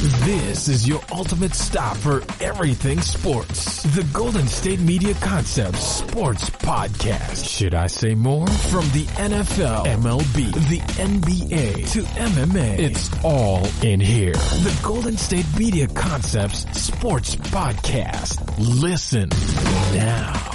This is your ultimate stop for everything sports. The Golden State Media Concepts Sports Podcast. Should I say more? From the NFL, MLB, the NBA to MMA, it's all in here. The Golden State Media Concepts Sports Podcast. Listen now.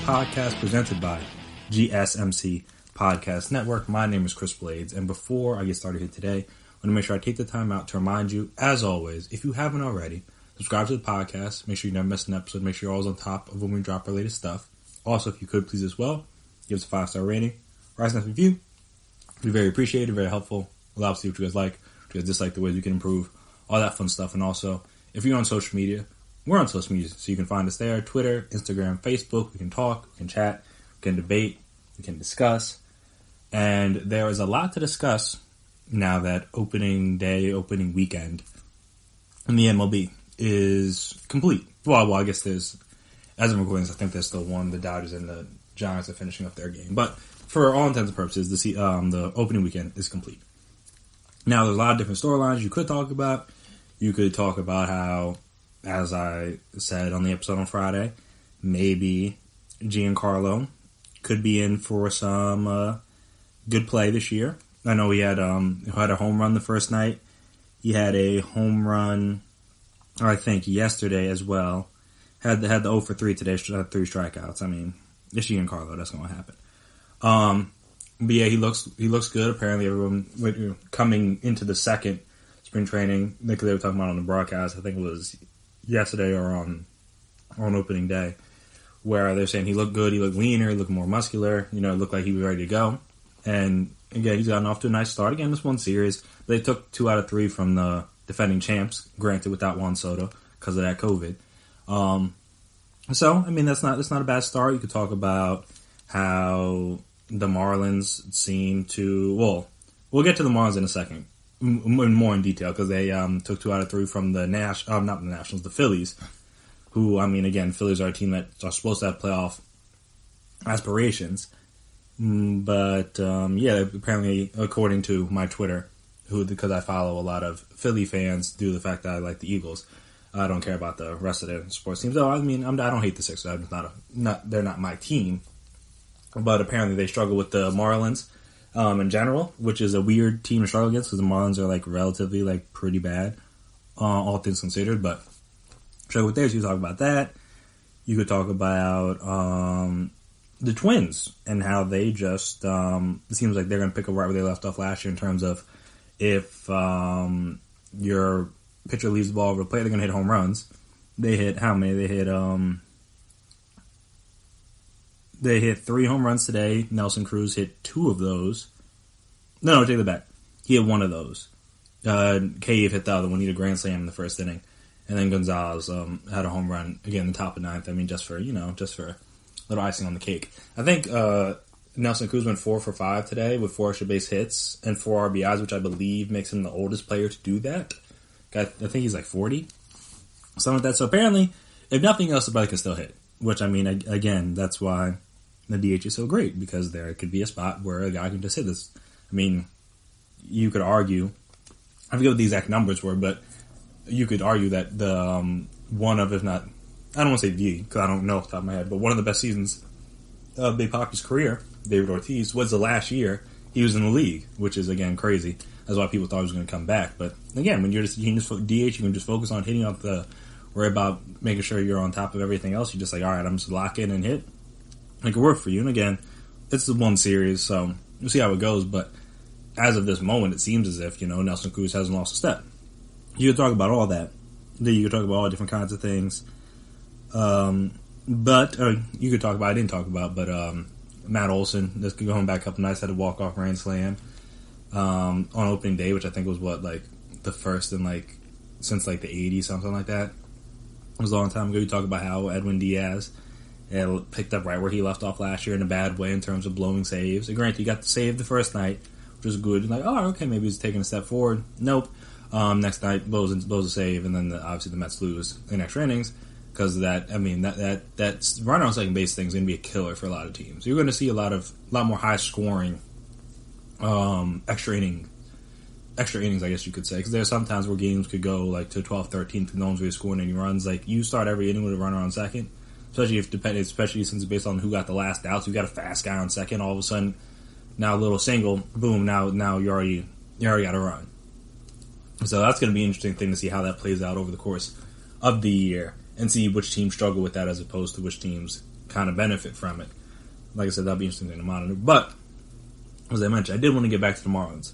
Podcast presented by GSMC Podcast Network. My name is Chris Blades, and before I get started here today, I want to make sure I take the time out to remind you, as always, if you haven't already, subscribe to the podcast. Make sure you never miss an episode. Make sure you're always on top of when we drop our latest stuff. Also, if you could, please as well, give us a 5-star rating, write us a nice review. It'd be very appreciated, very helpful. Allow us to see what you guys like, what you guys dislike, the ways we can improve, all that fun stuff. And also, if you're on social media, we're on social media, so you can find us there. Twitter, Instagram, Facebook. We can talk, we can chat, we can debate, we can discuss. And there is a lot to discuss now that opening day, opening weekend in the MLB is complete. Well, I guess there's, as I'm recording this, I think there's still one. The Dodgers and the Giants are finishing up their game. But for all intents and purposes, the opening weekend is complete. Now, there's a lot of different storylines you could talk about. You could talk about how, as I said on the episode on Friday, maybe Giancarlo could be in for some good play this year. I know he had a home run the first night. He had a home run, I think, yesterday as well. Had the 0 for 3 today, 3 strikeouts. I mean, it's Giancarlo. That's going to happen. But yeah, he looks good. Apparently, everyone coming into the second spring training, they were talking about on the broadcast. I think it was yesterday or on opening day, where they're saying he looked good, he looked leaner, he looked more muscular, it looked like he was ready to go. And again, he's gotten off to a nice start. Again, this one series, they took 2 out of 3 from the defending champs, granted without Juan Soto because of that COVID. So, I mean, that's not a bad start. You could talk about how the Marlins seem to, well, we'll get to the Marlins in a second. More in detail, because they took 2 out of 3 from the not the Nationals, the Phillies, who, I mean, again, Phillies are a team that are supposed to have playoff aspirations, but yeah, apparently, according to my Twitter, because I follow a lot of Philly fans due to the fact that I like the Eagles, I don't care about the rest of the sports teams. Though I mean, I don't hate the Sixers. They're not my team, but apparently they struggle with the Marlins. In general, which is a weird team to struggle against because the Marlins are relatively pretty bad, all things considered. But struggle with theirs. You could talk about that. You could talk about the Twins and how they just it seems like they're going to pick up right where they left off last year in terms of if your pitcher leaves the ball over the plate, they're going to hit home runs. They hit how many? They hit 3 home runs today. Nelson Cruz hit 2 of those. No, take that back. He hit 1 of those. Cave hit the other one. He hit a grand slam in the first inning. And then Gonzalez had a home run, again, in the top of 9th. I mean, just for a little icing on the cake. I think Nelson Cruz went 4 for 5 today with 4 extra base hits and 4 RBIs, which I believe makes him the oldest player to do that. I think he's 40. Something like that. So apparently, if nothing else, the brother can still hit. Which, I mean, again, that's why the DH is so great, because there could be a spot where a guy can just hit this. I mean, you could argue, I forget what the exact numbers were, but you could argue that the one of, if not, I don't want to say the, because I don't know off the top of my head, but one of the best seasons of Big Papi's career, David Ortiz, was the last year he was in the league, which is, again, crazy. That's why people thought he was going to come back. But, again, when you can just DH, you can just focus on hitting off worry about making sure you're on top of everything else. You're just all right, I'm just lock in and hit. It could work for you. And again, it's the one series, so we'll see how it goes. But as of this moment, it seems as if, Nelson Cruz hasn't lost a step. You could talk about all that. You could talk about all different kinds of things. But you could talk about, I didn't talk about, but Matt Olson, just going back up nice, had a walk-off grand slam on opening day, which I think was the first in since the 80s, something like that. It was a long time ago. You talk about how Edwin Diaz picked up right where he left off last year in a bad way in terms of blowing saves. And granted, he got the save the first night, which was good. Okay, maybe he's taking a step forward. Nope. Next night, blows a save, and then obviously the Mets lose in extra innings because of that. I mean, that runner on second base thing is going to be a killer for a lot of teams. You're going to see a lot more high scoring extra innings, I guess you could say, because there's sometimes where games could go to 12, 13, no one's really scoring any runs. You start every inning with a runner on second, especially since it's based on who got the last outs. You got a fast guy on second, all of a sudden, now a little single, boom, now you already got a run. So that's going to be an interesting thing to see how that plays out over the course of the year and see which teams struggle with that as opposed to which teams kind of benefit from it. Like I said, that'll be an interesting thing to monitor. But as I mentioned, I did want to get back to the Marlins.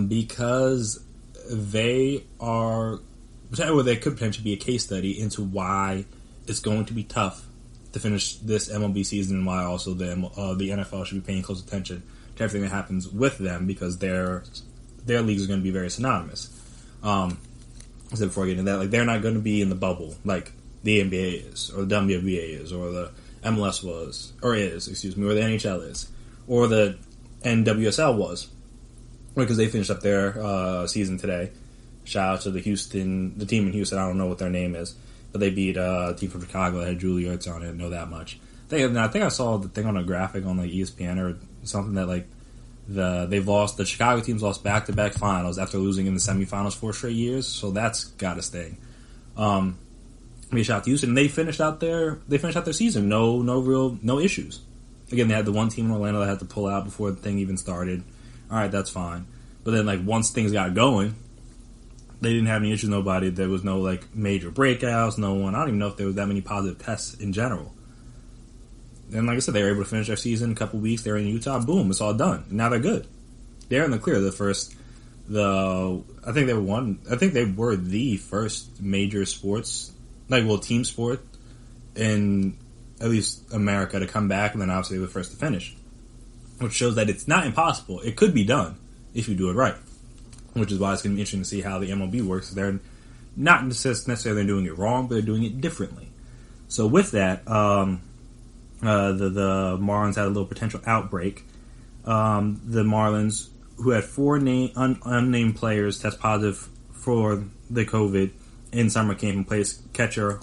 Because they could potentially be a case study into why it's going to be tough to finish this MLB season and why also the NFL should be paying close attention to everything that happens with them because their leagues are going to be very synonymous. I said before I get into that, they're not going to be in the bubble like the NBA is, or the WNBA is, or the MLS was, or is, or the NHL is, or the NWSL was. Because they finished up their season today. Shout out to the team in Houston. I don't know what their name is, but they beat a team from Chicago that had Julie Ertz on it. I didn't know that much. I think I saw the thing on a graphic on ESPN or something that the Chicago teams lost back-to-back finals after losing in the semifinals 4 straight years. So that's got to sting. Shout out to Houston. And they finished out their season. No issues. Again, they had the one team in Orlando that had to pull out before the thing even started. All right, that's fine. But then, once things got going, they didn't have any issues with nobody. There was no, major breakouts, no one. I don't even know if there was that many positive tests in general. And like I said, they were able to finish their season in a couple weeks. They're in Utah. Boom, it's all done. Now they're good. They're in the clear. I think they were the first major sports, team sport in at least America to come back, and then obviously they were the first to finish. Which shows that it's not impossible. It could be done if you do it right. Which is why it's going to be interesting to see how the MLB works. They're not necessarily doing it wrong, but they're doing it differently. So with that, the Marlins had a little potential outbreak. The Marlins, who had 4 unnamed players test positive for the COVID in summer camp, and placed catcher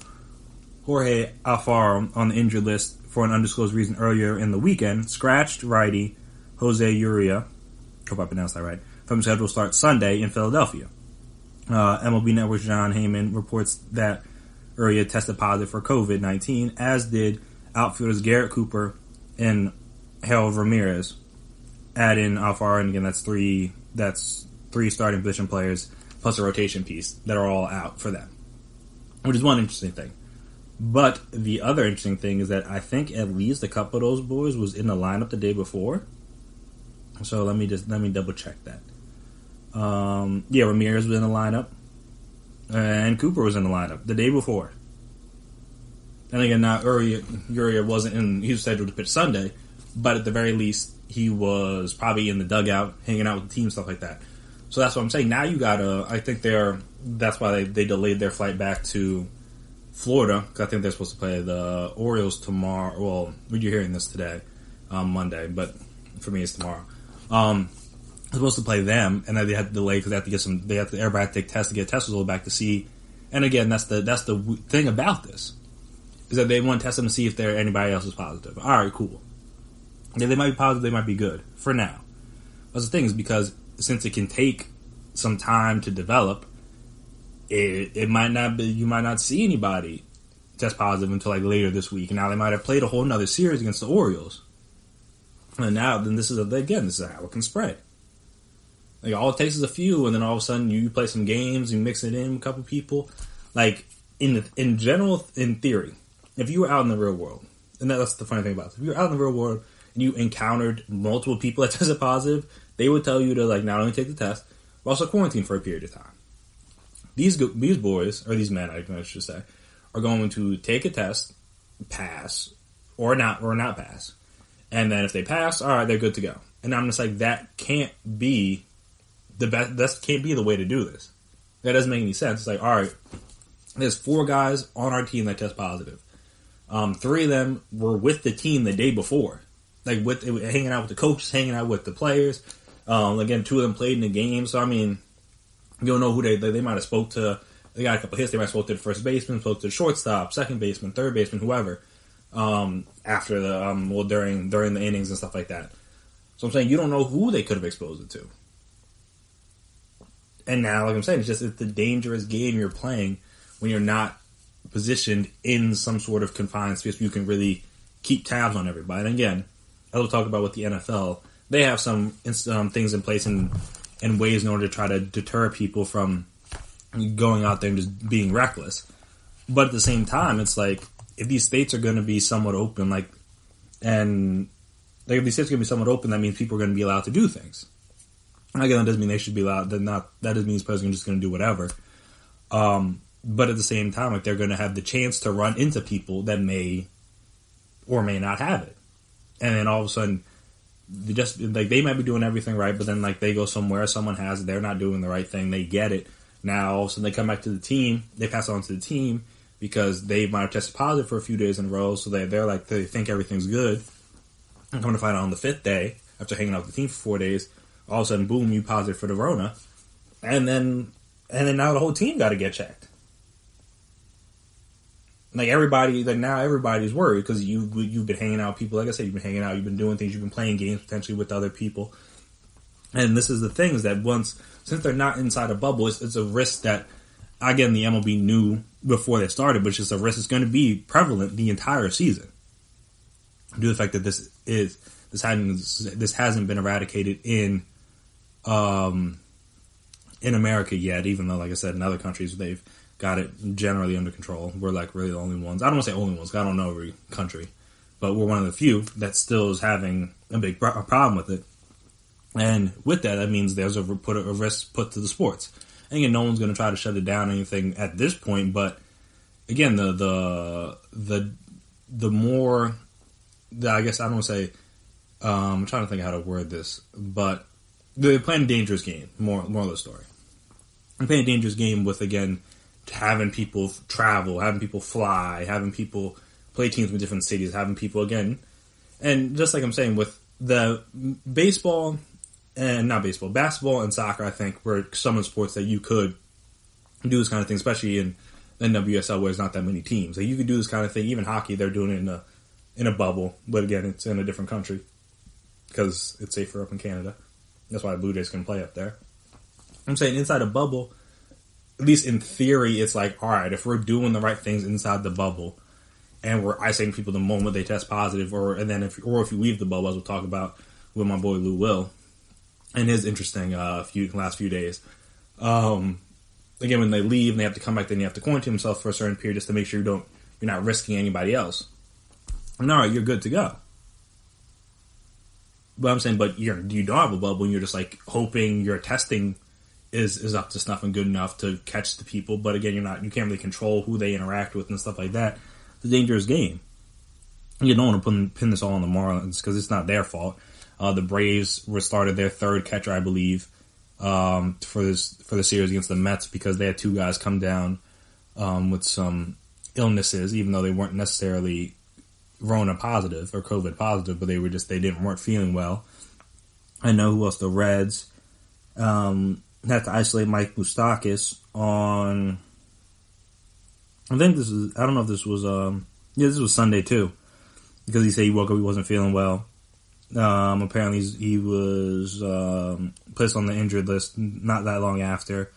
Jorge Alfaro on the injured list for an undisclosed reason earlier in the weekend, scratched righty Jose Urrea, hope I pronounced that right, from scheduled start Sunday in Philadelphia. MLB Network's John Heyman reports that Urrea tested positive for COVID-19, as did outfielders Garrett Cooper and Harold Ramirez. Add in Alfaro, and again, that's three starting position players plus a rotation piece that are all out for them, which is one interesting thing. But the other interesting thing is that I think at least a couple of those boys was in the lineup the day before. So let me double check that. Ramirez was in the lineup, and Cooper was in the lineup the day before. And again, now Urrea wasn't in. He was scheduled to pitch Sunday, but at the very least, he was probably in the dugout, hanging out with the team, stuff like that. So that's what I'm saying. Now you gotta. I think that's why they delayed their flight back to Florida, because I think they're supposed to play the Orioles tomorrow. Well, you're hearing this today, Monday, but for me it's tomorrow. They're supposed to play them, and then they had to delay because they have to get some. Everybody had to take tests to get test results back to see. And again, that's the thing about this is that they want to test them to see if anybody else is positive. All right, cool. Yeah, they might be positive, they might be good for now. But the thing is, because since it can take some time to develop, it might not be. You might not see anybody test positive until later this week. And now they might have played a whole nother series against the Orioles. And now, then this is how it can spread. All it takes is a few, and then all of a sudden you play some games, you mix it in with a couple people. In general, in theory, if you were out in the real world, and that's the funny thing about it, if you were out in the real world and you encountered multiple people that tested positive, they would tell you to not only take the test, but also quarantine for a period of time. These boys, or these men, I should say, are going to take a test, pass, or not pass, And then if they pass, all right, they're good to go. And I'm just like, that can't be the best. That can't be the way to do this. That doesn't make any sense. It's like, all right, there's 4 guys on our team that test positive. 3 of them were with the team the day before, like hanging out with the coaches, hanging out with the players. Again, 2 of them played in the game. So I mean, you don't know who they might have spoke to. They got a couple hits. They might have spoke to the first baseman, spoke to the shortstop, second baseman, third baseman, whoever. After the during the innings and stuff like that. So I'm saying you don't know who they could have exposed it to. And now, like I'm saying, it's a dangerous game you're playing when you're not positioned in some sort of confined space where you can really keep tabs on everybody. And again, as we'll talk about with the NFL, they have some things in place and ways in order to try to deter people from going out there and just being reckless. But at the same time, it's like, if these states are going to be somewhat open, if these states are going to be somewhat open, that means people are going to be allowed to do things. Again, that doesn't mean they should be allowed. That doesn't mean these players are just going to do whatever. But at the same time, like, they're going to have the chance to run into people that may or may not have it, and then all of a sudden, they might be doing everything right, but then like they go somewhere, someone has it, they're not doing the right thing, they get it. Now all of a sudden they come back to the team, they pass it on to the team because they might have tested positive for a few days in a row, so they're like, they think everything's good, and come to find out on the 5th day after hanging out with the team for 4 days, all of a sudden, boom, you positive for the Rona, and then now the whole team got to get checked. Like now everybody's worried because you've been hanging out with people. Like I said, you've been hanging out, you've been doing things, you've been playing games potentially with other people. And this is the thing, is that since they're not inside a bubble, it's a risk that, again, the MLB knew before they started, but it's just a risk that's going to be prevalent the entire season. Due to the fact that this hasn't been eradicated in America yet, even though, like I said, in other countries they've got it generally under control. We're like really the only ones. I don't want to say only ones, 'cause I don't know every country, but we're one of the few that still is having a big problem with it. And with that means there's a risk put to the sports. And again, no one's going to try to shut it down or anything at this point. But again, the more that, I guess I don't want to say. I'm trying to think how to word this, but they're playing a dangerous game. More of the story. They're playing a dangerous game with, again, having people travel, having people fly, having people play teams with different cities, having people, again, and just like I'm saying, with the basketball and soccer, I think, were some of the sports that you could do this kind of thing, especially in NWSL where there's not that many teams. Like, you could do this kind of thing. Even hockey, they're doing it in a bubble, but again, it's in a different country because it's safer up in Canada. That's why the Blue Jays can play up there. I'm saying inside a bubble, at least in theory, it's like, all right, if we're doing the right things inside the bubble and we're isolating people the moment they test positive, if you leave the bubble, as we'll talk about with my boy Lou Will and his interesting last few days. Again, when they leave and they have to come back, then you have to quarantine themselves for a certain period just to make sure you're not risking anybody else. And all right, you're good to go. But I'm saying, you don't have a bubble, and you're just like hoping your testing is up to snuff and good enough to catch the people. But again, you can't really control who they interact with and stuff like that. It's a dangerous game. You don't want to pin this all on the Marlins because it's not their fault. The Braves restarted their 3rd catcher, I believe, for the series against the Mets because they had 2 guys come down with some illnesses, even though they weren't necessarily Rona positive or COVID positive, but they weren't feeling well. I know who else. The Reds had to isolate Mike Moustakas on. I don't know if this was this was Sunday too, because he said he woke up, he wasn't feeling well. Apparently he was placed on the injured list not that long after.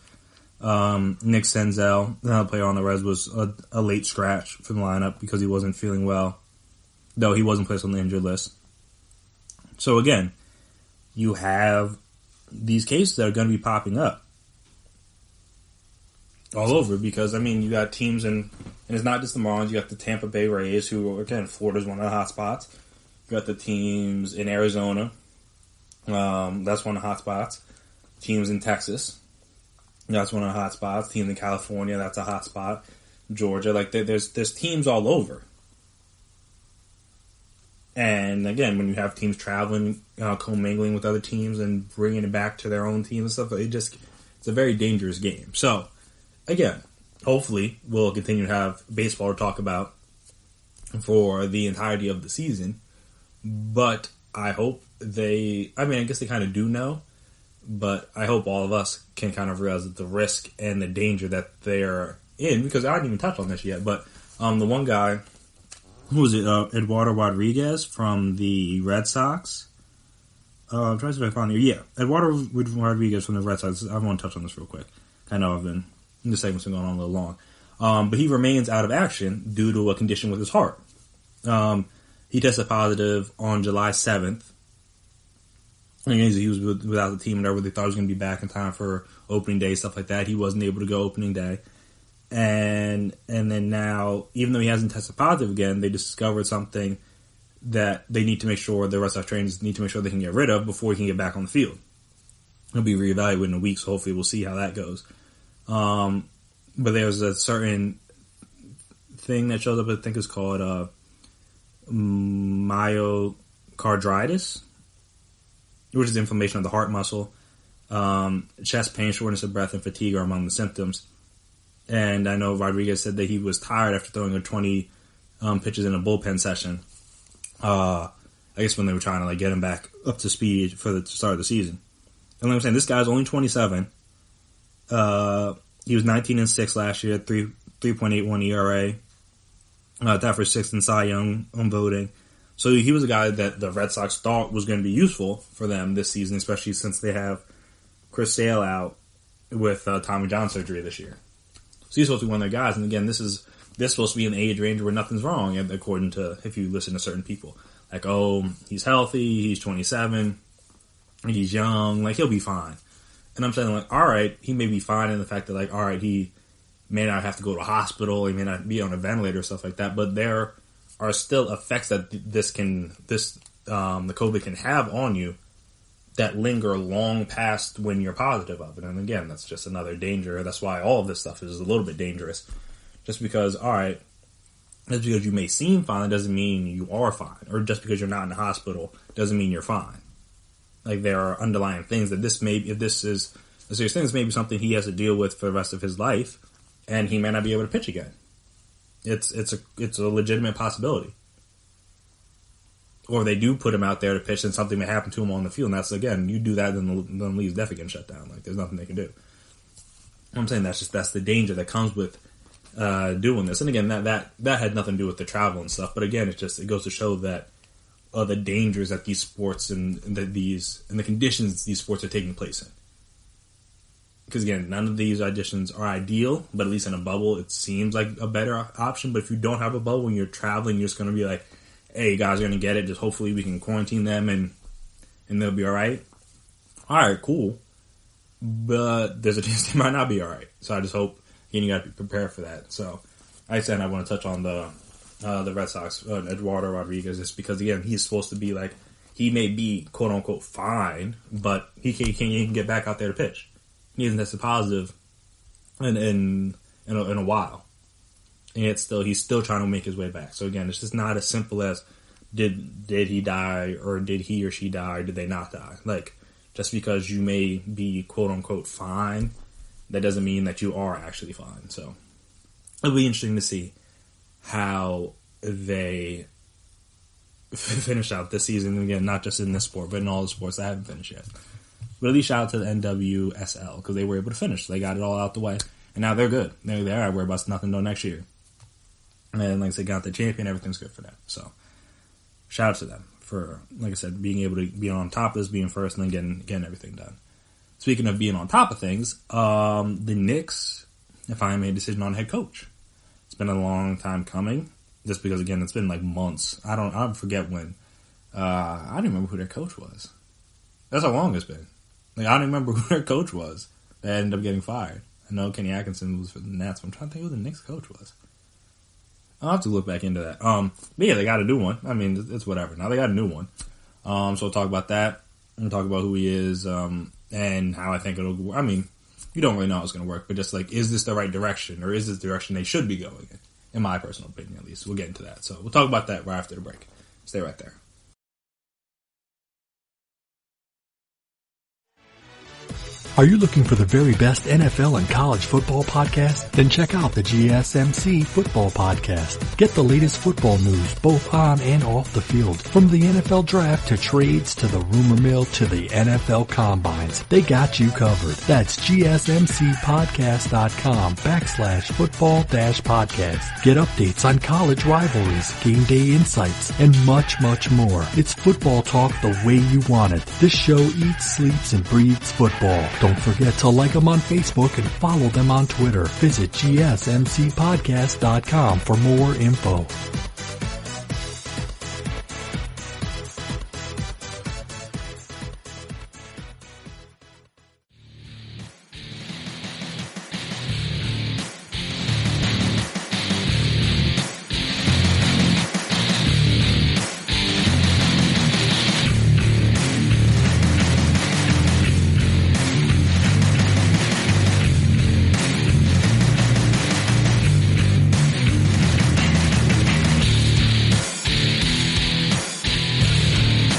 Nick Senzel, another player on the Reds, was a late scratch from the lineup because he wasn't feeling well, though he wasn't placed on the injured list. So again, you have these cases that are going to be popping up all over because, you got teams and it's not just the Marlins, you got the Tampa Bay Rays, who, again, Florida's one of the hot spots. You got the teams in Arizona, that's one of the hot spots. Teams in Texas, that's one of the hot spots. Teams in California, that's a hot spot. Georgia, there's teams all over. And again, when you have teams traveling, commingling with other teams and bringing it back to their own team and stuff, it's a very dangerous game. So, again, hopefully we'll continue to have baseball to talk about for the entirety of the season. But I hope I guess they kind of do know, but I hope all of us can kind of realize that the risk and the danger that they're in, because I didn't even touch on this yet, but the one guy, who was it, Eduardo Rodriguez from the Red Sox? I'm trying to see if I found it. Yeah, Eduardo Rodriguez from the Red Sox. I want to touch on this real quick. I know the segment's been going on a little long. But he remains out of action due to a condition with his heart. He tested positive on July 7th. He was without the team and everything. They thought he was going to be back in time for opening day, stuff like that. He wasn't able to go opening day. And then now, even though he hasn't tested positive again, they discovered something that they need to make sure, the Red Sox trainers need to make sure they can get rid of before he can get back on the field. He'll be reevaluated in a week, so hopefully we'll see how that goes. But there's a certain thing that shows up, I think it's called myocarditis, which is inflammation of the heart muscle. Chest pain, shortness of breath, and fatigue are among the symptoms. And I know Rodriguez said that he was tired after throwing 20 pitches in a bullpen session. I guess when they were trying to get him back up to speed for the start of the season. And like I'm saying, this guy's only 27. He was 19-6 last year, 3.81 ERA. That for 6th in Cy Young voting. So he was a guy that the Red Sox thought was going to be useful for them this season, especially since they have Chris Sale out with Tommy John surgery this year. So he's supposed to be one of their guys. And again, this is supposed to be an age range where nothing's wrong, according to, if you listen to certain people. Like, oh, he's healthy, he's 27, he's young, he'll be fine. And I'm saying, all right, he may be fine in the fact that, all right, he may not have to go to a hospital, he may not be on a ventilator or stuff like that, but there are still effects that the COVID can have on you that linger long past when you're positive of it. And again, that's just another danger. That's why all of this stuff is a little bit dangerous. Just because, all right, just because you may seem fine doesn't mean you are fine. Or just because you're not in the hospital doesn't mean you're fine. There are underlying things that if this is a serious thing, this may be something he has to deal with for the rest of his life, and he may not be able to pitch again. It's a legitimate possibility. Or they do put him out there to pitch and something may happen to him on the field. And that's, again, you do that, then the league's definitely getting shut down. There's nothing they can do. I'm saying that's the danger that comes with doing this. And again, that had nothing to do with the travel and stuff. But again, it goes to show that the dangers that these sports and the conditions these sports are taking place in. Because again, none of these auditions are ideal, but at least in a bubble, it seems like a better option. But if you don't have a bubble, when you're traveling, you're just going to be like, hey, guys are going to get it. Just hopefully we can quarantine them and they'll be all right. All right, cool. But there's a chance they might not be all right. So I just hope you got to be prepared for that. So like I said, I want to touch on the Red Sox, Eduardo Rodriguez, just because, again, he's supposed to be he may be quote unquote fine, but he can get back out there to pitch. He hasn't tested positive in a while. And he's still trying to make his way back. So again, it's just not as simple as did he die, or did he or she die, or did they not die? Just because you may be quote unquote fine, that doesn't mean that you are actually fine. So it'll be interesting to see how they finish out this season. Again, not just in this sport, but in all the sports that haven't finished yet. But at least shout out to the NWSL, because they were able to finish. They got it all out the way. And now they're good. They're there. I worry about nothing until next year. And like I said, got the champion. Everything's good for them. So shout out to them for, like I said, being able to be on top of this, being first, and then getting everything done. Speaking of being on top of things, the Knicks have finally made a decision on head coach. It's been a long time coming, just because, again, it's been months. I forget when. I don't remember who their coach was. That's how long it's been. I don't remember who their coach was that ended up getting fired. I know Kenny Atkinson was for the Nets, but I'm trying to think who the Knicks coach was. I'll have to look back into that. But yeah, they got a new one. I mean, it's whatever. Now they got a new one. So we'll talk about that. And talk about who he is, and how I think it'll work. I mean, you don't really know how it's going to work, but just is this the right direction, or is this the direction they should be going in my personal opinion, at least. We'll get into that. So we'll talk about that right after the break. Stay right there. Are you looking for the very best NFL and college football podcast? Then check out the GSMC Football Podcast. Get the latest football news both on and off the field. From the NFL Draft to trades to the rumor mill to the NFL Combines. They got you covered. That's GSMCpodcast.com/football-podcast. Get updates on college rivalries, game day insights, and much, much more. It's football talk the way you want it. This show eats, sleeps, and breathes football. Don't forget to like them on Facebook and follow them on Twitter. Visit GSMCpodcast.com for more info.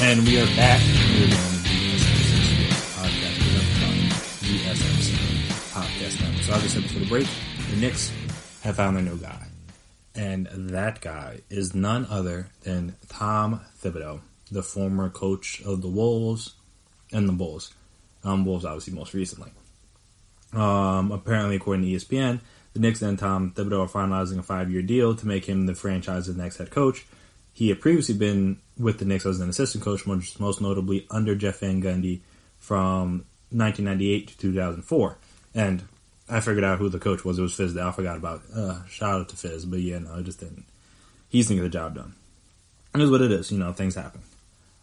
And we are back. We're doing the GSMC podcast now. So as I said before the break, the Knicks have found their new guy. And that guy is none other than Tom Thibodeau, the former coach of the Wolves and the Bulls. Wolves obviously most recently. Apparently, according to ESPN, the Knicks and Tom Thibodeau are finalizing a 5-year deal to make him the franchise's next head coach. He had previously been with the Knicks as an assistant coach, most notably under Jeff Van Gundy from 1998 to 2004. And I figured out who the coach was. It was Fizdale. I forgot about shout out to Fizz, but yeah, no, I just didn't. He's going to get the job done. It is what it is. Things happen.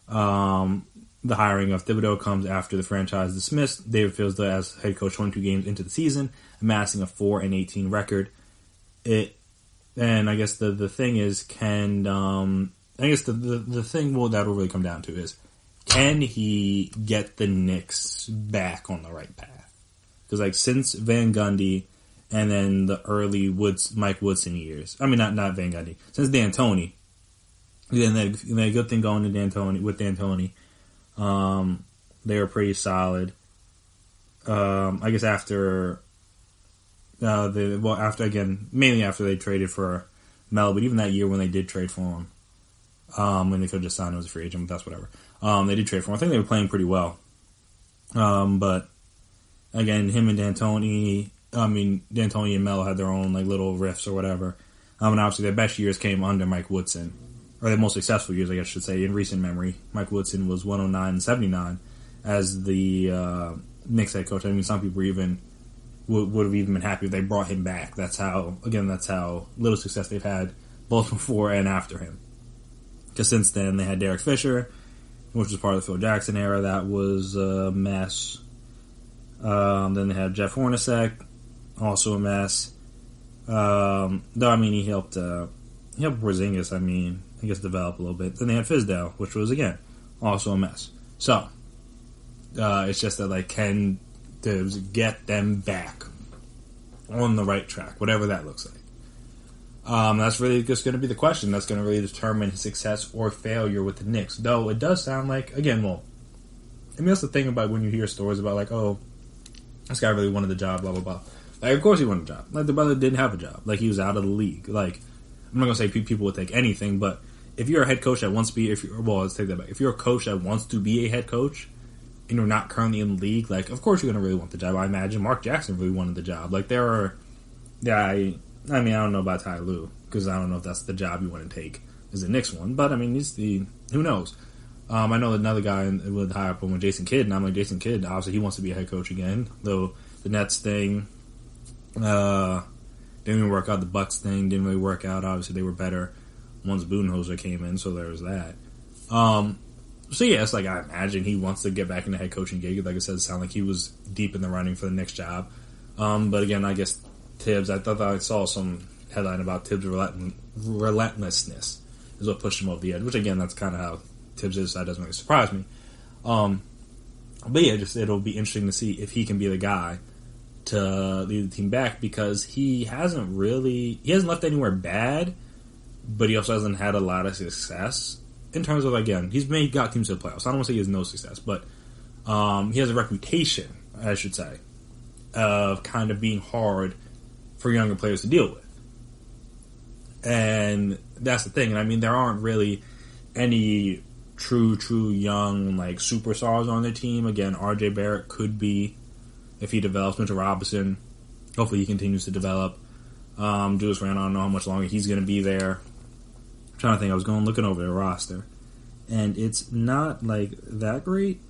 The hiring of Thibodeau comes after the franchise dismissed David Fizdale as head coach 22 games into the season, amassing a 4-18 record. And I guess the thing is, the thing that'll really come down to is, can he get the Knicks back on the right path? Because since Van Gundy and then the early Mike Woodson years, I mean not Van Gundy, since D'Antoni, then they had a good thing going to D'Antoni. They were pretty solid. I guess mainly after they traded for Mel, but even that year when they did trade for him, when they could have just signed him as a free agent, but that's whatever. They did trade for him. I think they were playing pretty well. But again, him and D'Antoni and Mel had their own little riffs or whatever. And obviously their best years came under Mike Woodson, or their most successful years, I guess I should say, in recent memory. Mike Woodson was 109-79 as the Knicks head coach. I mean, some people would have even been happy if they brought him back. That's how little success they've had both before and after him. Because since then, they had Derek Fisher, which was part of the Phil Jackson era. That was a mess. Then they had Jeff Hornacek, also a mess. Though, he helped Porzingis, I guess, develop a little bit. Then they had Fizdale, which was, again, also a mess. So, it's just that, can to get them back on the right track, whatever that looks like. That's really just going to be the question. That's going to really determine success or failure with the Knicks. Though it does sound like, again, that's the thing about when you hear stories about, this guy really wanted the job, blah, blah, blah. Of course he wanted a job. The brother didn't have a job. He was out of the league. I'm not going to say people would take anything, but if you're a head coach that wants to be, let's take that back. If you're a coach that wants to be a head coach, and you're not currently in the league, of course you're going to really want the job. I imagine Mark Jackson really wanted the job. I don't know about Ty Lue, because I don't know if that's the job you want to take as the Knicks one, but, who knows? I know another guy with high up with Jason Kidd, and I'm like, Jason Kidd, obviously he wants to be a head coach again, though the Nets thing didn't even work out. The Bucks thing didn't really work out. Obviously they were better once Budenholzer came in, so there was that. So yeah, it's I imagine he wants to get back in the head coaching gig. Like I said, it sounded like he was deep in the running for the next job. But again, I guess Tibbs, I thought I saw some headline about Tibbs' relentlessness is what pushed him over the edge, which again, that's kind of how Tibbs is, so that doesn't really surprise me. But yeah, it'll be interesting to see if he can be the guy to lead the team back, because he hasn't left anywhere bad, but he also hasn't had a lot of success. in terms of, again, he's got teams to the playoffs. I don't want to say he has no success, but he has a reputation, I should say, of kind of being hard for younger players to deal with. And that's the thing. And I mean, there aren't really any true young, like, superstars on their team. Again, RJ Barrett could be, if he develops. Mitchell Robinson, hopefully he continues to develop. Julius Randle, I don't know how much longer he's going to be there. I'm trying to think. I was looking over the roster, and it's not, like, that great.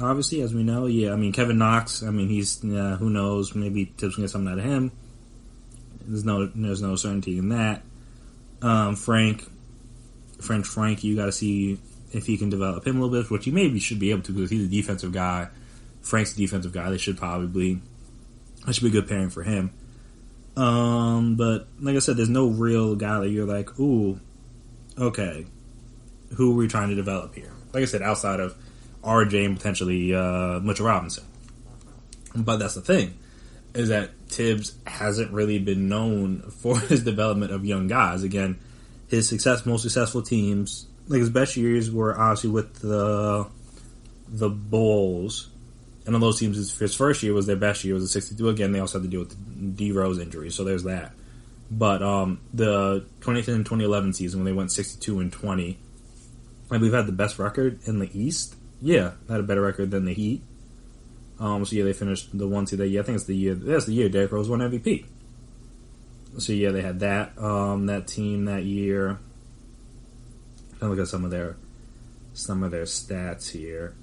Obviously, as we know, yeah. I mean, Kevin Knox. I mean, he's who knows? Maybe Tibbs can get something out of him. There's no certainty in that. Frank, you got to see if he can develop him a little bit, which he maybe should be able to because he's a defensive guy. Frank's a defensive guy. That should be a good pairing for him. But like I said, there's no real guy that you're like, ooh, okay, who are we trying to develop here? Like I said, outside of RJ and potentially Mitchell Robinson. But that's the thing, is that Tibbs hasn't really been known for his development of young guys. Again, his most successful teams, like his best years were obviously with the Bulls. And on those teams, his first year was their best year. It was a 62. Again, they also had to deal with the D Rose injury, so there's that. But the 2010 and 2011 season, when they went 62-20, I believe had the best record in the East. Yeah, had a better record than the Heat. So yeah, they finished the 1 seed that year. I think it's the year. That's the year Derrick Rose won MVP. So yeah, they had that that team that year. I'm gonna look at some of their stats here.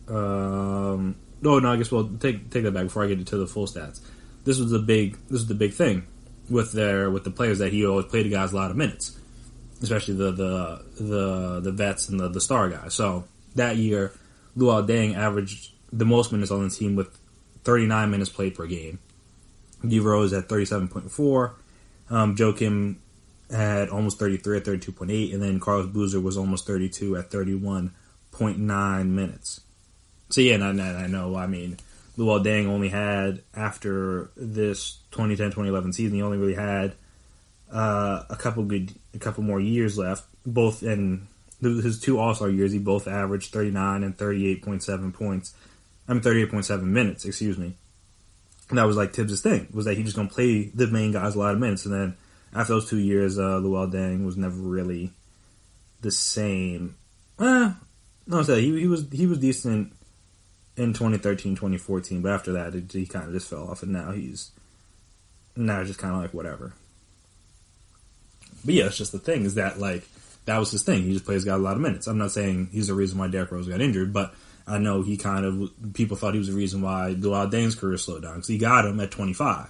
No, I guess we'll take that back before I get into the full stats. This was the big thing with the players, that he always played the guys a lot of minutes, especially the vets and the star guys. So that year, Luol Deng averaged the most minutes on the team with 39 minutes played per game. D Rose at 37.4. Joe Kim had almost 33 at 32.8, and then Carlos Boozer was almost 32 at 31.9 minutes. So yeah, I know. I mean, Luol Deng only had, after this 2010-2011 season, he only really had a couple more years left. Both in his 2 All-Star years, he both averaged 39 and 38.7 points. 38.7 minutes. Excuse me. And that was like Tibbs' thing, was that he just gonna play the main guys a lot of minutes, and then after those 2 years, Luol Deng was never really the same. No, he was decent in 2013, 2014, but after that, he kind of just fell off, and now he's just kind of like whatever. But yeah, it's just the thing, is that, like, that was his thing. He just plays, got a lot of minutes. I'm not saying he's the reason why Derrick Rose got injured, but I know people thought he was the reason why Luol Deng's career slowed down, because he got him at 25.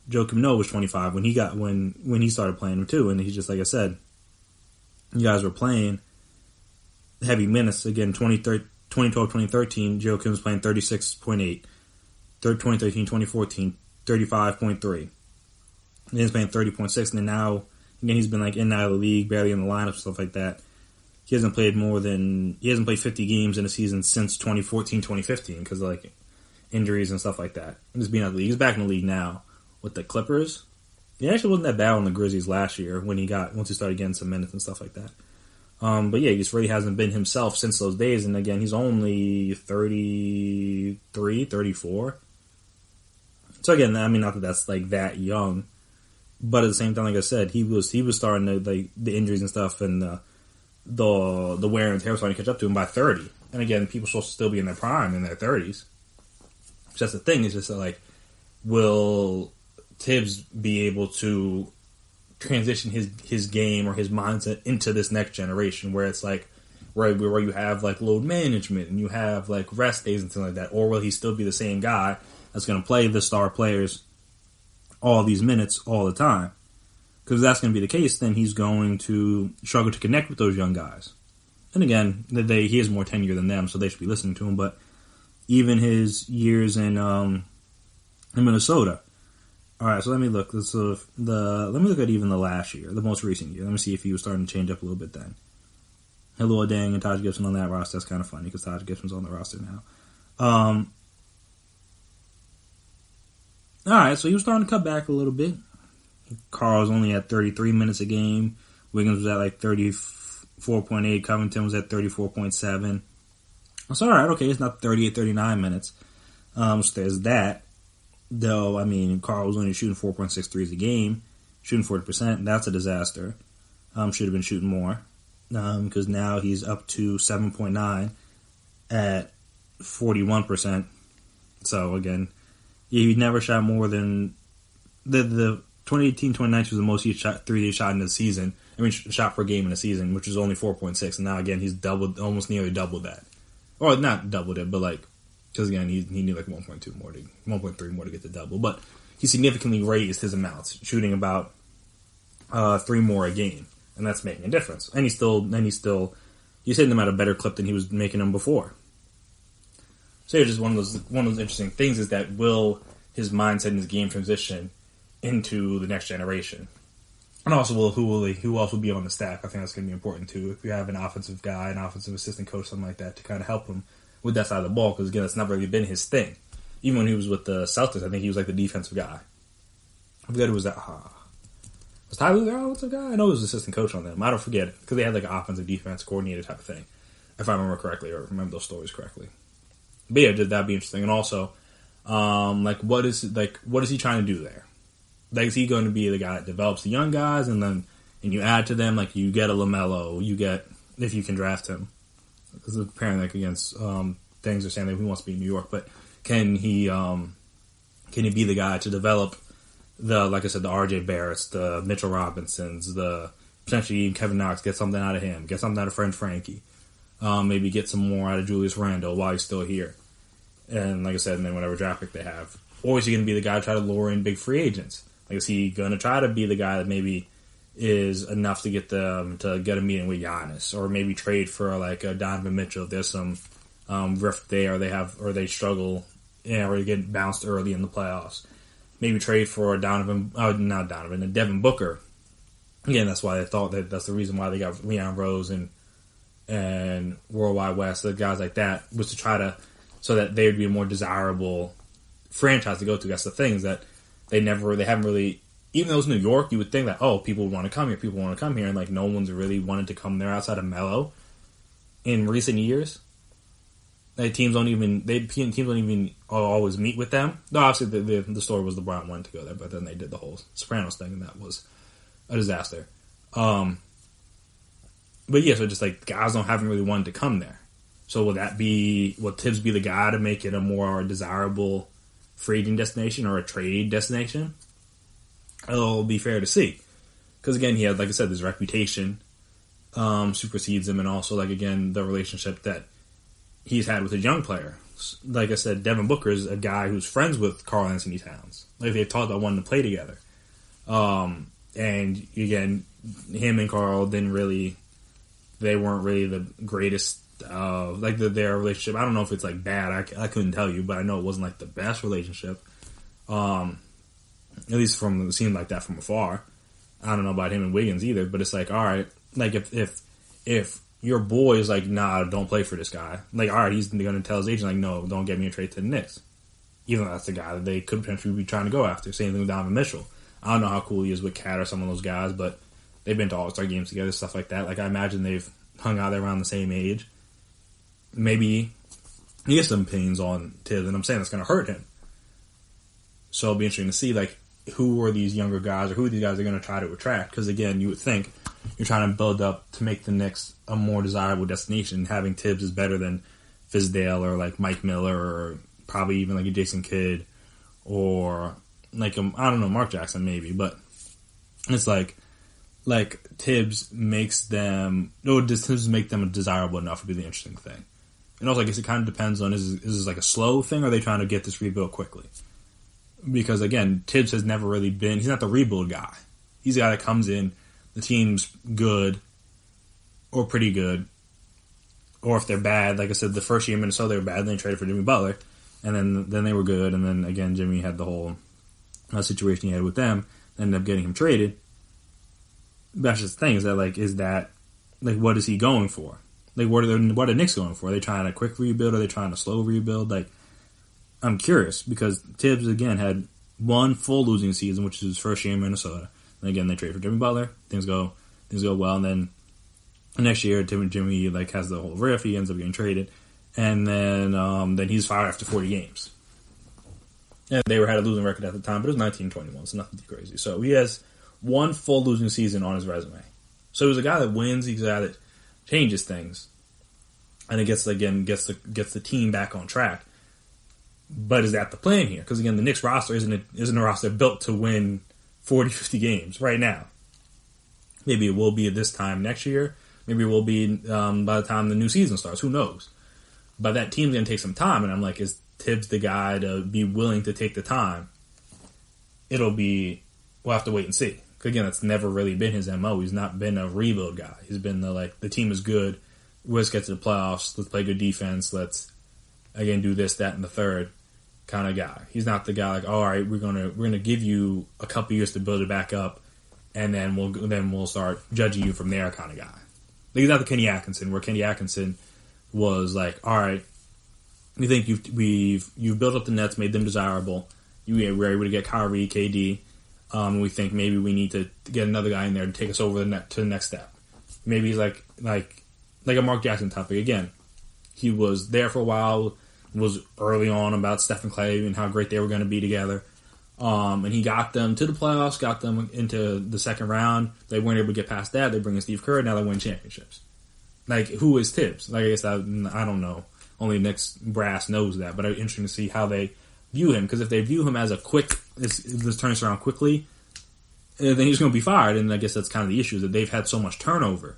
Joe Kim Noah was 25 when he started playing him too, and he's just, like I said, you guys were playing heavy minutes. Again, 2012-2013, Joe Kim was playing 36.8. 2013-2014, 35.3. Then he's playing 30.6, and then now, again, he's been, like, in and out of the league, barely in the lineup, stuff like that. He hasn't played 50 games in a season since 2014-2015 because of, like, injuries and stuff like that. Just being out of the league. He's back in the league now with the Clippers. He actually wasn't that bad on the Grizzlies last year once he started getting some minutes and stuff like that. But yeah, he just really hasn't been himself since those days. And again, he's only 33, 34. So again, I mean, not that that's, like, that young, but at the same time, like I said, he was starting to, like, the injuries and stuff, and the wear and tear was starting to catch up to him by 30. And again, people supposed to still be in their prime in their 30s. That's the thing, is just that, like, will Tibbs be able to transition his game or his mindset into this next generation, where it's like where you have, like, load management and you have, like, rest days and things like that, or will he still be the same guy that's going to play the star players all these minutes all the time? Because if that's going to be the case, then he's going to struggle to connect with those young guys. And again, he has more tenure than them, so they should be listening to him. But even his years in Minnesota. All right, so let me look. Let me look at even the last year, the most recent year. Let me see if he was starting to change up a little bit then. Luol Deng and Taj Gibson on that roster. That's kind of funny because Taj Gibson's on the roster now. All right, so he was starting to cut back a little bit. Carl was only at 33 minutes a game. Wiggins was at like 30, 34.8. Covington was at 34.7. It's all right. Okay, it's not 38, 39 minutes. So there's that. Though, I mean, Carl was only shooting 4.6 threes a game, shooting 40%. That's a disaster. Should have been shooting more. Because now he's up to 7.9 at 41%. So, again, he never shot more than... The 2018-2019 was the most he shot 3 shot in the season. I mean, shot per game in the season, which was only 4.6. And now, again, he's almost nearly doubled that. Or not doubled it, but like... Because, again, he need like 1.3 more to get the double. But he significantly raised his amounts, shooting about 3 more a game. And that's making a difference. And he's hitting them at a better clip than he was making them before. So it's just one of those interesting things is that will his mindset and his game transition into the next generation? And also, who else will be on the staff? I think that's going to be important too. If you have an offensive guy, an offensive assistant coach, something like that, to kind of help him with that side of the ball, because again, that's not really been his thing. Even when he was with the Celtics, I think he was like the defensive guy. I forget who was that. Was Tyler the offensive guy? I know he was assistant coach on them. I don't forget it, because they had like an offensive defense coordinator type of thing, if I remember correctly, or remember those stories correctly. But yeah, that'd be interesting. And also, what is he trying to do there? Like, is he going to be the guy that develops the young guys, and you add to them, like you get a LaMelo, if you can draft him. Because apparently, like, against things are saying that he wants to be in New York, but can he be the guy to develop like I said, the RJ Barretts, the Mitchell Robinsons, the potentially even Kevin Knox, get something out of him, get something out of Frankie, maybe get some more out of Julius Randle while he's still here, and like I said, and then whatever draft pick they have. Or is he going to be the guy to try to lure in big free agents? Like, is he going to try to be the guy that maybe is enough to get them to get a meeting with Giannis, or maybe trade for like a Donovan Mitchell if there's some rift there, or they struggle, or they get bounced early in the playoffs. Maybe trade for a Devin Booker. Again, that's why they thought that's the reason why they got Leon Rose and Worldwide West, the guys like that, was to try to, so that they would be a more desirable franchise to go to. That's the thing, is that they haven't really. Even though it was New York, you would think that, people want to come here, and like no one's really wanted to come there outside of Melo in recent years. Like, teams don't even always meet with them. No, obviously the story was LeBron wanted to go there, but then they did the whole Sopranos thing, and that was a disaster. But yeah, so just like guys haven't really wanted to come there. So will Tibbs be the guy to make it a more desirable free agent destination or a trade destination? It'll be fair to see, because again, he had, like I said, his reputation supersedes him, and also, like, again, the relationship that he's had with a young player. Like I said, Devin Booker is a guy who's friends with Karl Anthony Towns. Like, they've talked about wanting to play together, and again, him and Karl weren't really the greatest. Their relationship, I don't know if it's like bad. I couldn't tell you, but I know it wasn't like the best relationship. At least it seemed like that from afar. I don't know about him and Wiggins either, but it's like, all right, like if your boy is like, nah, don't play for this guy, like, all right, he's going to tell his agent, like, no, don't get me a trade to the Knicks, even though that's the guy that they could potentially be trying to go after. Same thing with Donovan Mitchell. I don't know how cool he is with Cat or some of those guys, but they've been to All-Star games together, stuff like that. Like, I imagine they've hung out there around the same age. Maybe he gets some opinions on Tibbs, and I'm saying that's going to hurt him. So it'll be interesting to see, like, who are these younger guys, or who these guys are going to try to attract. Because, again, you would think you're trying to build up to make the Knicks a more desirable destination. Having Tibbs is better than Fizdale or, like, Mike Miller, or probably even, like, a Jason Kidd, or, like, I don't know, Mark Jackson maybe. But it's like Tibbs makes them... No, does Tibbs make them desirable enough would be the interesting thing. And also, I guess it kind of depends on, is this like a slow thing, or are they trying to get this rebuilt quickly? Because, again, Tibbs has never really been... He's not the rebuild guy. He's the guy that comes in, the team's good, or pretty good, or if they're bad, like I said, the first year in Minnesota, they were bad, then they traded for Jimmy Butler, and then they were good, and then, again, Jimmy had the whole situation he had with them, ended up getting him traded. That's just the thing, what is he going for? Like, what are the Knicks going for? Are they trying a quick rebuild? Are they trying a slow rebuild? Like, I'm curious, because Tibbs, again, had one full losing season, which is his first year in Minnesota. And again, they trade for Jimmy Butler. Things go well, and then Next year, Jimmy like has the whole riff. He ends up getting traded, and then he's fired after 40 games. And they had a losing record at the time, but it was 19-21, so nothing too crazy. So he has one full losing season on his resume. So he's a guy that wins. He's a guy that changes things, and it gets the team back on track. But is that the plan here? Because again, the Knicks roster isn't a roster built to win 40, 50 games right now. Maybe it will be at this time next year. Maybe it will be by the time the new season starts. Who knows? But that team's going to take some time. And I'm like, is Tibbs the guy to be willing to take the time? We'll have to wait and see. Because again, that's never really been his MO. He's not been a rebuild guy. He's been the team is good. Let's get to the playoffs. Let's play good defense. Let's, again, do this, that, and the third kind of guy. He's not the guy like, all right, we're gonna give you a couple years to build it back up, and then we'll start judging you from there kind of guy. He's not the Kenny Atkinson, where Kenny Atkinson was like, all right, we think you've built up the Nets, made them desirable. We were able to get Kyrie, KD. We think maybe we need to get another guy in there to take us over to the next step. Maybe he's like a Mark Jackson type. Again, he was there for a while, was early on about Steph and Clay and how great they were going to be together. And he got them to the playoffs, got them into the second round. They weren't able to get past that. They bring in Steve Kerr. Now they win championships. Like, who is Tibbs? Like, I guess I don't know. Only Knicks brass knows that. But it's interesting to see how they view him. Because if they view him as a this turns around quickly, then he's going to be fired. And I guess that's kind of the issue, that they've had so much turnover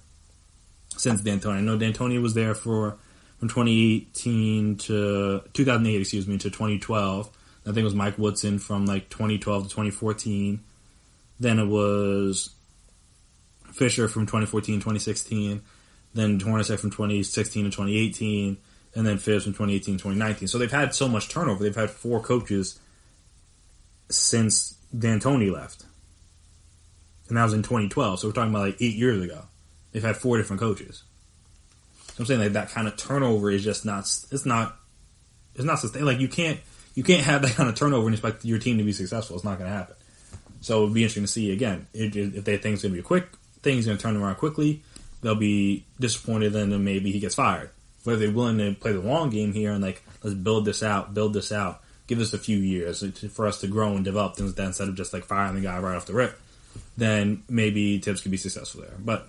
since D'Antoni. I know D'Antoni was there from 2008 to 2012. I think it was Mike Woodson from 2012 to 2014. Then it was Fisher from 2014 2016. Then Hornacek from 2016 to 2018. And then Fibs from 2018 to 2019. So they've had so much turnover. They've had 4 coaches since D'Antoni left. And that was in 2012. So we're talking about 8 years ago. They've had 4 different coaches. So I'm saying that kind of turnover is just not. It's not sustainable. You can't have that kind of turnover and expect your team to be successful. It's not going to happen. So it'll be interesting to see again if they think it's going to be a quick thing, he's going to turn around quickly. They'll be disappointed, then maybe he gets fired. Whether they're willing to play the long game here and let's build this out, give us a few years for us to grow and develop things like that instead of just firing the guy right off the rip, then maybe Tibbs could be successful there. But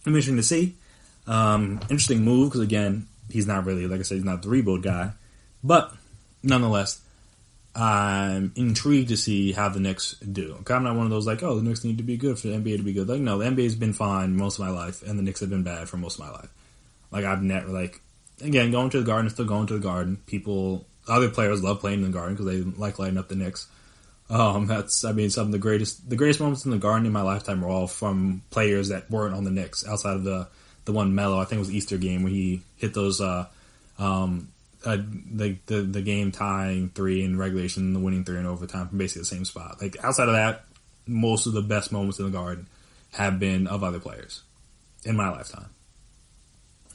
it'll be interesting to see. Interesting move because again, he's not really, like I said, he's not the rebuild guy, but nonetheless, I'm intrigued to see how the Knicks do. I'm not one of those the Knicks need to be good for the NBA to be good. No, the NBA's been fine most of my life, and the Knicks have been bad for most of my life. I've never, again, going to the Garden, still going to the Garden. Other players love playing in the Garden because they like lighting up the Knicks. Some of the greatest moments in the Garden in my lifetime were all from players that weren't on the Knicks, outside of the one Melo, I think it was Easter game, where he hit those, the game tying 3 in regulation, the winning 3 in overtime from basically the same spot. Outside of that, most of the best moments in the Garden have been of other players in my lifetime.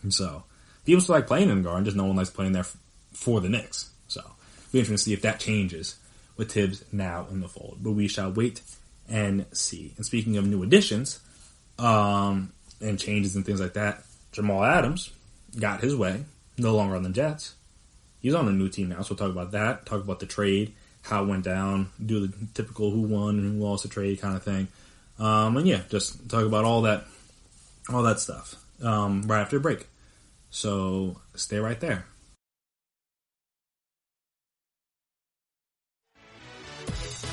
And so, people still like playing in the Garden, just no one likes playing there for the Knicks. So, it'll be interesting to see if that changes with Tibbs now in the fold. But we shall wait and see. And speaking of new additions, and changes and things like that, Jamal Adams got his way, no longer on the Jets. He's on a new team now, so we'll talk about that, talk about the trade, how it went down, do the typical who won and who lost the trade kind of thing. And yeah, just talk about all that stuff right after the break. So stay right there.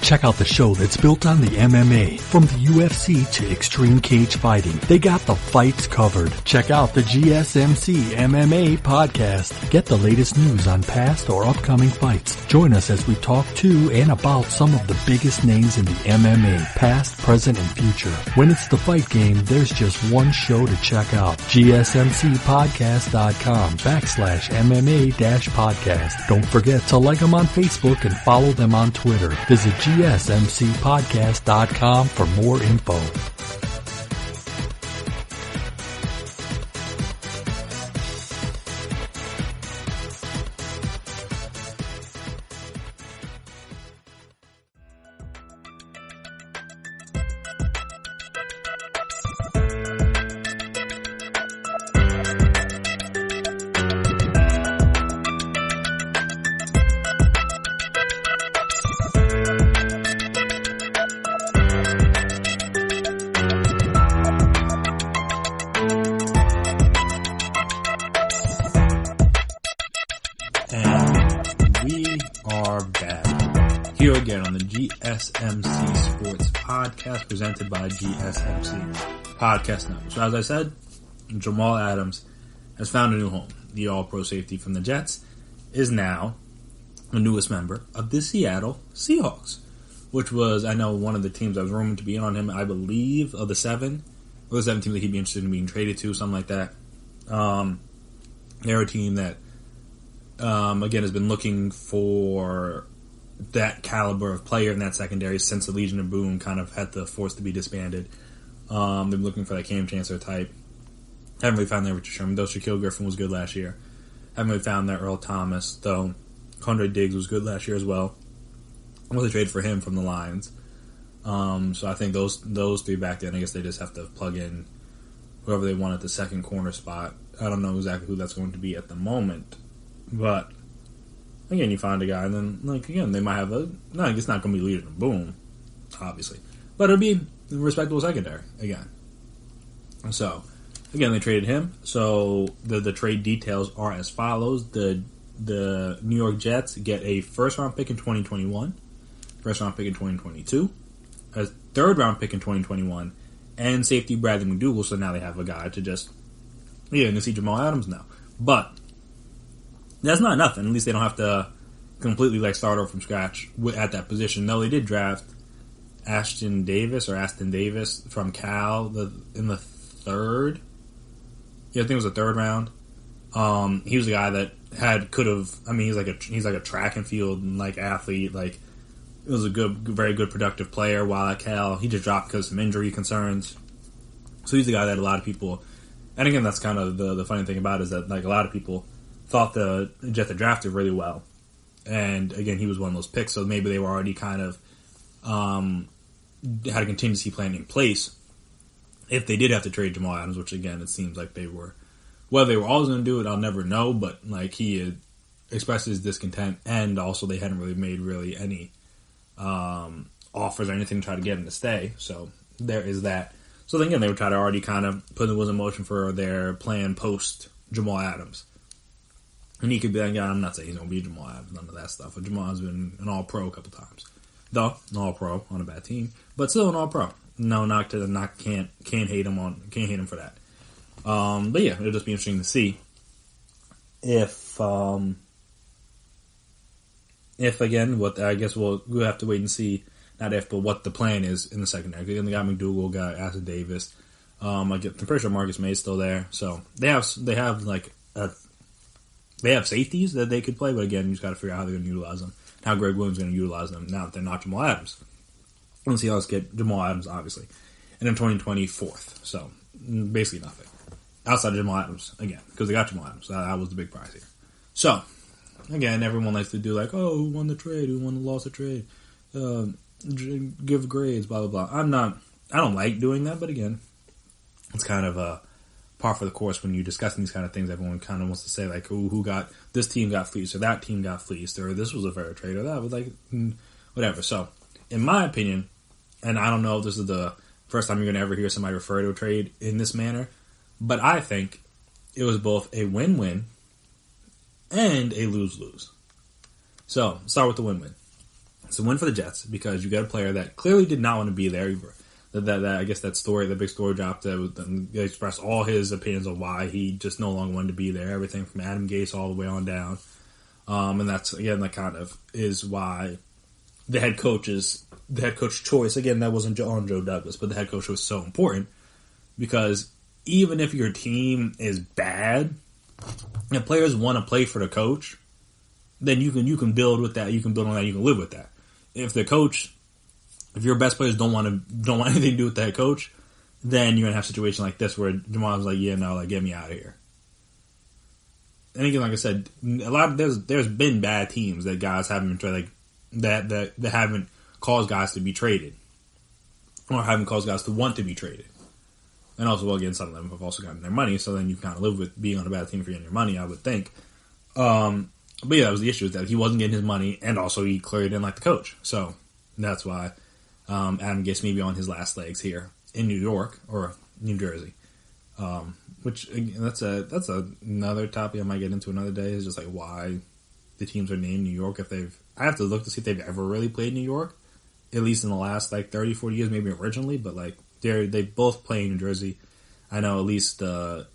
Check out the show that's built on the MMA. From the UFC to extreme cage fighting, they got the fights covered. Check out the GSMC MMA podcast. Get the latest news on past or upcoming fights. Join us as we talk to and about some of the biggest names in the MMA, past, present, and future. When it's the fight game, there's just one show to check out. GSMCpodcast.com/MMA-podcast. Don't forget to like them on Facebook and follow them on Twitter. Visit GSMCpodcast.com for more info. And we are back here again on the GSMC Sports Podcast presented by GSMC Podcast Network. So as I said, Jamal Adams has found a new home. The All-Pro safety from the Jets is now the newest member of the Seattle Seahawks, which was, I know, one of the teams that was rumored to be in on him, I believe, of the 7 teams that he'd be interested in being traded to, something like that. They're a team that again, has been looking for that caliber of player in that secondary since the Legion of Boom kind of had the force to be disbanded. They've been looking for that Cam Chancellor type. Haven't really found that Richard Sherman, though Shaquille Griffin was good last year. Haven't really found that Earl Thomas, though Condre Diggs was good last year as well. Well, they traded for him from the Lions. So I think those three back then, I guess they just have to plug in whoever they want at the second corner spot. I don't know exactly who that's going to be at the moment. But, again, you find a guy, and then, again, they might have it's not going to be Legion of Boom, obviously. But it'll be a respectable secondary, again. So, again, they traded him. So, the trade details are as follows. The New York Jets get a first-round pick in 2021, first-round pick in 2022, a third-round pick in 2021, and safety Bradley McDougald, so now they have a guy to just, and you see Jamal Adams now. But that's not enough, and at least they don't have to completely start over from scratch at that position. No, they did draft Aston Davis from Cal in the third. Yeah, I think it was the third round. He was a guy that he's like a track and field athlete. It was a very good productive player while at Cal. He just dropped because of some injury concerns. So he's the guy that a lot of people, and again, that's kind of the funny thing about it, is that a lot of people thought the Jets had drafted really well. And again, he was one of those picks, so maybe they were already kind of had a contingency plan in place if they did have to trade Jamal Adams, which again, it seems like they were. Whether they were always going to do it, I'll never know, but he had expressed his discontent, and also they hadn't really made any offers or anything to try to get him to stay. So there is that. So then again, they would try to already kind of put the wheels in motion for their plan post Jamal Adams. And he could be I'm not saying he's going to be Jamal Adams, none of that stuff. But Jamal has been an All-Pro a couple times. Though, an All-Pro on a bad team, but still an All-Pro. No, can't hate him for that. But yeah, it'll just be interesting to see if again, what I guess we'll have to wait and see. Not if, but what the plan is in the secondary. Again, they got McDougald, got Aston Davis. I'm pretty sure Marcus May's still there. So they have safeties that they could play, but again, you just got to figure out how they're going to utilize them. How Greg Williams is going to utilize them now that they're not Jamal Adams. And the Seahawks get Jamal Adams, obviously. And in 2020, fourth. So, basically nothing. Outside of Jamal Adams, again, because they got Jamal Adams. That was the big prize here. So, again, everyone likes to do who won the trade, who won the loss of trade, give grades, blah, blah, blah. I don't like doing that, but again, it's kind of a par for the course when you're discussing these kind of things. Everyone kind of wants to say this team got fleeced, or that team got fleeced, or this was a fair trade, or that was whatever. So, in my opinion, and I don't know if this is the first time you're going to ever hear somebody refer to a trade in this manner, but I think it was both a win-win and a lose-lose. So, start with the win-win. It's a win for the Jets because you got a player that clearly did not want to be there. That I guess that story, the big story dropped that expressed all his opinions on why he just no longer wanted to be there. Everything from Adam Gase all the way on down, and that's again that kind of is why the head coach choice again that wasn't on Joe Douglas, but the head coach was so important because even if your team is bad and players want to play for the coach, then you can build with that. You can build on that. You can live with that. If your best players don't want anything to do with that coach, then you're gonna have a situation like this where Jamal's get me out of here. And again, like I said, there's been bad teams that guys haven't been that haven't caused guys to be traded, or haven't caused guys to want to be traded. And also, again, some of them have also gotten their money, so then you kind of live with being on a bad team if you're getting your money, I would think. But yeah, that was the issue, is that he wasn't getting his money, and also he clearly didn't like the coach. So that's why Adam Gase may be on his last legs here in New York or New Jersey. Which again, that's another topic I might get into another day. Is just why the teams are named New York. I have to look to see if they've ever really played New York, at least in the last 30, 40 years, maybe originally. But they both play in New Jersey. I know at least the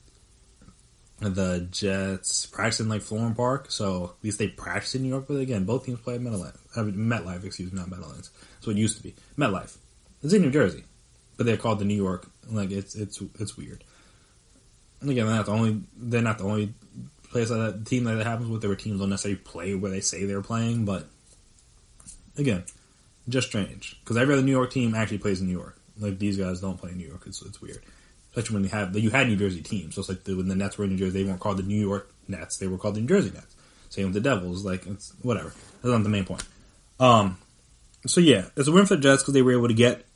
Jets practice in Florham Park, so at least they practice in New York. But again, both teams play at MetLife, excuse me, not Meadowlands. That's what it used to be. MetLife. It's in New Jersey, but they're called the New York. It's weird. And again, they're not the only place that team that happens with. There were teams don't necessarily play where they say they're playing, but again, just strange because every other New York team actually plays in New York. These guys don't play in New York. It's weird, especially when you had New Jersey teams. So it's when the Nets were in New Jersey, they weren't called the New York Nets. They were called the New Jersey Nets. Same with the Devils. It's whatever. That's not the main point. So yeah, it's a win for the Jets because they were able to get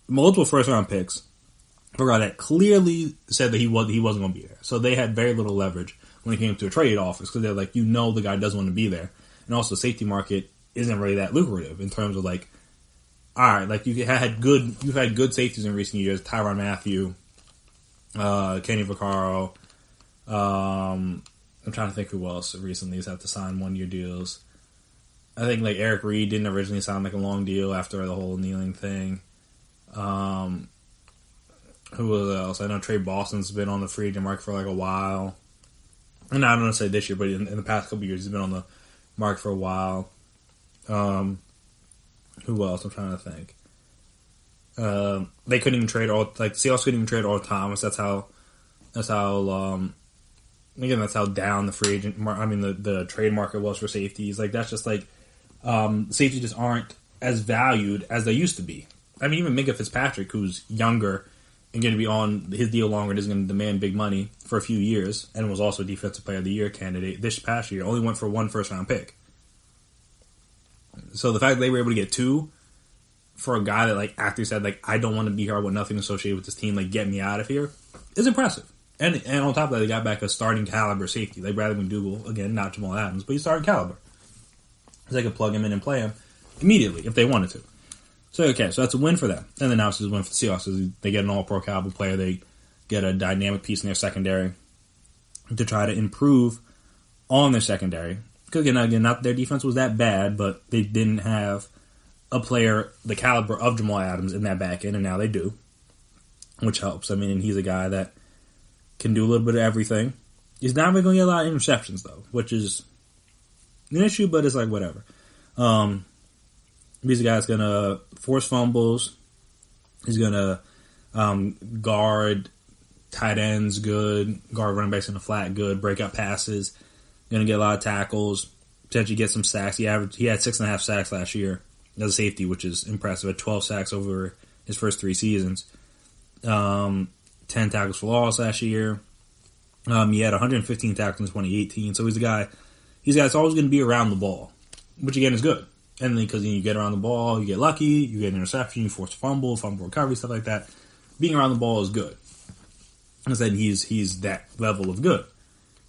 multiple first round picks for a guy that clearly said that he wasn't going to be there. So they had very little leverage when it came to a trade offers because they're the guy doesn't want to be there, and also the safety market isn't really that lucrative in terms of all right, you've had good safeties in recent years, Tyrann Mathieu, Kenny Vaccaro. I'm trying to think who else recently has had to sign 1-year deals. I think Eric Reed didn't originally sign a long deal after the whole kneeling thing. Who else? I know Trey Boston's been on the free agent market for a while. And I don't want to say this year, but in the past couple years, he's been on the market for a while. Who else? I'm trying to think. They couldn't even trade the Seahawks couldn't even trade Earl Thomas. That's how down the free agent, the trade market was for safeties. That's just safeties just aren't as valued as they used to be. Even Minka Fitzpatrick, who's younger and going to be on his deal longer and is going to demand big money for a few years, and was also Defensive Player of the Year candidate this past year, only went for 1 first-round pick. So the fact that they were able to get 2 for a guy that actually said I don't want to be here, I want nothing associated with this team, get me out of here, is impressive. And on top of that, they got back a starting caliber safety, Bradley McDougall, again, not Jamal Adams, but he's starting caliber. So they could plug him in and play him immediately if they wanted to. So that's a win for them. And then obviously it's a win for the Seahawks. They get an all-pro caliber player. They get a dynamic piece in their secondary to try to improve on their secondary. Because again, not their defense was that bad, but they didn't have a player the caliber of Jamal Adams in that back end, and now they do, which helps. And he's a guy that can do a little bit of everything. He's not really going to get a lot of interceptions, though, which is an issue, but it's whatever. He's a guy that's going to force fumbles. He's going to guard tight ends good, guard running backs in the flat good, break up passes. Going to get a lot of tackles, potentially get some sacks. He had 6.5 sacks last year as a safety, which is impressive. At 12 sacks over his first 3 seasons. 10 tackles for loss last year. He had 115 tackles in 2018. So he's a guy that's always going to be around the ball, which again is good. And because you get around the ball, you get lucky, you get an interception, you force a fumble recovery, stuff like that. Being around the ball is good. I said he's that level of good.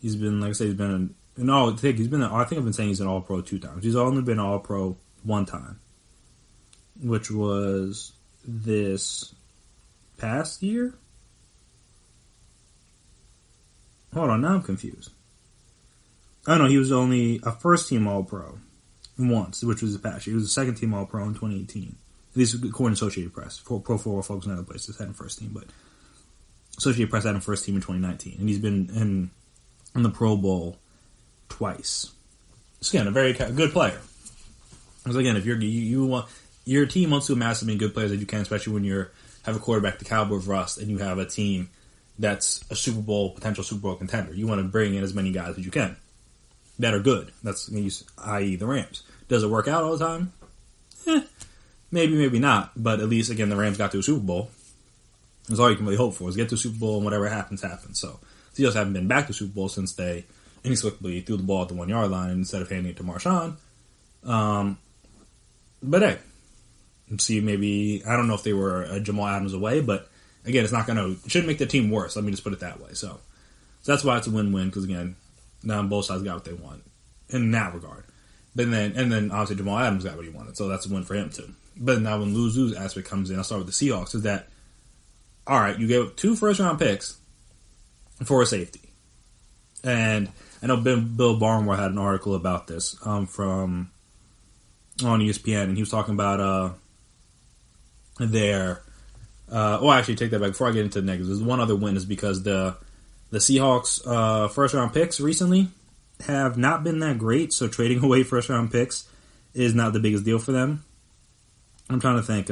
He's been, I think I've been saying he's an All-Pro 2 times. He's only been All-Pro 1 time, which was this past year. Hold on, now I'm confused. Oh no, he was only a first-team All-Pro once, which was this past year. He was a second-team All-Pro in 2018. At least according to Associated Press. Pro Football Focus and other places had him first team, but Associated Press had him first team in 2019, and he's been in the Pro Bowl twice. So again, a very good player. Because again, if your team wants to amass as many good players as you can, especially when you have a quarterback the caliber of Russ, and you have a team that's a potential Super Bowl contender. You want to bring in as many guys as you can that are good. That's i.e. the Rams. Does it work out all the time? Maybe, maybe not. But at least again, the Rams got to a Super Bowl. That's all you can really hope for is get to the Super Bowl, and whatever happens, happens. So the Seahawks haven't been back to the Super Bowl since they inexplicably threw the ball at the 1-yard line instead of handing it to Marshawn. But hey, see, maybe I don't know if they were a Jamal Adams away, but again, it shouldn't make the team worse. Let me just put it that way. So that's why it's a win-win because again, now both sides got what they want in that regard. But then obviously Jamal Adams got what he wanted, so that's a win for him too. But now when lose-lose aspect comes in, I'll start with the Seahawks. Is that all right? You gave up 2 first-round picks for a safety, and I know Bill Barnwell had an article about this from on ESPN, and he was talking about actually, take that back. Before I get into the negatives, there's one other win is because the Seahawks first round picks recently have not been that great, so trading away first round picks is not the biggest deal for them. I'm trying to think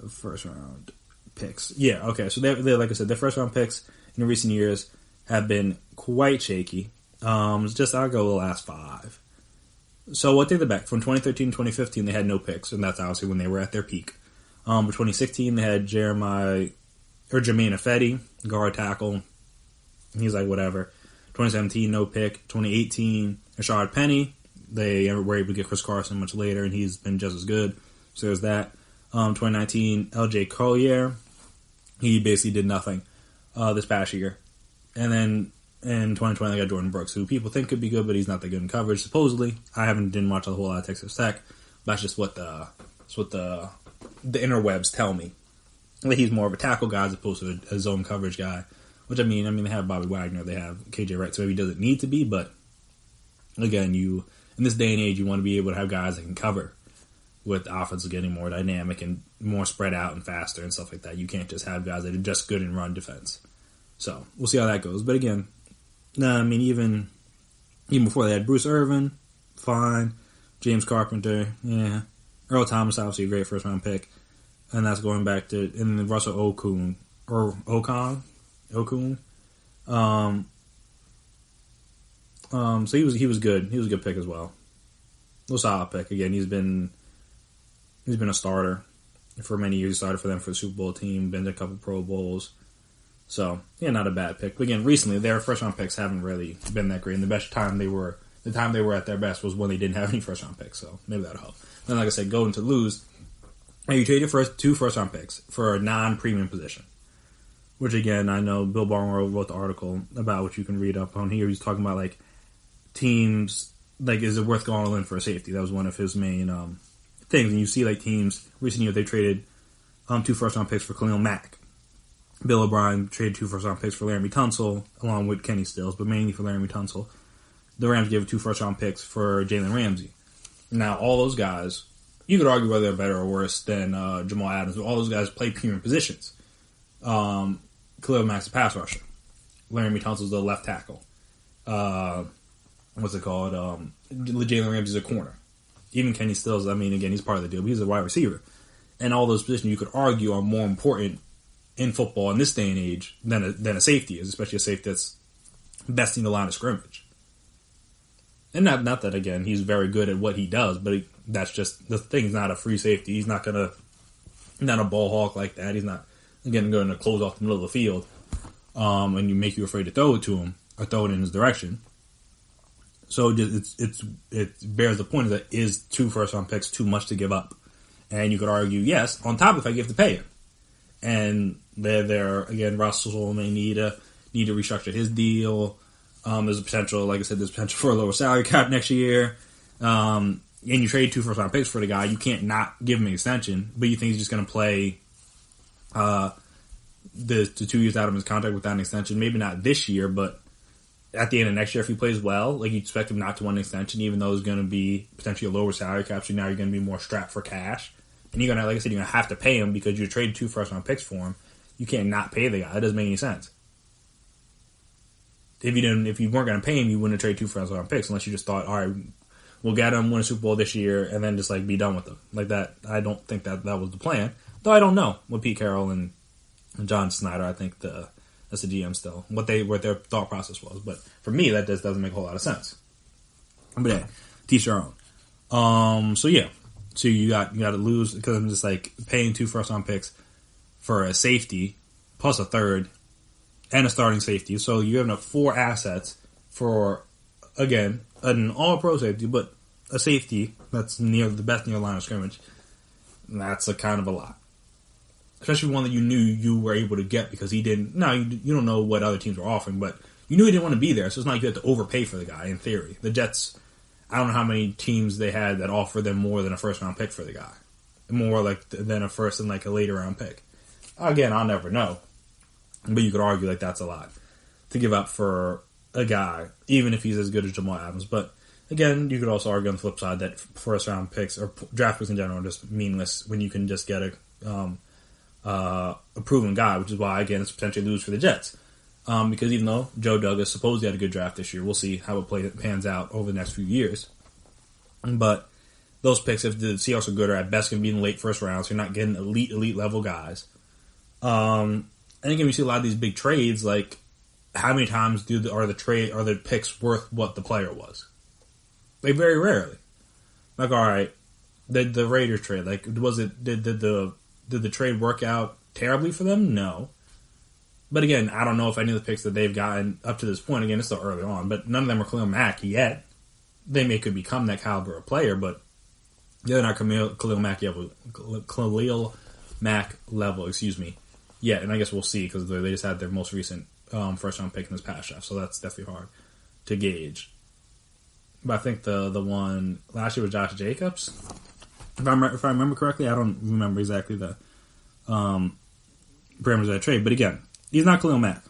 first round picks. Yeah, okay. So they're like I said, their first round picks in recent years have been quite shaky. I'll go the last 5. So what they did back from 2013 to 2015, they had no picks, and that's obviously when they were at their peak. But 2016, they had Jermaine Ifedi, guard tackle. He's like, whatever. 2017, no pick. 2018, Rashard Penny. They were able to get Chris Carson much later, and he's been just as good. So there's that. 2019, LJ Collier. He basically did nothing this past year. And then in 2020, they got Jordan Brooks, who people think could be good, but he's not that good in coverage, supposedly. I didn't watch a whole lot of Texas Tech. But that's just what the interwebs tell me. That he's more of a tackle guy as opposed to a zone coverage guy. Which, I mean, they have Bobby Wagner, they have KJ Wright, so maybe he doesn't need to be, but again, in this day and age, you want to be able to have guys that can cover with the offense getting more dynamic and more spread out and faster and stuff like that. You can't just have guys that are just good in run defense. So, we'll see how that goes. But again, even before they had Bruce Irvin, fine. James Carpenter, yeah. Earl Thomas, obviously a great first round pick. And that's going back to, and then Russell Okung. So he was good. He was a good pick as well. A solid pick. Again, he's been a starter for many years. He started for them for the Super Bowl team, been to a couple Pro Bowls. So, yeah, not a bad pick. But again, recently, their first-round picks haven't really been that great. And the time they were at their best was when they didn't have any first-round picks. So, maybe that'll help. Then, like I said, going to lose, you trade your two first-round picks for a non-premium position. Which, again, I know Bill Barnwell wrote the article about, which you can read up on here. He's talking about, like, teams, like, is it worth going all in for a safety? That was one of his main things. And you see, like, teams, recent years, they traded 2 first-round picks for Khalil Mack. Bill O'Brien traded 2 first-round picks for Laramie Tunsil, along with Kenny Stills, but mainly for Laramie Tunsil. The Rams gave 2 first-round picks for Jalen Ramsey. Now, all those guys, you could argue whether they're better or worse than Jamal Adams, but all those guys play premium positions. Khalil Mack's a pass rusher. Laramie Tunsil's the left tackle. What's it called? Jalen Ramsey's a corner. Even Kenny Stills, again, he's part of the deal, but he's a wide receiver. And all those positions you could argue are more important in football in this day and age than a safety is, especially a safety that's besting the line of scrimmage. And not that, again, he's very good at what he does, but that's just the thing. He's not a free safety. He's not a ball hawk like that. He's not, again, going to close off the middle of the field and you make you afraid to throw it to him or throw it in his direction. So it bears the point that is 2 first-round picks too much to give up? And you could argue, yes, on top of the fact you have to pay him. And they're again, Russell may need to restructure his deal. There's a potential, like I said, for a lower salary cap next year. And you trade 2 first-round picks for the guy. You can't not give him an extension, but you think he's just going to play the 2 years out of his contract without an extension. Maybe not this year, but at the end of next year, if he plays well, like you expect him not to want an extension, even though there's going to be potentially a lower salary cap. So now you're going to be more strapped for cash. And you're going to, like I said, you're going to have to pay him because you traded 2 first-round picks for him. You can't not pay the guy. That doesn't make any sense. If you weren't going to pay him, you wouldn't have traded 2 first-round picks unless you just thought, all right, we'll get him, win a Super Bowl this year, and then just like be done with him. Like that, I don't think that was the plan. Though I don't know what Pete Carroll and John Snyder, I think that's the GM still, what their thought process was. But for me, that just doesn't make a whole lot of sense. But yeah, teach your own. So yeah. So you got to lose because I'm just like paying 2 first-round picks for a safety plus a third and a starting safety. So you have enough 4 assets for, again, an all-pro safety, but a safety that's near the best near the line of scrimmage. And that's a kind of a lot. Especially one that you knew you were able to get because he didn't. No, you don't know what other teams were offering, but you knew he didn't want to be there. So it's not like you had to overpay for the guy, in theory. The Jets, I don't know how many teams they had that offered them more than a first-round pick for the guy. More like than a first and like a later-round pick. Again, I'll never know. But you could argue like that's a lot to give up for a guy, even if he's as good as Jamal Adams. But again, you could also argue on the flip side that first round picks or draft picks in general are just meaningless when you can just get a proven guy, which is why, again, it's potentially lose for the Jets. Because even though Joe Douglas supposedly had a good draft this year, we'll see how it pans out over the next few years. But those picks, if the Seahawks are good, are at best going to be in the late first round, so you're not getting elite level guys. And again, we see a lot of these big trades, like how many times are the picks worth what the player was? Like very rarely. Like, all right, the Raiders trade, like did the trade work out terribly for them? No. But again, I don't know if any of the picks that they've gotten up to this point, again, it's still early on, but none of them are Khalil Mack yet. They could become that caliber of player, but they're not Khalil Mack level, yet. And I guess we'll see because they just had their most recent first round pick in this past draft, so that's definitely hard to gauge. But I think the one last year was Josh Jacobs. If I remember correctly, I don't remember exactly the parameters of that trade, but again, he's not Khalil Mack.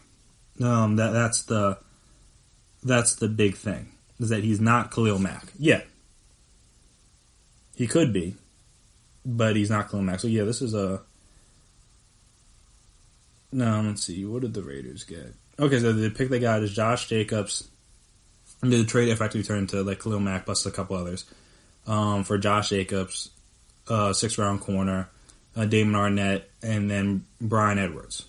That's the big thing, is that he's not Khalil Mack yet. He could be, but he's not Khalil Mack. So yeah, this is a. No, let's see. What did the Raiders get? Okay, so the pick they got is Josh Jacobs. And the trade effectively turned into like Khalil Mack plus a couple others for Josh Jacobs, 6th round corner, Damon Arnett, and then Brian Edwards.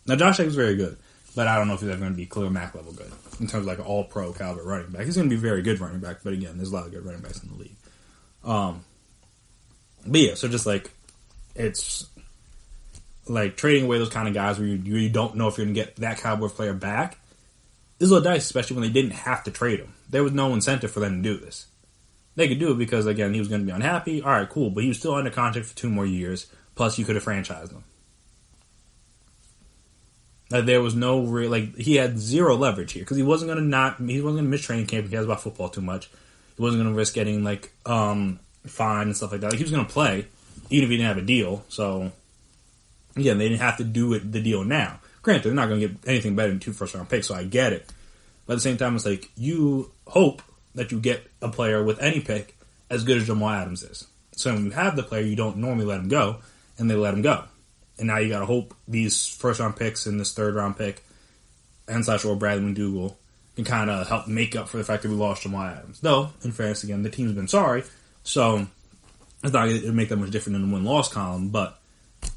Now, Josh Jacobs is very good, but I don't know if he's ever going to be Khalil Mack level good in terms of like an all-pro caliber running back. He's going to be a very good running back, but again, there's a lot of good running backs in the league. But yeah, so just like it's like trading away those kind of guys where you don't know if you're going to get that caliber of player back is a little dicey, especially when they didn't have to trade him. There was no incentive for them to do this. They could do it because, again, he was going to be unhappy. All right, cool, but he was still under contract for 2 more years. Plus, you could have franchised him. There was no real, he had zero leverage here because he wasn't going to miss training camp if he cares about football too much. He wasn't going to risk getting fined and stuff like that. He was going to play even if he didn't have a deal. So again, they didn't have to do the deal now. Granted, they're not going to get anything better than 2 first-round picks, so I get it. But at the same time, it's like you hope that you get a player with any pick as good as Jamal Adams is. So when you have the player, you don't normally let him go, and they let him go. And now you got to hope these first-round picks and this third-round pick and / Bradley McDougall can kind of help make up for the fact that we lost Jamal Adams. Though, in fairness, again, the team's been sorry, so it's not going to make that much different in the win-loss column, but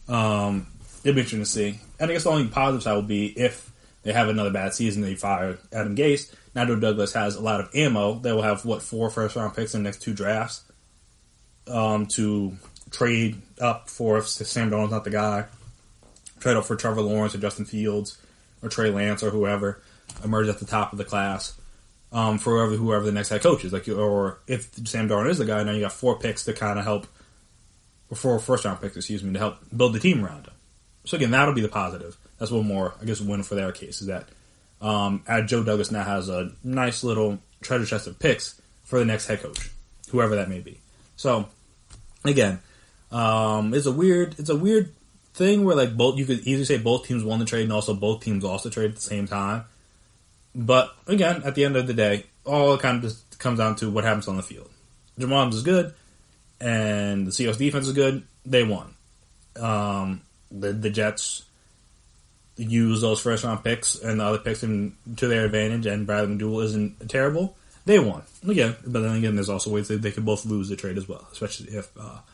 it'll be interesting to see. And I guess the only positive side will be if they have another bad season, they fire Adam Gase. Now Joe Douglas has a lot of ammo. They will have, 4 first-round picks in the next 2 drafts to trade up for if Sam Darnold's not the guy. Trade up for Trevor Lawrence or Justin Fields or Trey Lance or whoever emerge at the top of the class for whoever the next head coach is. Or if Sam Darnold is the guy, now you got 4 picks to kind of help, or 4 first-round picks, to help build the team around him. So again, that'll be the positive. That's one more, I guess, win for their case, is that Joe Douglas now has a nice little treasure chest of picks for the next head coach, whoever that may be. So, again, it's a weird thing where you could easily say both teams won the trade and also both teams lost the trade at the same time. But again, at the end of the day, all it kind of just comes down to what happens on the field. Jamal Adams is good, and the Seahawks defense is good. They won. The Jets use those first-round picks and the other picks to their advantage, and Bradley McDougall isn't terrible. They won. Again, but then again, there's also ways that they could both lose the trade as well, especially if went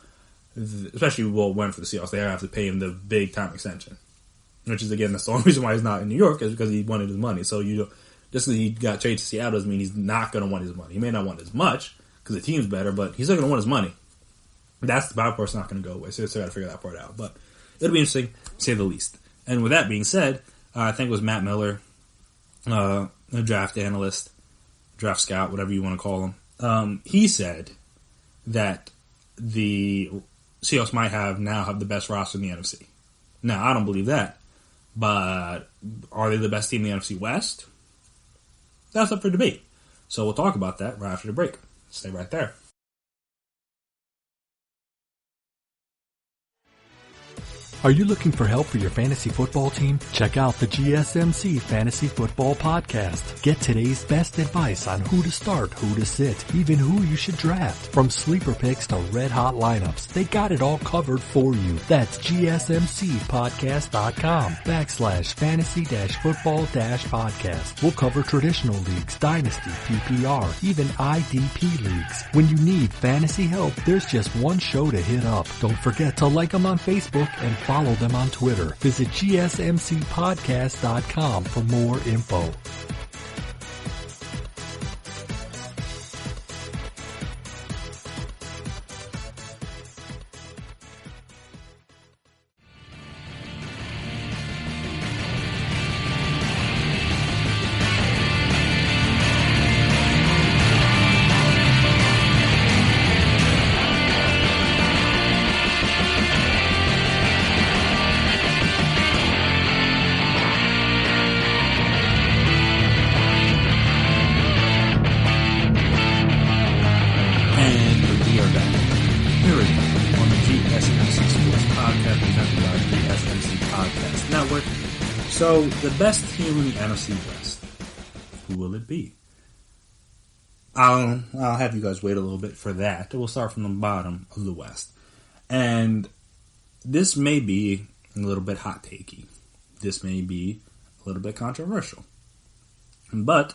for the Seahawks. They have to pay him the big-time extension, which is, again, that's the only reason why he's not in New York is because he wanted his money. So just because he got traded to Seattle doesn't mean he's not going to want his money. He may not want as much because the team's better, but he's still going to want his money. That's the bad part's not going to go away, so they got to figure that part out. But it'll be interesting, to say the least. And with that being said, I think it was Matt Miller, a draft analyst, draft scout, whatever you want to call him. He said that the Seahawks might now have the best roster in the NFC. Now, I don't believe that, but are they the best team in the NFC West? That's up for debate. So we'll talk about that right after the break. Stay right there. Are you looking for help for your fantasy football team? Check out the GSMC Fantasy Football Podcast. Get today's best advice on who to start, who to sit, even who you should draft. From sleeper picks to red hot lineups, they got it all covered for you. That's GSMCpodcast.com/fantasy-football-podcast. We'll cover traditional leagues, dynasty, PPR, even IDP leagues. When you need fantasy help, there's just one show to hit up. Don't forget to like them on Facebook and follow them on Twitter. Visit GSMCpodcast.com for more info. So, the best team in the NFC West, who will it be? I'll have you guys wait a little bit for that. We'll start from the bottom of the West. And this may be a little bit hot takey. This may be a little bit controversial. But,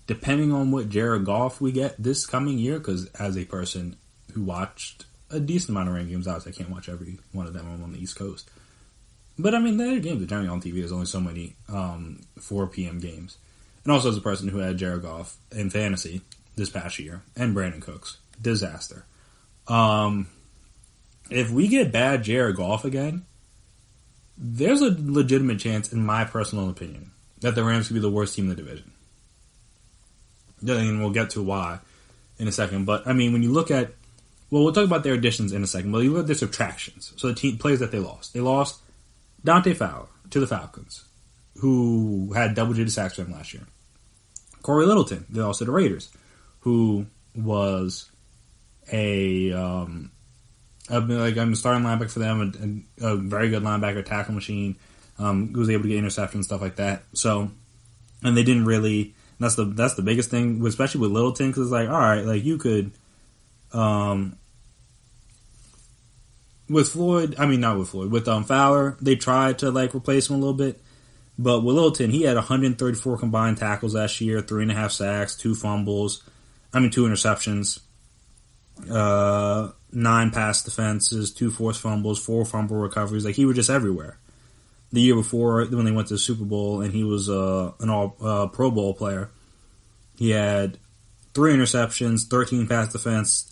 depending on what Jared Goff we get this coming year, because as a person who watched a decent amount of rain games, obviously I can't watch every one of them. I'm on the East Coast. But, I mean, their games are generally on TV. There's only so many 4 p.m. games. And also as a person who had Jared Goff in fantasy this past year, and Brandon Cooks. Disaster. If we get bad Jared Goff again, there's a legitimate chance, in my personal opinion, that the Rams could be the worst team in the division. And we'll get to why in a second. But, I mean, when you look at... Well, we'll talk about their additions in a second. But you look at their subtractions. So the team players that they lost. They lost Dante Fowler to the Falcons, who had double-digit sacks for them last year. Corey Littleton, they lost to the Raiders, who was a starting linebacker for them, a very good linebacker, tackle machine, who was able to get interceptions and stuff like that. So, and they didn't really. That's the biggest thing, especially with Littleton, because it's like, all right, like you could. With Floyd, with Fowler, they tried to like replace him a little bit, but with Littleton, he had 134 combined tackles last year, 3.5 sacks, 2 interceptions, 9 pass defenses, 2 forced fumbles, 4 fumble recoveries. Like he was just everywhere. The year before, when they went to the Super Bowl, and he was an all Pro Bowl player, he had 3 interceptions, 13 pass defense.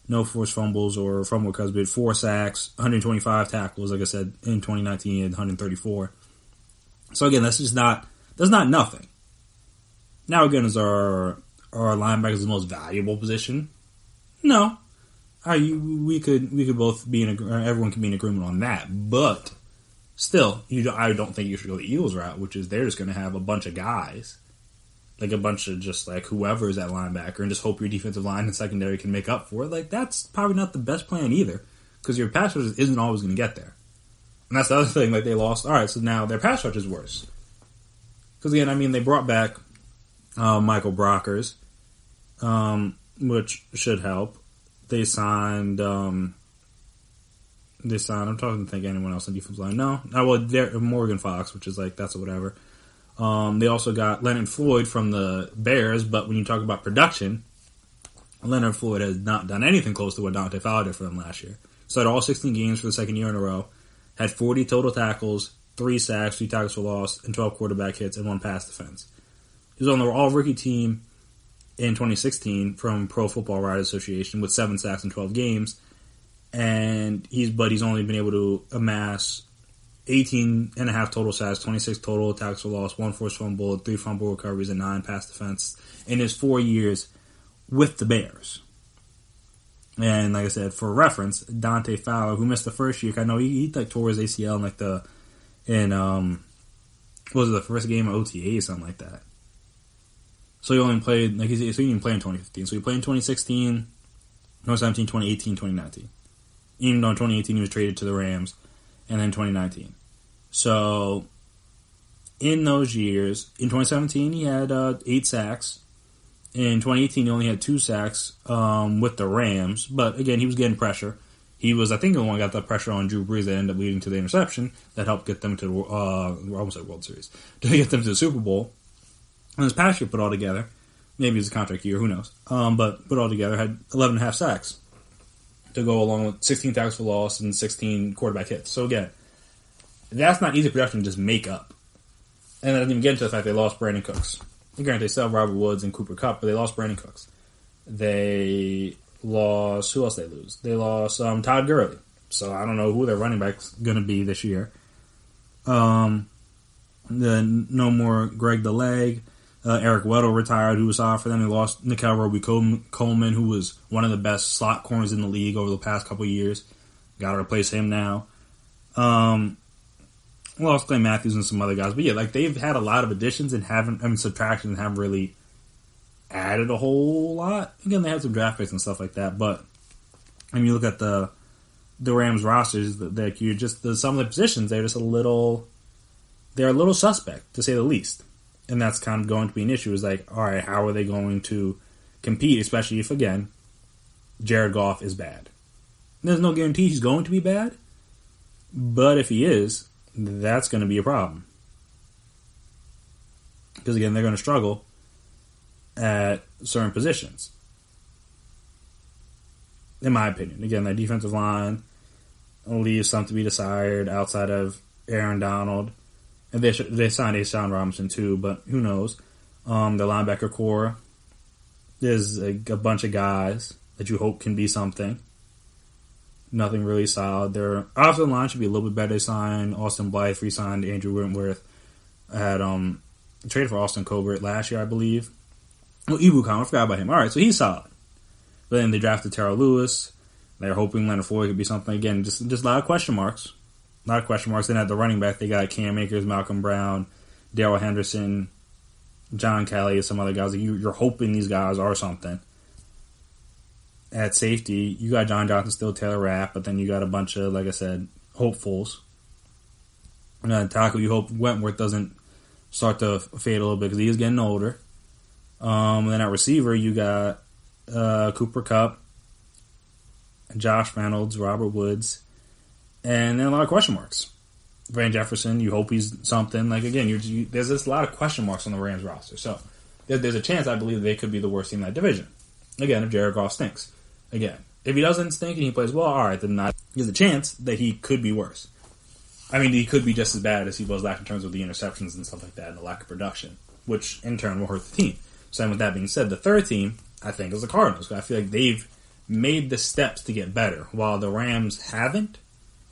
No forced fumbles or fumble recoveries, but 4 sacks, 125 tackles. Like I said, in 2019, he had 134. So again, that's not nothing. Now again, is our linebackers the most valuable position? No, we could both be everyone can be in agreement on that. But still, I don't think you should go the Eagles route, which is they're just going to have a bunch of guys. Like a bunch of just like whoever is at linebacker and just hope your defensive line and secondary can make up for it. Like that's probably not the best plan either, because your pass rush isn't always going to get there. And that's the other thing. Like they lost. All right, so now their pass rush is worse. Because again, I mean, they brought back Michael Brockers, which should help. They signed. I'm trying to think of anyone else on defensive line. No, Morgan Fox, which is like that's whatever. They also got Leonard Floyd from the Bears, but when you talk about production, Leonard Floyd has not done anything close to what Dante Fowler did for them last year. Started all 16 games for the second year in a row, had 40 total tackles, 3 sacks, 3 tackles for loss, and 12 quarterback hits, and 1 pass defense. He was on the all-rookie team in 2016 from Pro Football Writers Association with 7 sacks in 12 games, and he's only been able to amass 18.5 total sacks, 26 total tackles for loss, 1 forced fumble, 3 fumble recoveries, and 9 pass defense in his 4 years with the Bears. And like I said, for reference, Dante Fowler, who missed the first year, I know he like tore his ACL in the first game of OTA or something like that. So he only played so he didn't play in 2015. So he played in 2016, 2017, 2018, 2019. Even though in 2018 he was traded to the Rams. and then 2019. So in those years, in 2017 he had 8 sacks. In 2018 he only had 2 sacks with the Rams, but again he was getting pressure. He was, I think, the one who got the pressure on Drew Brees that ended up leading to the interception that helped get them to almost at World Series, to get them to the Super Bowl. And this past year put all together, maybe it's a contract year, who knows, but put all together had 11.5 sacks to go along with 16 tackles for loss and 16 quarterback hits. So again, that's not easy production to just make up. And I didn't even get into the fact they lost Brandon Cooks. Granted, they still have Robert Woods and Cooper Kupp, but they lost Brandon Cooks. They lost, who else they lose? They lost Todd Gurley. So I don't know who their running back's going to be this year. No more Greg the Leg. Eric Weddle retired, who was solid for them. They lost Nickel Roby-Coleman, who was one of the best slot corners in the league over the past couple of years. Got to replace him now. Lost Clay Matthews and some other guys. But yeah, like they've had a lot of additions and subtractions and haven't really added a whole lot. Again, they had some draft picks and stuff like that. But when you look at the Rams rosters, that you just some of the positions, they're a little suspect, to say the least. And that's kind of going to be an issue. Is like, all right, how are they going to compete, especially if, again, Jared Goff is bad? There's no guarantee he's going to be bad, but if he is, that's going to be a problem. Because, again, they're going to struggle at certain positions. In my opinion. Again, their defensive line leaves something to be desired outside of Aaron Donald. And they signed Ashawn Robinson too, but who knows? The linebacker core, there's a bunch of guys that you hope can be something. Nothing really solid. Their offensive line should be a little bit better. They signed Austin Blythe, re-signed Andrew Whitworth. Had traded for Austin Colbert last year, I believe. Well, Ebukam, I forgot about him. All right, so he's solid. But then they drafted Terrell Lewis. They're hoping Leonard Floyd could be something. Again, just a lot of question marks. A lot of question marks. Then at the running back, they got Cam Akers, Malcolm Brown, Darrell Henderson, John Kelly, and some other guys. You're hoping these guys are something. At safety, you got John Johnson, still Taylor Rapp, but then you got a bunch of, like I said, hopefuls. And at tackle, you hope Wentworth doesn't start to fade a little bit because he is getting older. And then at receiver, you got Cooper Kupp, Josh Reynolds, Robert Woods, and then a lot of question marks. Van Jefferson, you hope he's something. Like, again, there's just a lot of question marks on the Rams roster. So there's a chance, I believe, they could be the worst team in that division. Again, if Jared Goff stinks. Again, if he doesn't stink and he plays well, all right, then there's a chance that he could be worse. I mean, he could be just as bad as he was last in terms of the interceptions and stuff like that and the lack of production, which in turn will hurt the team. So with that being said, the third team, I think, is the Cardinals. I feel like they've made the steps to get better, while the Rams haven't.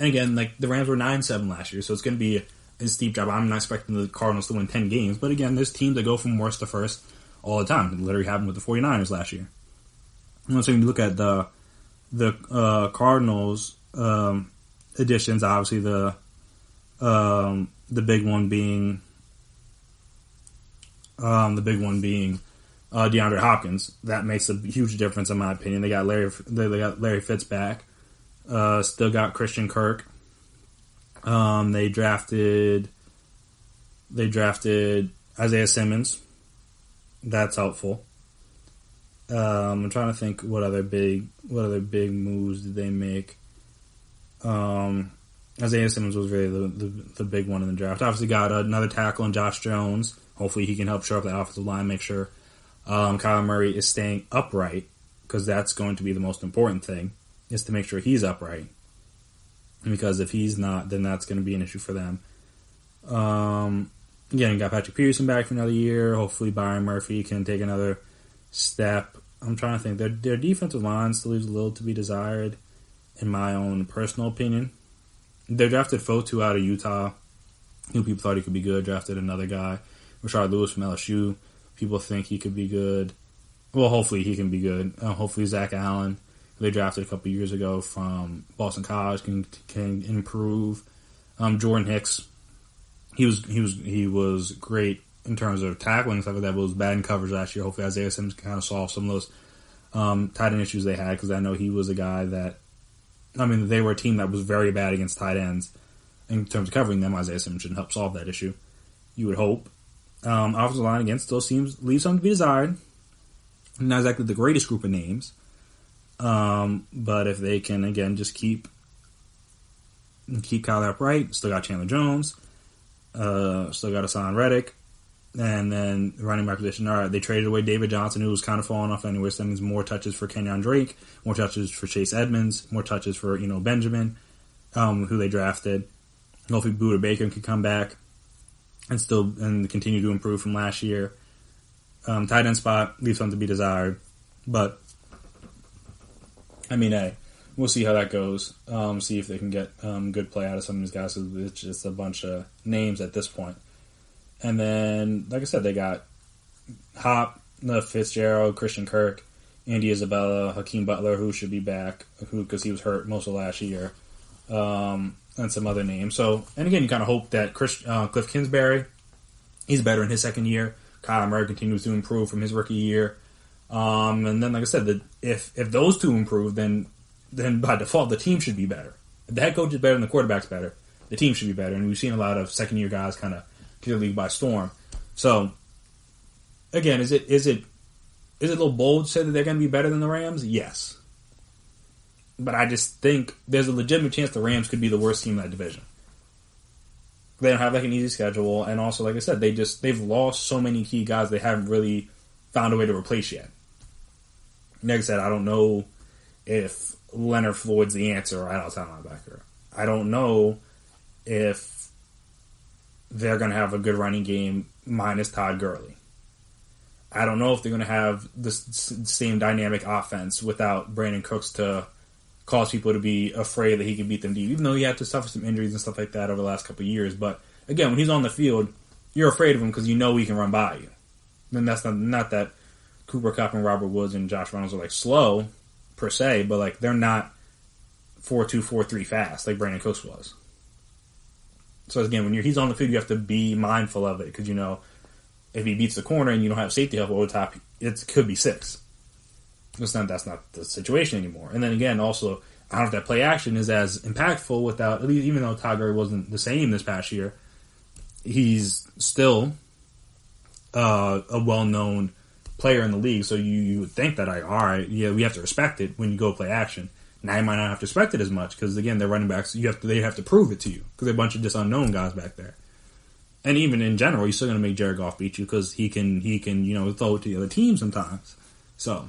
And again, like the Rams were 9-7 last year, so it's going to be a steep job. I'm not expecting the Cardinals to win 10 games, but again, there's teams that go from worst to first all the time. It literally happened with the 49ers last year. And so when you look at the Cardinals additions, obviously the big one being DeAndre Hopkins. That makes a huge difference in my opinion. They got Larry Fitz back. Still got Christian Kirk. They drafted Isaiah Simmons. That's helpful. I'm trying to think what other big moves did they make. Isaiah Simmons was really the big one in the draft. Obviously got another tackle in Josh Jones. Hopefully he can help shore up the offensive line, make sure Kyler Murray is staying upright, because that's going to be the most important thing, is to make sure he's upright. Because if he's not, then that's going to be an issue for them. Again, got Patrick Peterson back for another year. Hopefully Byron Murphy can take another step. I'm trying to think. Their defensive line still leaves a little to be desired, in my own personal opinion. They drafted Fotu out of Utah, who people thought he could be good. Drafted another guy, Rashard Lewis from LSU. People think he could be good. Well, hopefully he can be good. Hopefully Zach Allen, who they drafted a couple years ago from Boston College, can improve. Jordan Hicks, he was great in terms of tackling and stuff like that, but was bad in coverage last year. Hopefully Isaiah Simmons can kind of solve some of those tight end issues they had, because I know he was a guy that, I mean, they were a team that was very bad against tight ends in terms of covering them. Isaiah Simmons should help solve that issue. You would hope. Offensive line, again, still leaves something to be desired. Not exactly the greatest group of names. But if they can, again, just keep Kyle upright, still got Chandler Jones, still got Hassan Reddick, and then the running back position. All right, they traded away David Johnson, who was kind of falling off anyway, so that means more touches for Kenyon Drake, more touches for Chase Edmonds, more touches for, Benjamin, who they drafted. Hopefully Buda Baker can come back and continue to improve from last year. Tight end spot, leaves something to be desired. But, hey, we'll see how that goes. See if they can get good play out of some of these guys. It's just a bunch of names at this point. And then, like I said, they got Hop, Fitzgerald, Christian Kirk, Andy Isabella, Hakeem Butler, who should be back because he was hurt most of last year, and some other names. So, and again, you kind of hope that Cliff Kingsbury, he's better in his second year. Kyler Murray continues to improve from his rookie year. And then, like I said, if those two improve, then by default, the team should be better. If the head coach is better and the quarterback's better, the team should be better. And we've seen a lot of second-year guys kind of get the league by storm. So, again, is it a little bold to say that they're going to be better than the Rams? Yes. But I just think there's a legitimate chance the Rams could be the worst team in that division. They don't have an easy schedule, and also, like I said, they've lost so many key guys they haven't really found a way to replace yet. Like I said, I don't know if Leonard Floyd's the answer right outside linebacker. I don't know if they're going to have a good running game minus Todd Gurley. I don't know if they're going to have the same dynamic offense without Brandon Cooks to cause people to be afraid that he can beat them deep, even though he had to suffer some injuries and stuff like that over the last couple of years. But again, when he's on the field, you're afraid of him because you know he can run by you. And that's not that Cooper Kupp and Robert Woods and Josh Reynolds are slow per se, but they're not 4.2, 4.3 fast like Brandon Cooks was. So again, when he's on the field, you have to be mindful of it because if he beats the corner and you don't have safety help over the top, it could be 6. That's not the situation anymore. And then again, also, I don't know if that play action is as impactful without, at least even though Todd Gurley wasn't the same this past year, he's still a well-known player in the league. So you would think that, all right, yeah, we have to respect it when you go play action. Now you might not have to respect it as much because, again, they're running backs. They have to prove it to you because they're a bunch of just unknown guys back there. And even in general, you're still going to make Jared Goff beat you because he can throw it to the other team sometimes. So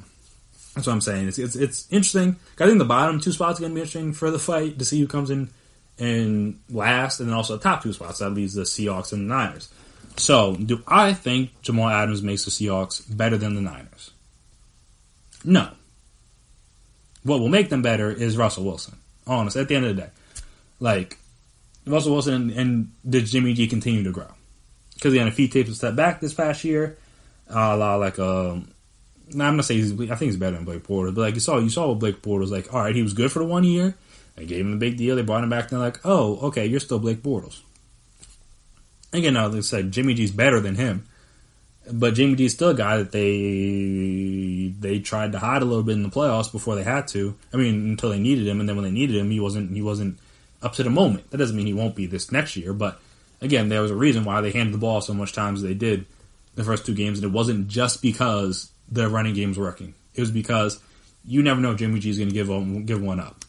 that's what I'm saying. It's interesting. I think the bottom 2 spots are going to be interesting for the fight to see who comes in last, and then also the top 2 spots. That leaves the Seahawks and the Niners. So, do I think Jamal Adams makes the Seahawks better than the Niners? No. What will make them better is Russell Wilson. Honestly, at the end of the day. Russell Wilson and did Jimmy G continue to grow? Because, again, if he takes a step back this past year, I'm going to say I think he's better than Blake Bortles, but you saw what Blake Bortles was all right, he was good for the 1 year. They gave him a big deal. They brought him back, and they're oh, okay, you're still Blake Bortles. Again, like I said, Jimmy G's better than him, but Jimmy G's still a guy that they tried to hide a little bit in the playoffs before they had to. Until they needed him, and then when they needed him, he wasn't up to the moment. That doesn't mean he won't be this next year, but again, there was a reason why they handed the ball so much times as they did the first 2 games, and it wasn't just because the running game was working. It was because you never know if Jimmy G is going to give one up.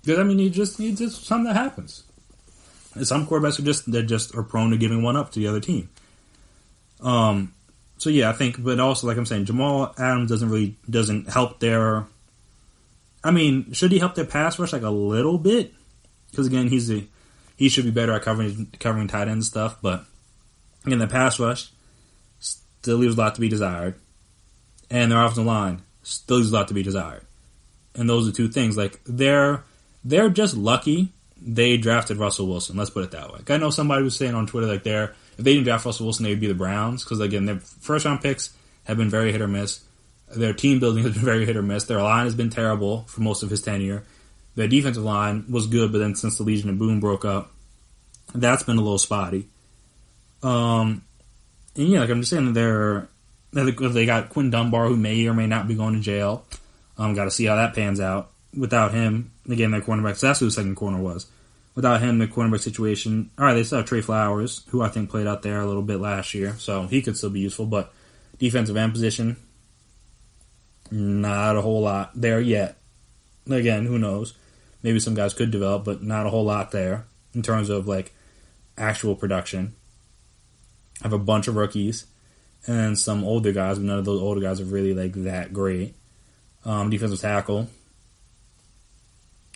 Because you just something that happens. And some quarterbacks are prone to giving one up to the other team. So yeah, I think, but also like I'm saying, Jamal Adams doesn't help their. Should he help their pass rush a little bit? Because again, he should be better at covering tight end stuff. But again, the pass rush still leaves a lot to be desired. And their offensive line still leaves a lot to be desired. And those are 2 things. They're just lucky they drafted Russell Wilson. Let's put it that way. I know somebody was saying on Twitter if they didn't draft Russell Wilson, they would be the Browns. Because again, their first round picks have been very hit or miss. Their team building has been very hit or miss. Their line has been terrible for most of his tenure. Their defensive line was good, but then since the Legion of Boom broke up, that's been a little spotty. And yeah, I'm just saying they got Quinn Dunbar, who may or may not be going to jail. Got to see how that pans out. Without him, again, their cornerback, so that's who the second corner was. without him, the cornerback situation, all right, they still have Trey Flowers, who I think played out there a little bit last year, so he could still be useful, but defensive end position, not a whole lot there yet. Again, who knows? Maybe some guys could develop, but not a whole lot there in terms of, like, actual production. I have a bunch of rookies and then some older guys, but none of those older guys are really, like, that great. Defensive tackle.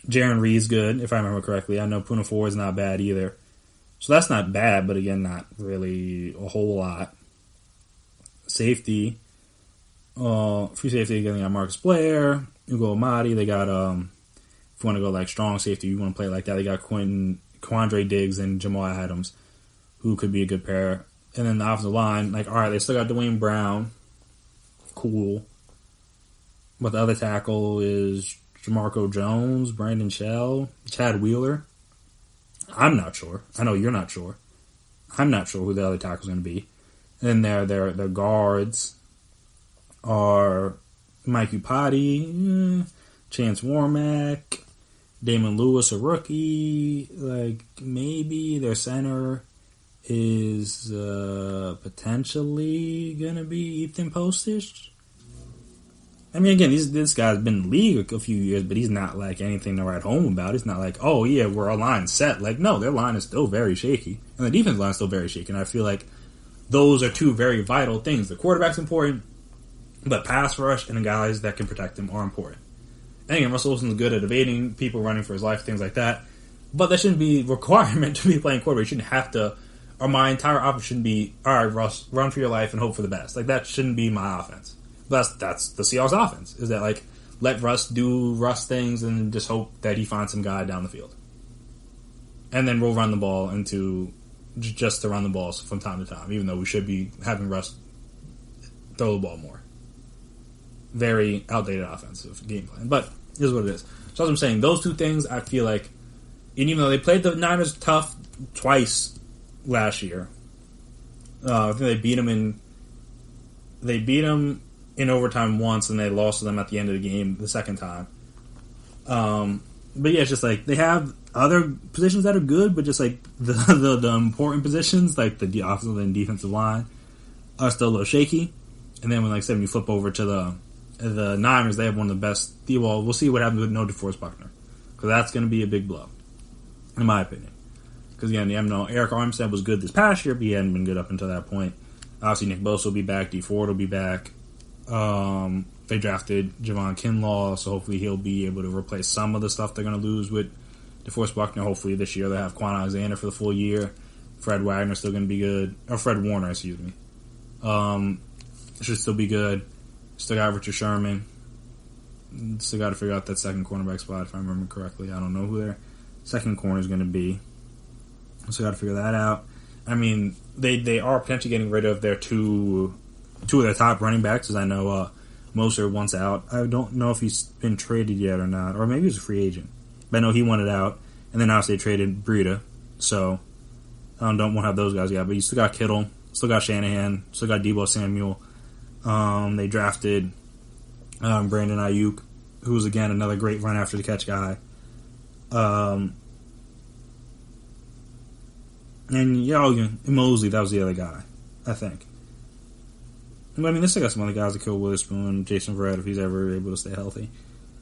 Jaron Reed's good, if I remember correctly. I know Puna Ford is not bad either. So that's not bad, but again, not really a whole lot. Safety. Free safety, again, they got Marcus Blair, Ugo Amadi. They got, if you want to go like strong safety, you want to play like that, they got Quandre Diggs and Jamal Adams, who could be a good pair. And then the offensive line, like, all right, they still got Dwayne Brown. Cool. But the other tackle is Jamarco Jones, Brandon Shell, Chad Wheeler. I'm not sure. I know you're not sure. I'm not sure who the other tackle's going to be. And then their guards are Mike Upati, Chance Warmack, Damon Lewis, a rookie. Like, maybe their center is potentially going to be Ethan Postish. I mean, again, this guy's been in the league a few years, but he's not like anything to write home about. It's not like, oh yeah, we're our line set. Like, no, their line is still very shaky, and the defense line is still very shaky. And I feel like those are two very vital things. The quarterback's important, but pass rush and the guys that can protect him are important. And again, Russell Wilson's good at evading people, running for his life, things like that. But that shouldn't be a requirement to be playing quarterback. You shouldn't have to, or my entire offense shouldn't be, all right, Russ, run for your life and hope for the best. Like, that shouldn't be my offense. But that's the Seahawks offense, is that, like, let Russ do Russ things and just hope that he finds some guy down the field. And then we'll run the ball just to run the balls from time to time, even though we should be having Russ throw the ball more. Very outdated offensive game plan, but here's what it is. So as I'm saying, those two things, I feel like, and even though they played the Niners tough twice last year, I think they beat them in overtime once, and they lost to them at the end of the game the second time. But yeah, it's just like they have other positions that are good, but just like the important positions, like the offensive and defensive line, are still a little shaky. And then when, like, when you flip over to the Niners, they have one of the best. Well, we'll see what happens with no DeForest Buckner, because that's going to be a big blow, in my opinion. Because again, Eric Armstead was good this past year, but he hadn't been good up until that point. Obviously, Nick Bosa will be back. D Ford will be back. They drafted Javon Kinlaw, so hopefully he'll be able to replace some of the stuff they're going to lose with DeForest Buckner. Hopefully this year they'll have Quan Alexander for the full year. Fred Wagner's still going to be good. Or Fred Warner, excuse me. Should still be good. Still got Richard Sherman. Still got to figure out that second cornerback spot, if I remember correctly. I don't know who their second corner is going to be. So got to figure that out. I mean, they are potentially getting rid of their two of their top running backs, as I know Moser wants out. I don't know if he's been traded yet or not, or maybe he's a free agent. But I know he wanted out, and then obviously they traded Breida, so I won't have those guys yet. But you still got Kittle, still got Shanahan, still got Deebo Samuel. They drafted Brandon Ayuk, who's again another great run after the catch guy. And Mosley, that was the other guy, I think. But I mean, they still got some other guys like Kill Witherspoon, Jason Verrett, if he's ever able to stay healthy.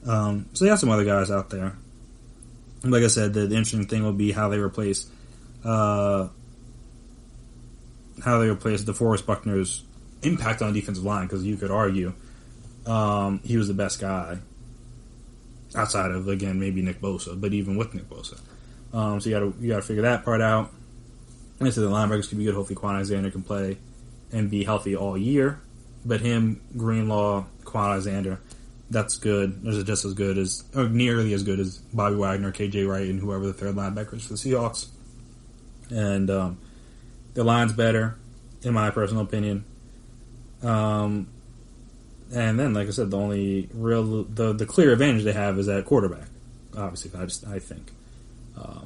So they got some other guys out there. And like I said, the interesting thing will be how they replace DeForest Buckner's impact on the defensive line, because you could argue he was the best guy outside of, again, maybe Nick Bosa, but even with Nick Bosa. So you got to figure that part out. Like I said, the linebackers could be good. Hopefully Quan Alexander can play and be healthy all year. But him, Greenlaw, Quan Alexander, that's good. Those are just as good as, or nearly as good as Bobby Wagner, KJ Wright, and whoever the third linebacker is for the Seahawks. And the line's better, in my personal opinion. And then, like I said, the only real, the clear advantage they have is at quarterback. Obviously, I think. I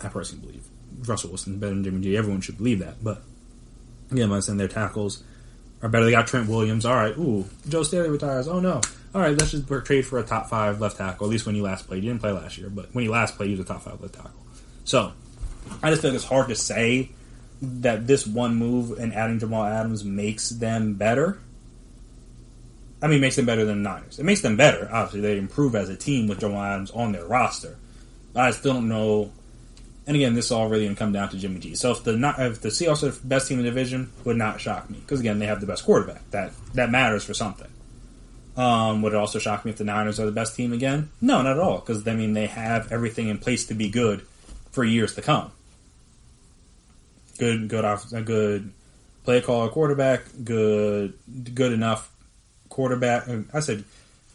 personally believe Russell Wilson's better than Jimmy G. Everyone should believe that. But again, like I said, their tackles are better. They got Trent Williams. All right. Ooh, Joe Staley retires. Oh no. all right, let's just trade for a top 5 left tackle, at least when he last played. He didn't play last year, but when he last played, he was a top 5 left tackle. So, I just feel like it's hard to say that this one move and adding Jamal Adams makes them better. I mean, makes them better than the Niners. It makes them better. Obviously, they improve as a team with Jamal Adams on their roster. I still don't know. And again, this all really going to come down to Jimmy G. So if the Seahawks are the best team in the division, would not shock me. Because again, they have the best quarterback. That matters for something. Would it also shock me if the Niners are the best team again? No, not at all. Because, I mean, they have everything in place to be good for years to come. Good play caller quarterback, good enough quarterback. I said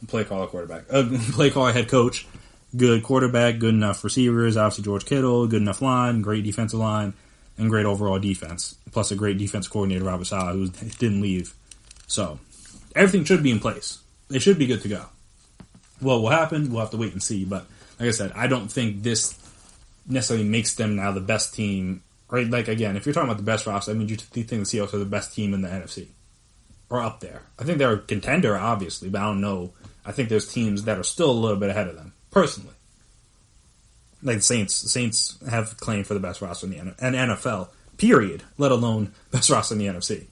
play caller quarterback. Play caller head coach, good quarterback, good enough receivers. Obviously George Kittle, good enough line, great defensive line, and great overall defense. Plus a great defense coordinator, Robert Saleh, who didn't leave. So everything should be in place. They should be good to go. What will happen? We'll have to wait and see. But like I said, I don't think this necessarily makes them now the best team. Right, like, again, if you're talking about the best roster, I mean, you think the Seahawks are the best team in the NFC. Or up there. I think they're a contender, obviously, but I don't know. I think there's teams that are still a little bit ahead of them, personally. Like the Saints. The Saints have claimed for the best roster in the NFL, period, let alone best roster in the NFC.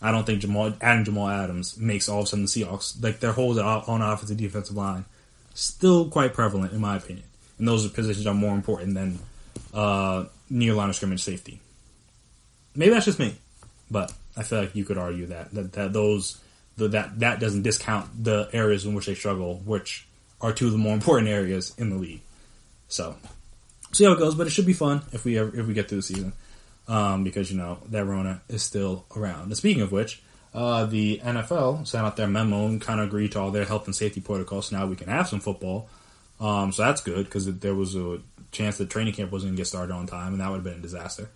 I don't think adding Jamal Adams makes all of a sudden the Seahawks, like, their holes on offensive defensive line, still quite prevalent, in my opinion. And those positions are more important than near line of scrimmage safety. Maybe that's just me, but I feel like you could argue that doesn't discount the areas in which they struggle, which are two of the more important areas in the league. So, see how it goes, but it should be fun if we get through the season, because that Rona is still around. And speaking of which, the NFL sent out their memo and kind of agreed to all their health and safety protocols. So now we can have some football. So that's good because there was a chance that training camp wasn't going to get started on time, and that would have been a disaster.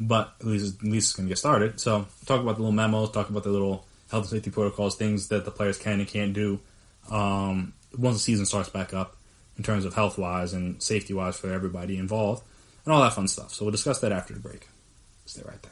But at least it's going to get started. So talk about the little memos, talk about the little health and safety protocols, things that the players can and can't do once the season starts back up in terms of health-wise and safety-wise for everybody involved, and all that fun stuff. So we'll discuss that after the break. Stay right there.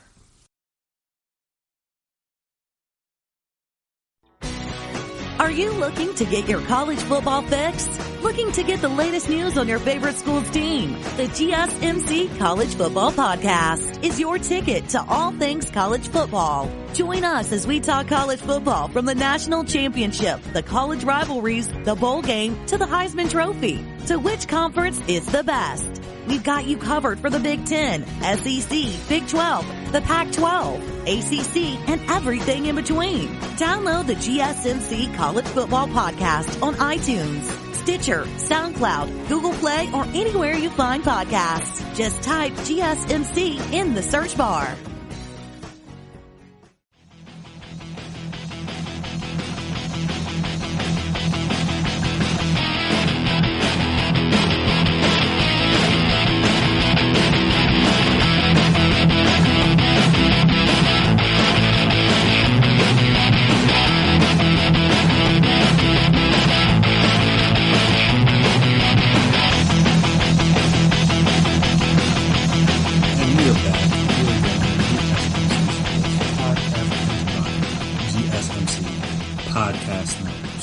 Are you looking to get your college football fix? Looking to get the latest news on your favorite school's team? The GSMC College Football Podcast is your ticket to all things college football. Join us as we talk college football from the national championship, the college rivalries, the bowl game, to the Heisman Trophy. To which conference is the best? We've got you covered for the Big Ten, SEC, Big 12, the Pac-12, ACC, and everything in between. Download the GSMC College Football Podcast on iTunes, Stitcher, SoundCloud, Google Play, or anywhere you find podcasts. Just type GSMC in the search bar.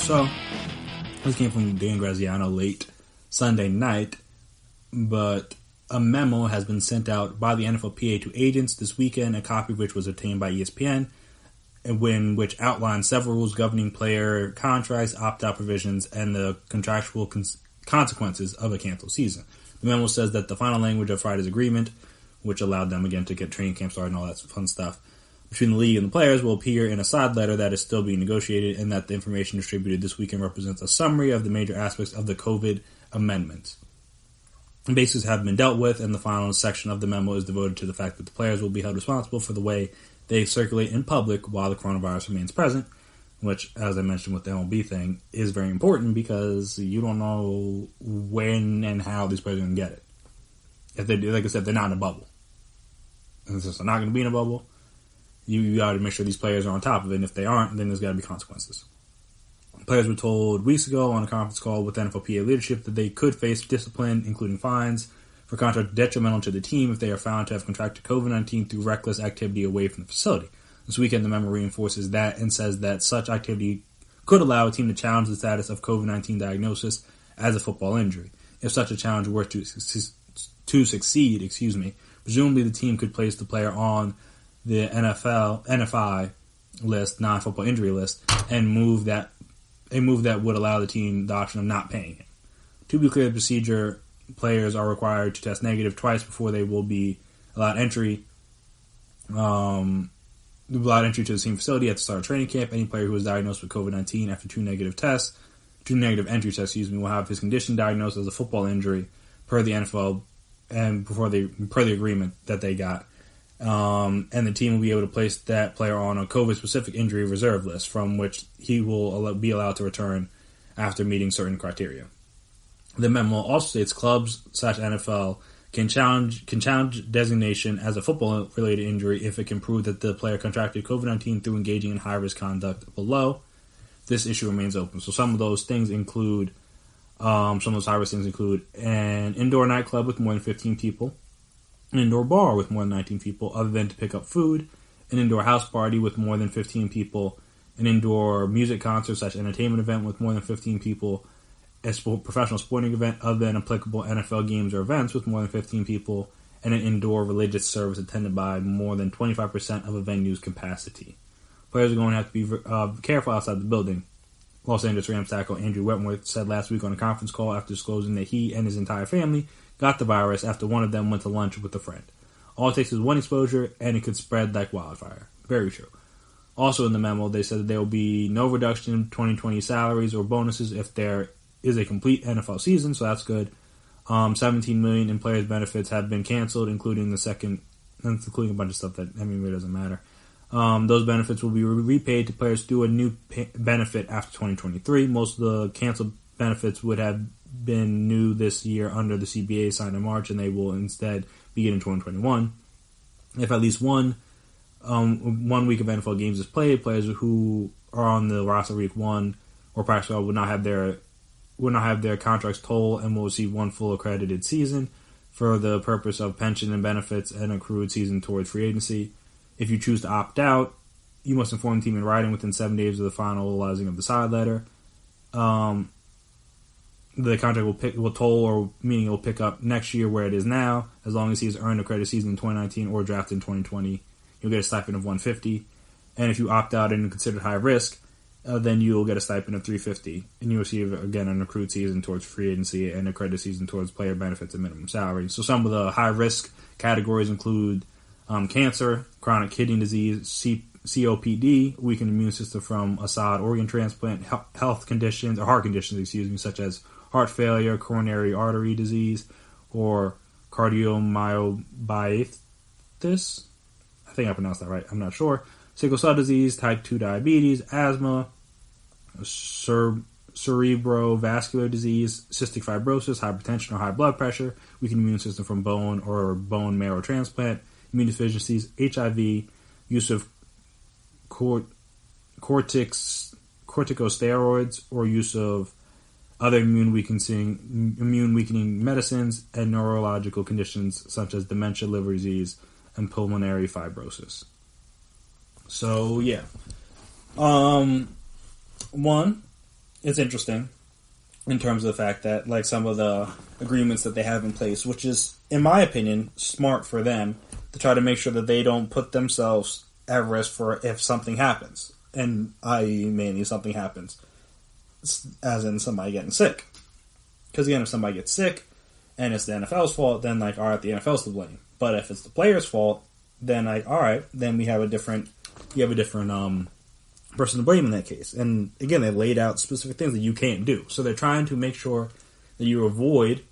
So, this came from Dan Graziano late Sunday night, but a memo has been sent out by the NFLPA to agents this weekend, a copy of which was obtained by ESPN, which outlines several rules governing player contracts, opt-out provisions, and the contractual consequences of a canceled season. The memo says that the final language of Friday's agreement, which allowed them again to get training camp started and all that fun stuff, between the league and the players will appear in a side letter that is still being negotiated, and that the information distributed this weekend represents a summary of the major aspects of the COVID amendments. The bases have been dealt with, and the final section of the memo is devoted to the fact that the players will be held responsible for the way they circulate in public while the coronavirus remains present, which, as I mentioned with the MLB thing, is very important because you don't know when and how these players are going to get it. If they do, like I said, they're not in a bubble. And since they're not going to be in a bubble, you got to make sure these players are on top of it, and if they aren't, then there's got to be consequences. Players were told weeks ago on a conference call with NFLPA leadership that they could face discipline, including fines, for conduct detrimental to the team if they are found to have contracted COVID-19 through reckless activity away from the facility. This weekend, the memo reinforces that and says that such activity could allow a team to challenge the status of COVID-19 diagnosis as a football injury. If such a challenge were to succeed, presumably the team could place the player on the NFI list, non-football injury list, and move that would allow the team the option of not paying him. To be clear, the procedure, players are required to test negative twice before they will be allowed entry. Allowed entry to the team facility at the start of training camp. Any player who is diagnosed with COVID-19 after two negative entry tests, will have his condition diagnosed as a football injury per the NFL and per the agreement that they got. And the team will be able to place that player on a COVID-specific injury reserve list from which he will be allowed to return after meeting certain criteria. The memo also states clubs/NFL can challenge designation as a football-related injury if it can prove that the player contracted COVID-19 through engaging in high-risk conduct below. This issue remains open. So some of those things include, some of those high-risk things include an indoor nightclub with more than 15 people, an indoor bar with more than 19 people other than to pick up food, an indoor house party with more than 15 people, an indoor music concert/entertainment event with more than 15 people, a professional sporting event other than applicable NFL games or events with more than 15 people, and an indoor religious service attended by more than 25% of a venue's capacity. Players are going to have to be careful outside the building. Los Angeles Rams tackle Andrew Wentworth said last week on a conference call after disclosing that he and his entire family got the virus after one of them went to lunch with a friend. All it takes is one exposure, and it could spread like wildfire. Very true. Also in the memo, they said that there will be no reduction in 2020 salaries or bonuses if there is a complete NFL season, so that's good. $17 million in players' benefits have been canceled, including a bunch of stuff that really doesn't matter. Those benefits will be repaid to players through a new benefit after 2023. Most of the canceled benefits would have been new this year under the CBA signed in March, and they will instead begin in 2021. If at least one week of NFL games is played, players who are on the roster week 1 or practice squad would not have their contracts told and will receive one full accredited season for the purpose of pension and benefits and accrued season towards free agency. If you choose to opt out, you must inform the team in writing within 7 days of the finalizing of the side letter. The contract will toll, or meaning it will pick up next year where it is now, as long as he has earned a credit season in 2019 or drafted in 2020. You'll get a stipend of $150, and if you opt out and considered high risk, then you will get a stipend of $350, and you receive again an accrued season towards free agency and a credit season towards player benefits and minimum salary. So some of the high risk categories include cancer, chronic kidney disease, COPD, weakened immune system from a solid organ transplant, heart conditions, such as heart failure, coronary artery disease, or cardiomyopathy. I think I pronounced that right. I'm not sure. Sickle cell disease, type 2 diabetes, asthma, cerebrovascular disease, cystic fibrosis, hypertension or high blood pressure, weakened immune system from bone or bone marrow transplant, immune deficiencies, HIV, use of corticosteroids, or use of other immune weakening medicines, and neurological conditions such as dementia, liver disease, and pulmonary fibrosis. So yeah, one, it's interesting in terms of the fact that like some of the agreements that they have in place, which is, in my opinion, smart for them to try to make sure that they don't put themselves at risk for if something happens, and i.e. mainly something happens, as in somebody getting sick. Because again, if somebody gets sick and it's the NFL's fault, then like, all right, the NFL's to blame. But if it's the player's fault, then like, all right, then you have a different person to blame in that case. And again, they laid out specific things that you can't do. So they're trying to make sure that you avoid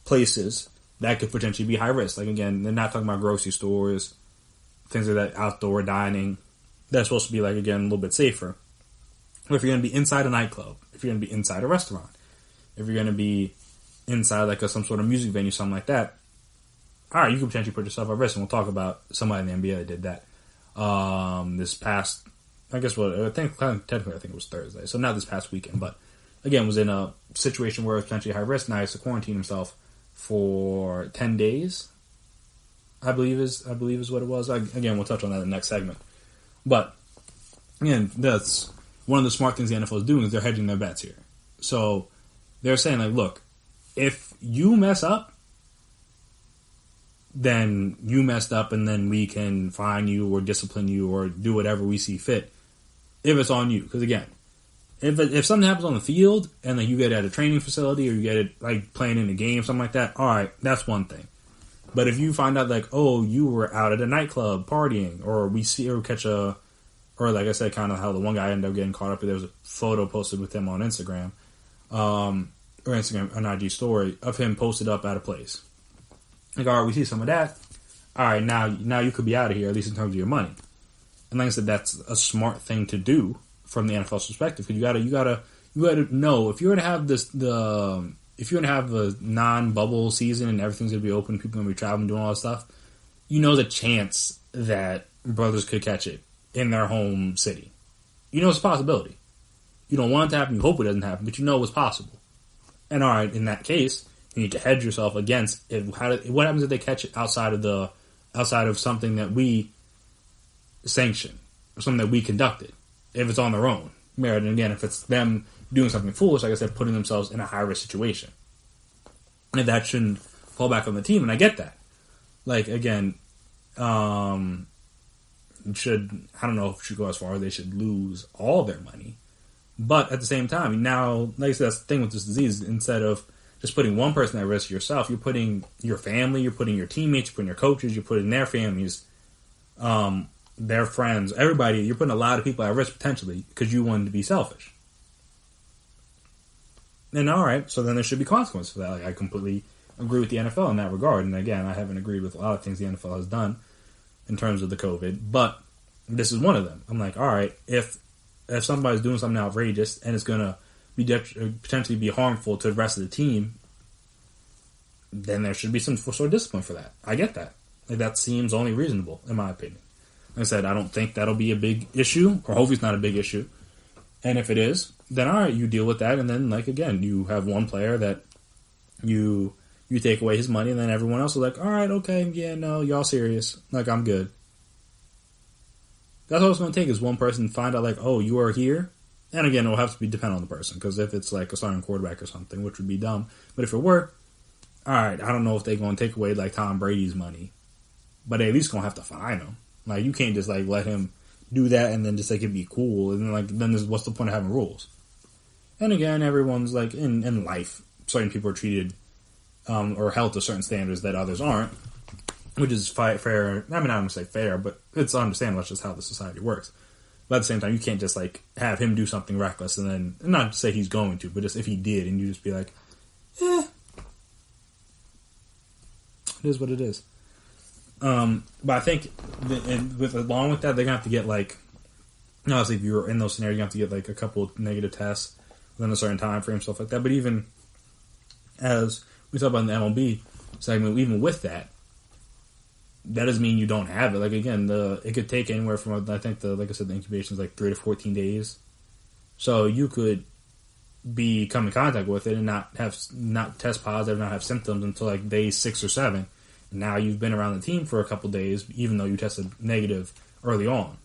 places that could potentially be high risk. Like again, they're not talking about grocery stores, things like that, outdoor dining. That's supposed to be like, again, a little bit safer. But if you're going to be inside a nightclub, if you're going to be inside a restaurant, if you're going to be inside like some sort of music venue, something like that, all right, you could potentially put yourself at risk. And we'll talk about somebody in the NBA that did that this past, technically I think it was Thursday. So not this past weekend, but again, was in a situation where it was potentially high risk. Now he has to quarantine himself for 10 days, I believe is what it was. Again, we'll touch on that in the next segment. But again, that's one of the smart things the NFL is doing is they're hedging their bets here. So they're saying, like, look, if you mess up, then you messed up, and then we can fine you or discipline you or do whatever we see fit if it's on you. Because, again, if something happens on the field and like you get it at a training facility or you get it like playing in a game, something like that, all right, that's one thing. But if you find out, like, oh, you were out at a nightclub partying, or we see or catch a, or like I said, kind of how the one guy ended up getting caught up. There was a photo posted with him on Instagram, or Instagram, an IG story of him posted up at a place. Like, all right, we see some of that. All right, now you could be out of here, at least in terms of your money. And like I said, that's a smart thing to do from the NFL's perspective, because you gotta know if you're gonna have if you're gonna have a non-bubble season and everything's gonna be open, people are gonna be traveling, doing all that stuff. You know the chance that brothers could catch it in their home city. You know it's a possibility. You don't want it to happen. You hope it doesn't happen, but you know it's possible. And all right, in that case, you need to hedge yourself against it. What happens if they catch it outside of something that we sanction or something that we conducted? If it's on their own, and again, if it's them doing something foolish, like I said, putting themselves in a high risk situation, and that shouldn't fall back on the team. And I get that. Like, again, I don't know if it should go as far as they should lose all their money. But at the same time, now, like I said, that's the thing with this disease. Instead of just putting one person at risk, yourself, you're putting your family, you're putting your teammates, you're putting your coaches, you're putting their families, their friends, everybody. You're putting a lot of people at risk potentially because you wanted to be selfish. And all right, so then there should be consequences for that. Like, I completely agree with the NFL in that regard. And again, I haven't agreed with a lot of things the NFL has done in terms of the COVID, but this is one of them. I'm like, all right, if somebody's doing something outrageous and it's going to be potentially be harmful to the rest of the team, then there should be some sort of discipline for that. I get that. Like, that seems only reasonable, in my opinion. Like I said, I don't think that'll be a big issue, or hopefully it's not a big issue. And if it is, then all right, you deal with that, and then, like, again, you have one player that you take away his money, and then everyone else is like, all right, okay, yeah, no, y'all serious. Like, I'm good. That's all it's going to take is one person to find out, like, oh, you are here. And again, it'll have to be dependent on the person, because if it's like a starting quarterback or something, which would be dumb. But if it were, all right, I don't know if they're going to take away, like, Tom Brady's money. But they at least going to have to fine him. Like, you can't just, like, let him do that and then just, like, it be cool. And then, like, what's the point of having rules? And again, everyone's, like, in life, certain people are treated or held to certain standards that others aren't, which is fair. I mean, I don't say fair, but it's understandable. That's just how the society works. But at the same time, you can't just, like, have him do something reckless and then, not to say he's going to, but just if he did, and you just be like, it is what it is. But I think along with that, they're going to have to get, like, obviously if you're in those scenarios, you have to get, like, a couple of negative tests within a certain time frame, stuff like that. But even as we talk about in the MLB segment, even with that, that doesn't mean you don't have it. Like, again, it could take anywhere from, I think, like I said, the incubation is like 3 to 14 days. So you could come in contact with it and not test positive, not have symptoms until like day 6 or 7. Now you've been around the team for a couple days, even though you tested negative early on.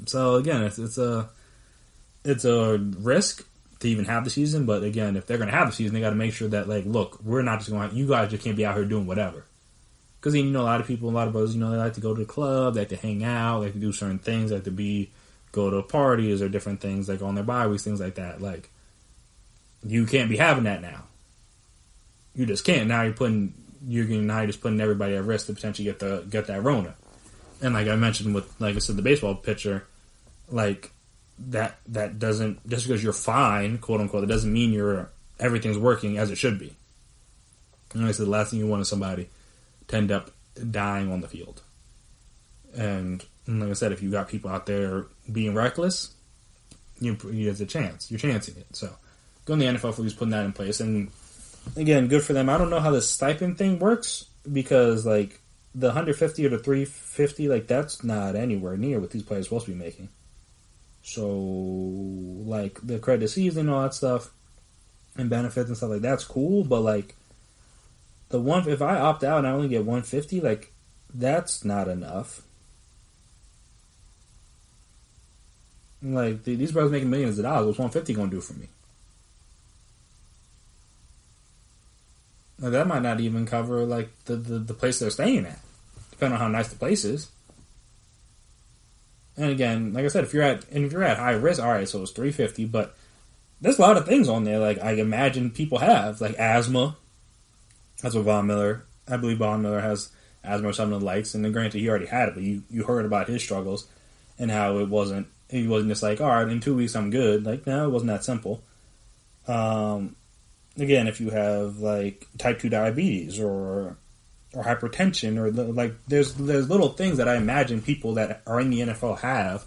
So again, it's a risk to even have the season. But again, if they're going to have the season, they got to make sure that, like, look, we're not just going to, you guys just can't be out here doing whatever. Because, you know, a lot of people, a lot of brothers, you know, they like to go to the club, they like to hang out, they like to do certain things, they like to go to parties or different things, like on their bye weeks, things like that. Like, you can't be having that now. You just can't. Now you're just putting everybody at risk to potentially get that Rona. And like I mentioned with, like I said, the baseball pitcher, like, that doesn't, just because you're fine, quote unquote, it doesn't mean everything's working as it should be. And like I said, the last thing you want is somebody to end up dying on the field. And like I said, if you got people out there being reckless, there's a chance. You're chancing it. So go in the NFL for at least putting that in place. And again, good for them. I don't know how the stipend thing works, because like the 150 or the 350, like, that's not anywhere near what these players are supposed to be making. So like the credit season and all that stuff and benefits and stuff, like, that's cool, but like if I opt out and I only get 150, like, that's not enough. Like, these brothers making millions of dollars. What's 150 going to do for me? Like, that might not even cover, like, the place they're staying at, depending on how nice the place is. And again, like I said, if you're at high risk, all right, so it's $350, but there's a lot of things on there, like, I imagine people have, like asthma. That's what I believe Von Miller has asthma or something of the likes, and then granted, he already had it, but you heard about his struggles and how he wasn't just like, all right, in 2 weeks I'm good. Like, no, it wasn't that simple. Again, if you have, like, type 2 diabetes or hypertension, or, like, there's little things that I imagine people that are in the NFL have,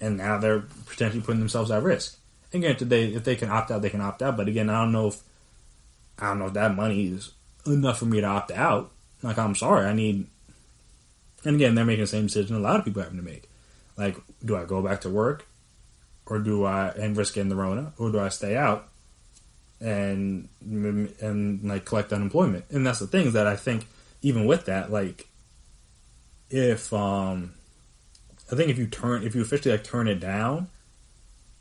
and now they're potentially putting themselves at risk. Again, today, if they can opt out, they can opt out. But again, I don't know if that money is enough for me to opt out. Like, I'm sorry, and again, they're making the same decision a lot of people are having to make. Like, do I go back to work, or and risk getting the Rona, or do I stay out and like collect unemployment? And that's the things that I think, even with that, like, if I think if you officially like turn it down,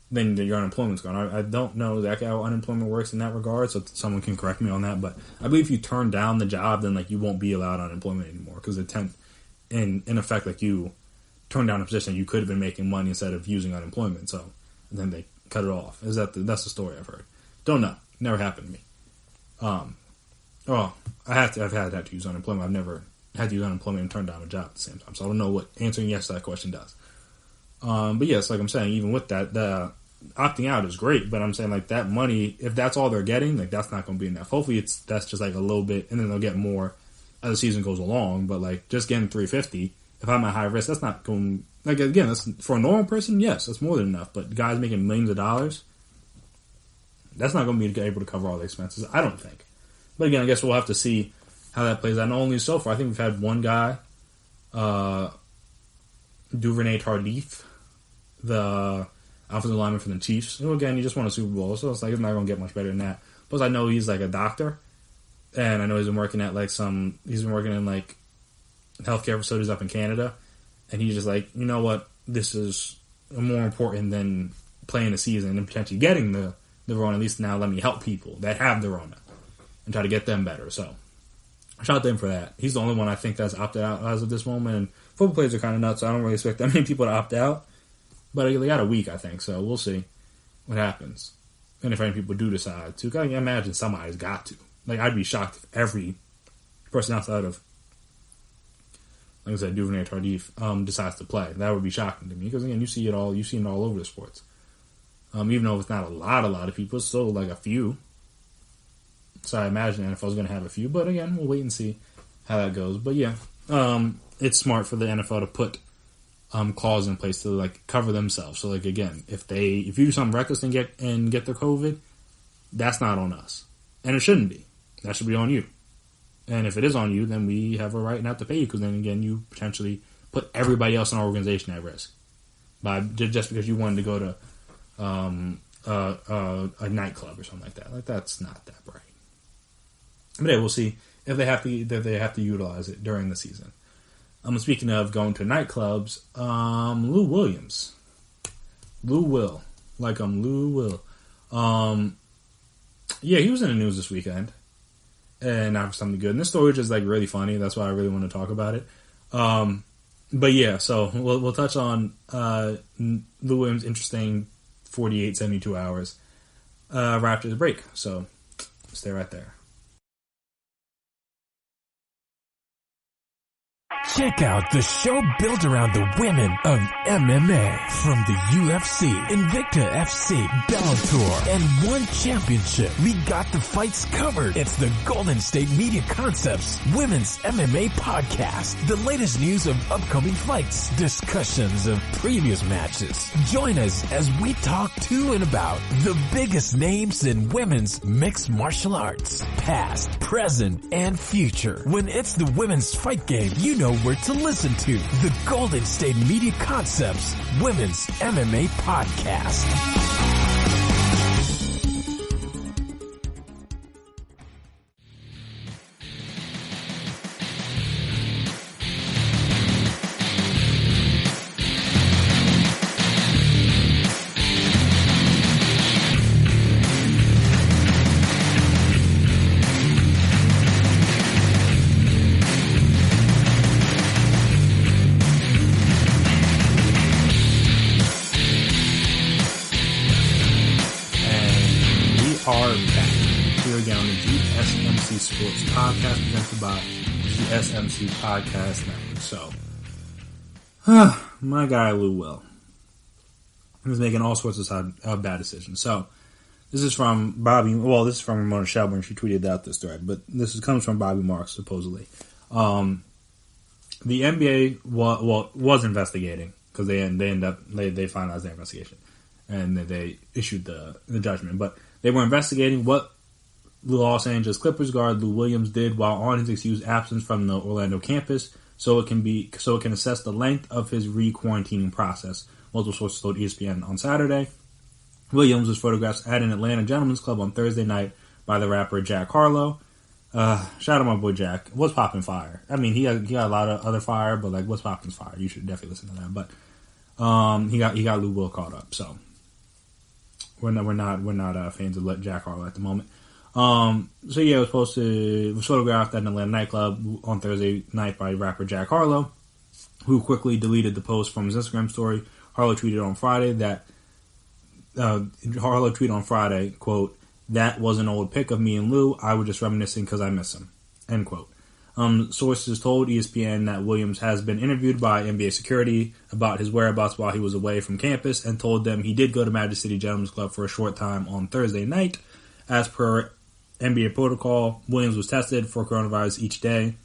then your unemployment's gone. I don't know exactly how unemployment works in that regard, so someone can correct me on that. But I believe if you turn down the job, then like you won't be allowed unemployment anymore, because in effect, like, you turn down a position you could have been making money instead of using unemployment. So then they cut it off. That's the story I've heard. Don't know. Never happened to me. I've had to use unemployment. I've never had to use unemployment and turn down a job at the same time. So I don't know what answering yes to that question does. But yes, like I'm saying, even with that, the opting out is great. But I'm saying, like, that money, if that's all they're getting, like, that's not going to be enough. Hopefully that's just like a little bit, and then they'll get more as the season goes along. But like, just getting $350, if I'm at high risk, that's not going. Like, again, that's for a normal person. Yes, that's more than enough. But guys making millions of dollars, that's not going to be able to cover all the expenses, I don't think. But again, I guess we'll have to see how that plays out. Not only so far, I think we've had one guy, Duvernay Tardif, the offensive lineman for the Chiefs. Who, again, he just won a Super Bowl, so it's like, it's not going to get much better than that. Plus, I know he's like a doctor, and I know he's been working at like he's been working in like healthcare facilities up in Canada, and he's just like, you know what, this is more important than playing the season and potentially getting the Rona. At least now let me help people that have the Rona and try to get them better. So shout out to him for that. He's the only one I think that's opted out as of this moment. And football players are kind of nuts, so I don't really expect that many people to opt out. But they got a week, I think, so we'll see what happens. And if any people do decide to, I can imagine somebody's got to. Like, I'd be shocked if every person outside of, like I said, Duvernay Tardif decides to play. That would be shocking to me, because again, you see it all over the sports. Even though it's not a lot of people, it's still like a few. So I imagine the NFL is going to have a few, but again, we'll wait and see how that goes. But yeah, it's smart for the NFL to put clauses in place to like cover themselves. So like, again, if you do something reckless and get the COVID, that's not on us, and it shouldn't be. That should be on you. And if it is on you, then we have a right not to pay you, because then again, you potentially put everybody else in our organization at risk just because you wanted to go to a nightclub or something like that. Like, that's not that bright. But yeah, we'll see if they have to utilize it during the season. Speaking of going to nightclubs, Lou Williams. Lou Will. Yeah, he was in the news this weekend. And not for something good. And this story is just like really funny. That's why I really want to talk about it. But yeah, so we'll touch on Lou Williams' interesting 48, 72 hours right after the break. So stay right there. Check out the show built around the women of MMA. From the UFC, Invicta FC, Bellator, and one championship. We got the fights covered. It's the Golden State Media Concepts Women's MMA Podcast. The latest news of upcoming fights, discussions of previous matches. Join us as we talk to and about the biggest names in women's mixed martial arts. Past, present, and future. When it's the women's fight game, you know where to listen to. The Golden State Media Concepts Women's MMA Podcast. are back here again on the GSMC Sports Podcast, presented by GSMC Podcast Network. So, my guy Lou Will is making all sorts of bad decisions. So, this is from Bobby. Well, this is from Ramona Shelburne. She tweeted out this thread, but comes from Bobby Marks supposedly. The NBA was investigating because they finalized their investigation and they issued the judgment. But they were investigating what the Los Angeles Clippers guard Lou Williams did while on his excused absence from the Orlando campus, so it can assess the length of his re-quarantining process. Multiple sources told ESPN on Saturday. Williams was photographed at an Atlanta gentleman's club on Thursday night by the rapper Jack Harlow. Shout out my boy Jack. What's Poppin' Fire? I mean, he got a lot of other fire, but like, What's Poppin's Fire? You should definitely listen to that. But he got Lou Will caught up. So we're not fans of Jack Harlow at the moment. So yeah, it was photographed at an Atlanta nightclub on Thursday night by rapper Jack Harlow, who quickly deleted the post from his Instagram story. Harlow tweeted on Friday, quote, "That was an old pic of me and Lou. I was just reminiscing because I miss him," end quote. Sources told ESPN that Williams has been interviewed by NBA security about his whereabouts while he was away from campus and told them he did go to Magic City Gentlemen's Club for a short time on Thursday night. As per NBA protocol, Williams was tested for coronavirus each day,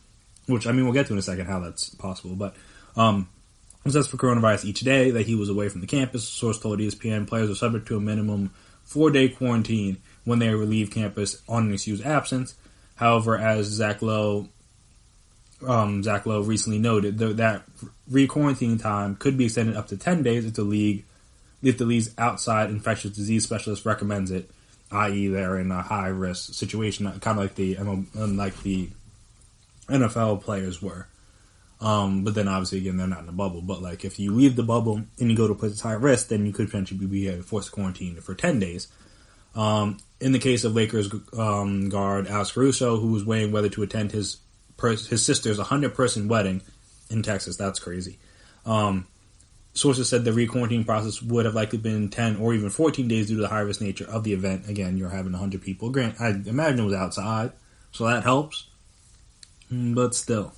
which, I mean, we'll get to in a second how that's possible, but was tested for coronavirus each day that he was away from the campus. Source told ESPN players are subject to a minimum 4-day quarantine when they leave campus on an excused absence. However, as Zach Lowe recently noted, that re-quarantine time could be extended up to 10 days if the league's outside infectious disease specialist recommends it, i.e. they're in a high-risk situation, kind of like the NFL players were. But then obviously, again, they're not in a bubble. But like, if you leave the bubble and you go to a place that's high risk, then you could potentially be forced to quarantine for 10 days. In the case of Lakers guard Alex Caruso, who was weighing whether to attend his sister's 100-person wedding in Texas. That's crazy. Sources said the re-quarantine process would have likely been 10 or even 14 days due to the high-risk nature of the event. Again, you're having 100 people. Grant, I imagine it was outside, so that helps. But still.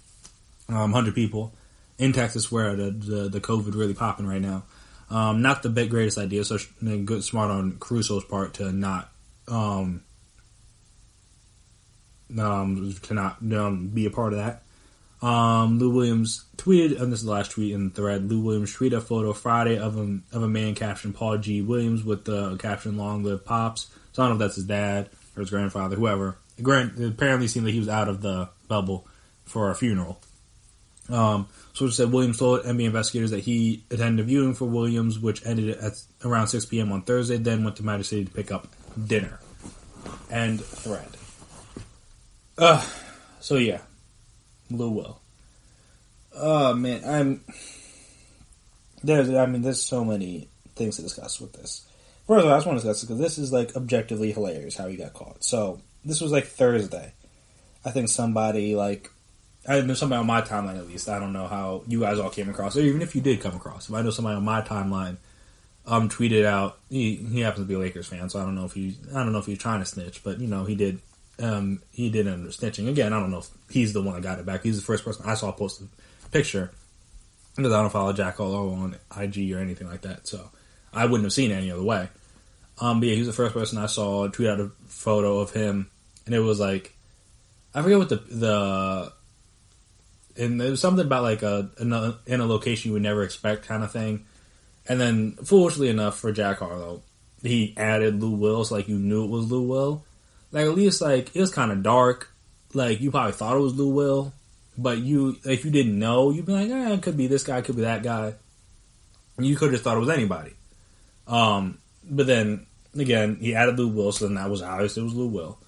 100 people in Texas where the COVID really popping right now. Not the greatest idea, so good, smart on Caruso's part to not be a part of that. Lou Williams tweeted, and this is the last tweet in the thread. Lou Williams tweeted a photo Friday of a man captioned Paul G. Williams with the caption "Long Live Pops." So I don't know if that's his dad or his grandfather, whoever. It apparently seemed like he was out of the bubble for a funeral. So it said Williams told NBA investigators that he attended a viewing for Williams, which ended at around 6 p.m. on Thursday, then went to Magic City to pick up dinner. End thread. So yeah. Lou Will. Oh man, there's so many things to discuss with this. First of all, I just want to discuss it because this is like objectively hilarious how he got caught. So this was like Thursday. I think somebody I know somebody on my timeline at least. I don't know how you guys all came across, or even if you did come across him. I know somebody on my timeline tweeted out. He happens to be a Lakers fan, so I don't know if he's trying to snitch, but he did end up snitching. Again, I don't know if he's the one that got it back. He's the first person I saw post a picture because I don't follow Jack Harlow on IG or anything like that, so I wouldn't have seen it any other way. But yeah, he was the first person I saw tweet out a photo of him, and it was like I forget what and there was something about like in a location you would never expect kind of thing. And then, foolishly enough for Jack Harlow, he added Lou Will, so like you knew it was Lou Will. Like at least like it was kind of dark. Like you probably thought it was Lou Will, but if you didn't know, you'd be like, it could be this guy, it could be that guy. You could have thought it was anybody. But then again, he added Lou Will, so then that was obvious it was Lou Will.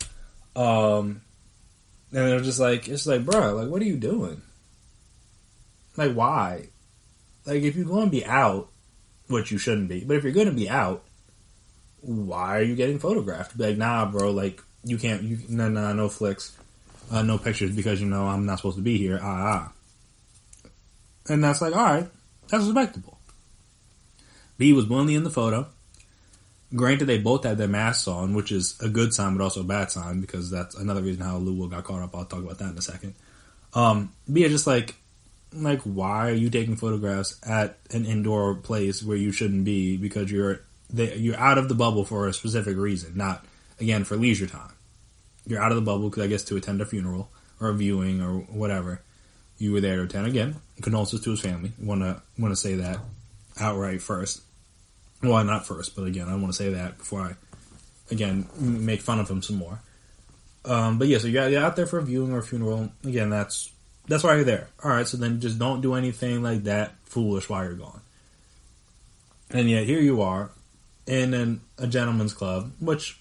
And it was just like bro, like what are you doing? Like, why? Like, if you're going to be out, which you shouldn't be, but if you're going to be out, why are you getting photographed? Be like, nah, bro, like, you can't, no flicks, no pictures because, I'm not supposed to be here, And that's like, alright, that's respectable. B was willingly in the photo. Granted, they both had their masks on, which is a good sign, but also a bad sign, because that's another reason how Lou Will got caught up. I'll talk about that in a second. But yeah, just like, why are you taking photographs at an indoor place where you shouldn't be? Because you're out of the bubble for a specific reason, not, again, for leisure time. You're out of the bubble, because I guess to attend a funeral or a viewing or whatever. You were there to attend. Again, condolences to his family. Want to say that outright first. Well, not first, but again, I want to say that before I, again, make fun of him some more. But yeah, so you're out there for a viewing or a funeral. Again, that's why you're there. All right, so then just don't do anything like that foolish while you're gone. And yet here you are in a gentleman's club, which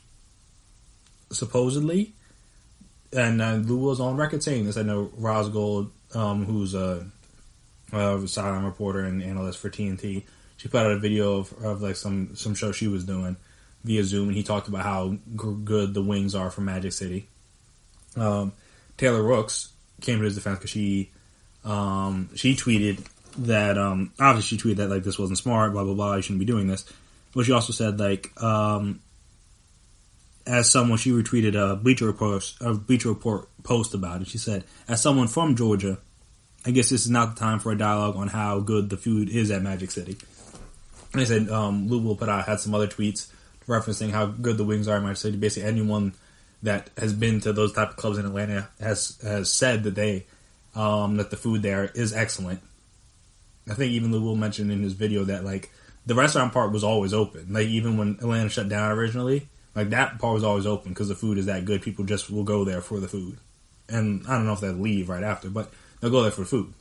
supposedly, and Lou was on record saying this. I know Roz Gold, who's a sideline reporter and analyst for TNT, she put out a video of like some show she was doing via Zoom, and he talked about how good the wings are from Magic City. Taylor Rooks came to his defense because she tweeted that obviously she tweeted that like this wasn't smart, blah blah blah, you shouldn't be doing this. But she also said like as someone, she retweeted a Bleacher Report post about it. She said, as someone from Georgia, I guess this is not the time for a dialogue on how good the food is at Magic City. And they said Lou Will had some other tweets referencing how good the wings are at Magic City. Basically, anyone that has been to those type of clubs in Atlanta has said that that the food there is excellent. I think even Lou Will mentioned in his video that like the restaurant part was always open. Like even when Atlanta shut down originally, like that part was always open because the food is that good. People just will go there for the food. And I don't know if they'll leave right after, but they'll go there for food.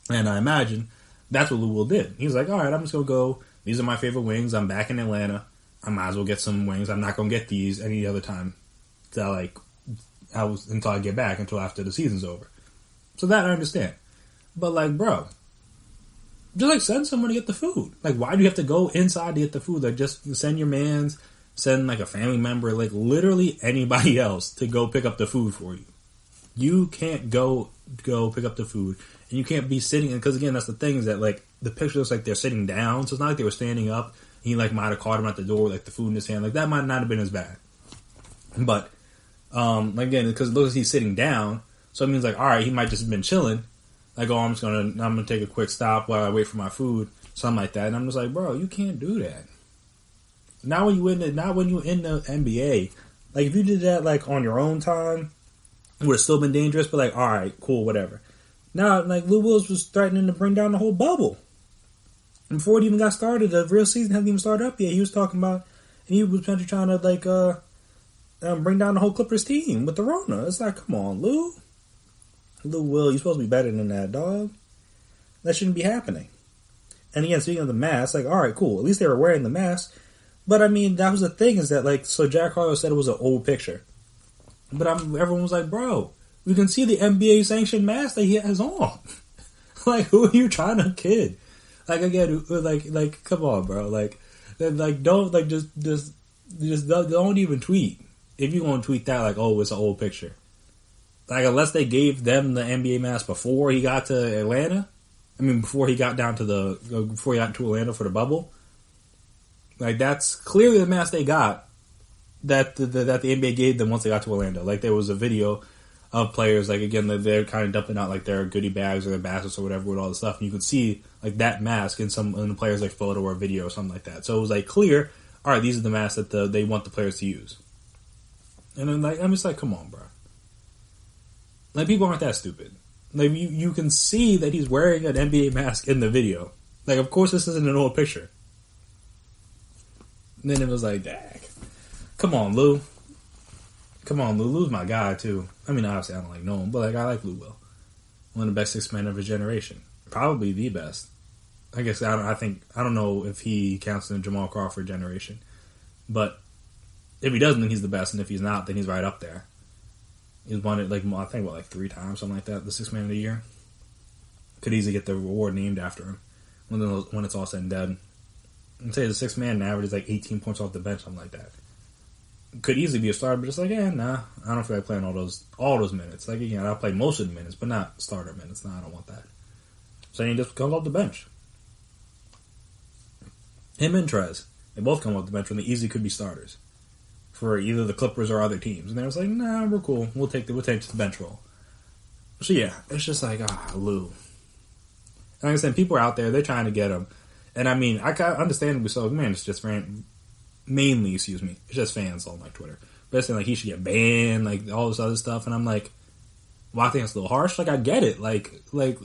And I imagine that's what Lou Will did. He was like, all right, I'm just going to go. These are my favorite wings. I'm back in Atlanta. I might as well get some wings. I'm not going to get these any other time until I get back, until after the season's over. So that I understand. But like, bro, just like send someone to get the food. Like, why do you have to go inside to get the food? Like, just send your mans, send like a family member, like literally anybody else to go pick up the food for you. You can't go pick up the food, and you can't be sitting. Because again, that's the thing, is that like the picture looks like they're sitting down, so it's not like they were standing up. He like might have caught him at the door with like the food in his hand. Like that might not have been as bad. But again, because it looks like he's sitting down, so it means like, all right, he might just have been chilling. Like, oh, I'm gonna take a quick stop while I wait for my food, something like that. And I'm just like, bro, you can't do that. Not when you in the NBA. Like if you did that like on your own time, it would have still been dangerous, but like, all right, cool, whatever. Now, like, Lou Wills was threatening to bring down the whole bubble. And before it even got started, the real season hadn't even started up yet. He was talking about, and he was potentially trying to, like, bring down the whole Clippers team with the Rona. It's like, come on, Lou. Lou Will, you're supposed to be better than that, dog. That shouldn't be happening. And again, speaking of the mask, like, all right, cool. At least they were wearing the mask. But, I mean, that was the thing, is that, like, so Jack Harlow said it was an old picture. But everyone was like, bro, we can see the NBA sanctioned mask that he has on. Like, who are you trying to kid? Like, again, like, come on, bro. Like, don't, like, just don't even tweet. If you're going to tweet that, like, oh, it's an old picture. Like, unless they gave them the NBA mask before he got to Atlanta. I mean, before he got to Atlanta for the bubble. Like, that's clearly the mask they got. That the NBA gave them once they got to Orlando. Like, there was a video of players, like, again, they're kind of dumping out, like, their goodie bags or their baskets or whatever with all the stuff. And you could see, like, that mask in the players' like, photo or video or something like that. So it was, like, clear, all right, these are the masks that they want the players to use. And then, like, I'm just like, come on, bro. Like, people aren't that stupid. Like, you can see that he's wearing an NBA mask in the video. Like, of course this isn't an old picture. And then it was like, dang. Come on, Lou. Lou's my guy, too. I mean, obviously, I don't like know him, but like I like Lou Will. One of the best six men of his generation. Probably the best. I guess, I don't know if he counts in the Jamal Crawford generation. But if he doesn't, then he's the best. And if he's not, then he's right up there. He's won it, like, I think, 3 times, something like that, the six man of the year. Could easily get the award named after him when it's all said and done. I'd say the six man average is like 18 points off the bench, something like that. Could easily be a starter, but just like, nah, I don't feel like playing all those minutes. Like, again, I'll play most of the minutes, but not starter minutes. Nah, I don't want that. So he just comes off the bench. Him and Trez. They both come off the bench when they easily could be starters for either the Clippers or other teams. And they was like, nah, we're cool. We'll take the bench role. So yeah, it's just like, Lou. And like I said, people are out there, they're trying to get him. And I mean, I understandably so, man, it's just mainly, it's just fans on like Twitter. But it's saying like he should get banned, like all this other stuff. And I'm like, well, I think it's a little harsh. Like I get it. Like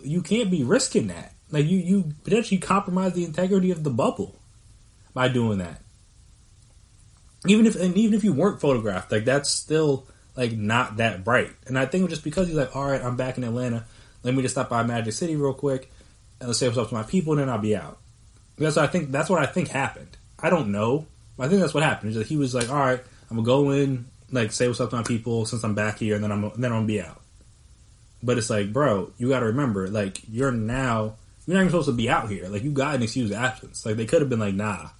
you can't be risking that. Like you potentially compromise the integrity of the bubble by doing that. Even if you weren't photographed, like that's still like not that bright. And I think just because he's like, all right, I'm back in Atlanta, let me just stop by Magic City real quick and let's say what's up to my people, and then I'll be out. That's what I think happened. I don't know, but I think that's what happened. Is that he was like, all right, I'm gonna go in, like say what's up to my people since I'm back here, and then I'm gonna be out. But it's like, bro, you got to remember, like you're not even supposed to be out here. Like you got an excused absence. Like they could have been like, nah.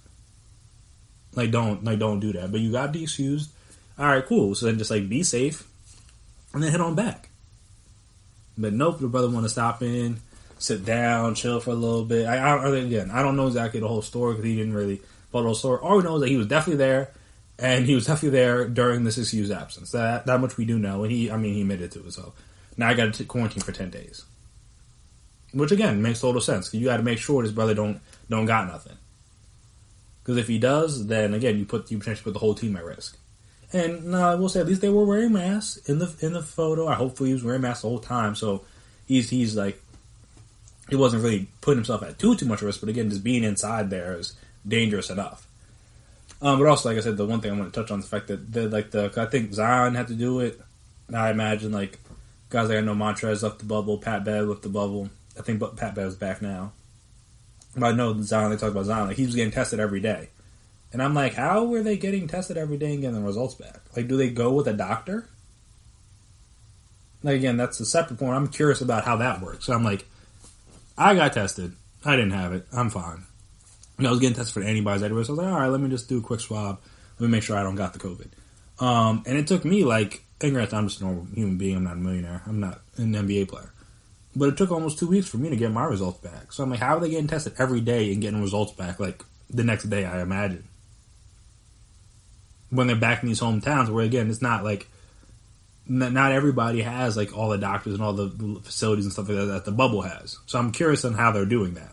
Like don't do that. But you got de-excused. All right, cool. So then just like be safe, and then head on back. But nope, the brother want to stop in, sit down, chill for a little bit. I don't know exactly the whole story because he didn't really follow the whole story. All we know is that he was definitely there, and he was definitely there during this excused absence. That much we do know, and he admitted to it. So now I got to quarantine for 10 days, which again makes total sense. You got to make sure this brother don't got nothing. Because if he does, then again you potentially put the whole team at risk. And I will say at least they were wearing masks in the photo. Hopefully he was wearing masks the whole time. So he's like he wasn't really putting himself at too much risk. But again, just being inside there is dangerous enough. But also, like I said, the one thing I want to touch on is the fact that I think Zion had to do it. I imagine like guys like I know Montrez left the bubble, Pat Bev left the bubble. I think Pat Bev's back now. But I know Zion, they talk about Zion, like he was getting tested every day. And I'm like, how were they getting tested every day and getting the results back? Like, do they go with a doctor? Like, again, that's a separate point. I'm curious about how that works. So I'm like, I got tested. I didn't have it. I'm fine. And I was getting tested for antibodies everywhere. So I was like, all right, let me just do a quick swab. Let me make sure I don't got the COVID. And it took me like, and granted, I'm just a normal human being. I'm not a millionaire. I'm not an NBA player. But it took almost 2 weeks for me to get my results back. So I'm like, how are they getting tested every day and getting results back like the next day, I imagine? When they're back in these hometowns where, again, it's not like, not everybody has like all the doctors and all the facilities and stuff like that the bubble has. So I'm curious on how they're doing that.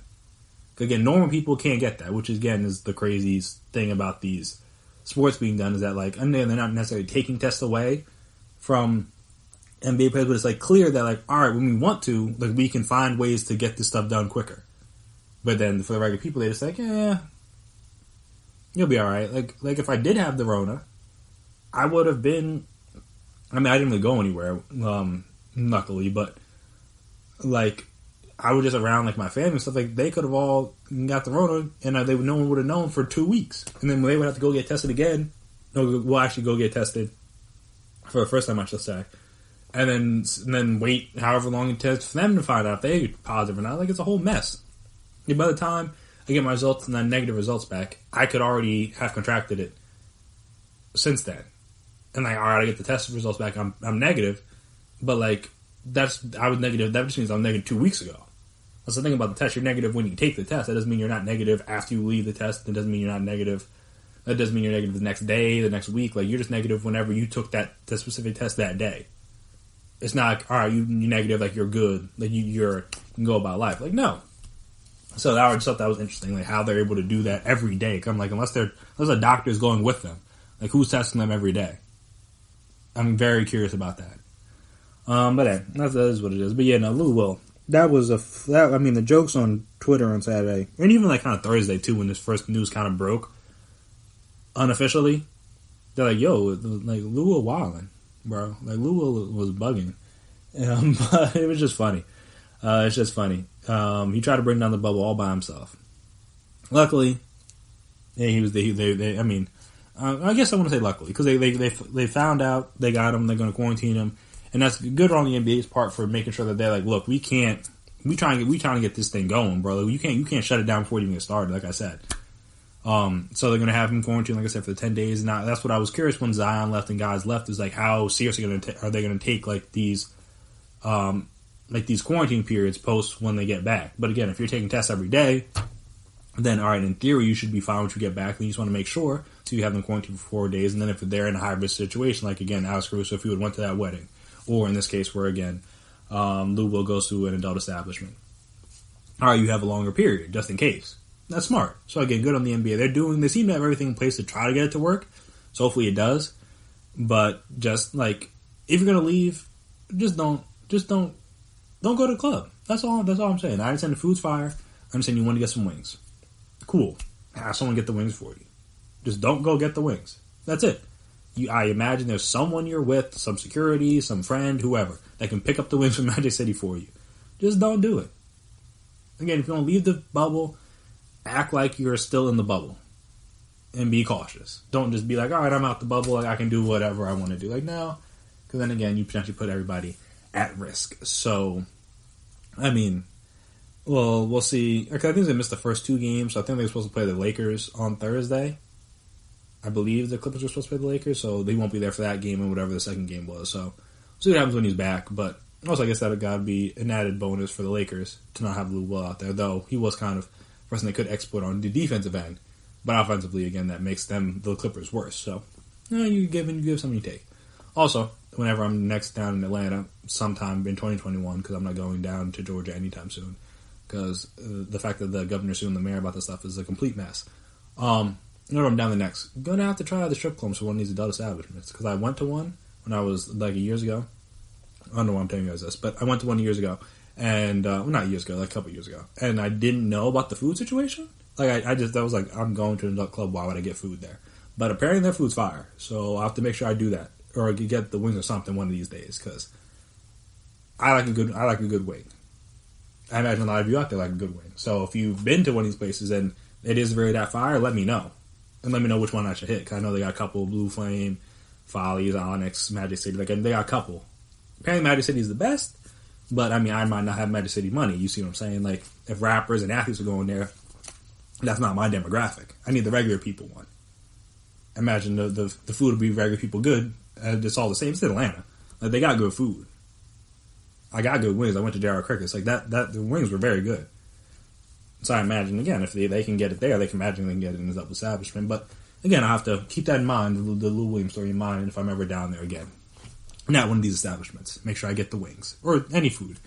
Again, normal people can't get that, which again is the craziest thing about these sports being done is that like, and they're not necessarily taking tests away from NBA players, but it's like clear that like, all right, when we want to, like we can find ways to get this stuff done quicker. But then for the regular people, they just like, you'll be all right. Like if I did have the Rona, I would have been. I mean, I didn't really go anywhere, luckily, but like I was just around like my family and stuff. Like they could have all got the Rona, and no one would have known for 2 weeks, and then they would have to go get tested again. No, we'll actually go get tested for the first time, I should say. And then wait however long it takes for them to find out if they're positive or not. Like, it's a whole mess. And by the time I get my results and then negative results back, I could already have contracted it since then. And like, all right, I get the test results back, I'm negative. But like, I was negative. That just means I'm negative 2 weeks ago. That's the thing about the test. You're negative when you take the test. That doesn't mean you're not negative after you leave the test. That doesn't mean you're not negative. That doesn't mean you're negative the next day, the next week. Like, you're just negative whenever you took the specific test that day. It's not like, all right, you're negative, like you're good, like you can go about life. Like, no. So I just thought that was interesting, like how they're able to do that every day. I'm like, unless a doctor is going with them, like who's testing them every day? I'm very curious about that. But that is what it is. But yeah, no, Lou Will. That was the jokes on Twitter on Saturday, and even like kind of Thursday too, when this first news kind of broke unofficially. They're like, yo, like Lou Will wildin'. Bro, like Lou was bugging, but it was just funny. It's just funny. He tried to bring down the bubble all by himself. Luckily, he was. I guess I want to say luckily because they found out, they got him. They're going to quarantine him, and that's good on the NBA's part for making sure that they're like, look, we trying to get this thing going, bro. You can't shut it down before you even get started. Like I said. So they're going to have him quarantined, like I said, for 10 days. Now, that's what I was curious when Zion left and guys left, is like, how seriously are they going to take like these quarantine periods post when they get back? But again, if you're taking tests every day, then, all right, in theory, you should be fine once you get back. Then you just want to make sure, so you have them quarantined for 4 days. And then if they're in a high-risk situation, like, again, Alex Caruso, if you would went to that wedding, or in this case where, again, Lou Will goes to an adult establishment. All right, you have a longer period, just in case. That's smart. So, again, good on the NBA. They seem to have everything in place to try to get it to work. So, hopefully it does. But just, like, if you're going to leave, just don't go to the club. That's all I'm saying. I understand the food's fire. I understand you want to get some wings. Cool. Have someone get the wings for you. Just don't go get the wings. That's it. I imagine there's someone you're with, some security, some friend, whoever, that can pick up the wings from Magic City for you. Just don't do it. Again, if you don't leave the bubble, act like you're still in the bubble. And be cautious. Don't just be like, all right, I'm out the bubble. Like, I can do whatever I want to do. Like, no. Because then again, you potentially put everybody at risk. So, I mean, well, we'll see. I think they missed the first 2 games. So I think they were supposed to play the Lakers on Thursday. I believe the Clippers were supposed to play the Lakers, so they won't be there for that game and whatever the second game was. So we'll see what happens when he's back. But also, I guess that got to be an added bonus for the Lakers to not have Lou Will out there, though he was kind of a person they could exploit on the defensive end. But offensively, again, that makes them, the Clippers, worse. So you give some, you take. Also, whenever I'm next down in Atlanta, sometime in 2021, because I'm not going down to Georgia anytime soon, because the fact that the governor's suing the mayor about this stuff is a complete mess. Whenever I'm down the next, I'm going to have to try out the strip clubs for one of these adult establishments, because I went to one when I was, like, years ago. I don't know why I'm telling you guys this, but I went to one years ago, and, well, not years ago, like a couple years ago, and I didn't know about the food situation. Like, that was like, I'm going to an adult club, why would I get food there? But apparently their food's fire, so I'll have to make sure I do that, or get the wings or something one of these days, because I like a good wing. I imagine a lot of you out there like a good wing. So if you've been to one of these places and it is very that fire, let me know. And let me know which one I should hit. Because I know they got a couple, Blue Flame, Follies, Onyx, Magic City. Like, they got a couple. Apparently Magic City is the best, but I mean, I might not have Magic City money. You see what I'm saying? Like, if rappers and athletes are going there, that's not my demographic. I need the regular people one. Imagine the food will be regular people good. It's all the same. It's in Atlanta. Like, they got good food. I got good wings. I went to J.R. Crickets. Like, the wings were very good. So I imagine, again, if they can get it there, they can get it in this other establishment. But, again, I have to keep that in mind, the Lou Williams story in mind, if I'm ever down there again. Not one of these establishments. Make sure I get the wings. Or any food.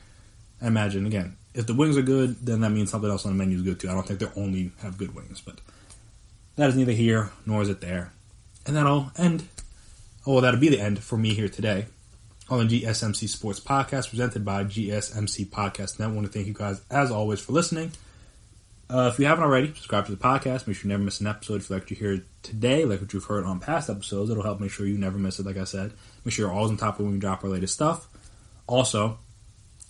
I imagine, again, if the wings are good, then that means something else on the menu is good, too. I don't think they only have good wings. But that is neither here, nor is it there. And that'll end. Oh, well, that'll be the end for me here today on the GSMC Sports Podcast, presented by GSMC Podcast Network. I want to thank you guys, as always, for listening. If you haven't already, subscribe to the podcast. Make sure you never miss an episode. If you like what you hear today, like what you've heard on past episodes, it'll help make sure you never miss it, like I said. Make sure you're always on top of when we drop our latest stuff. Also,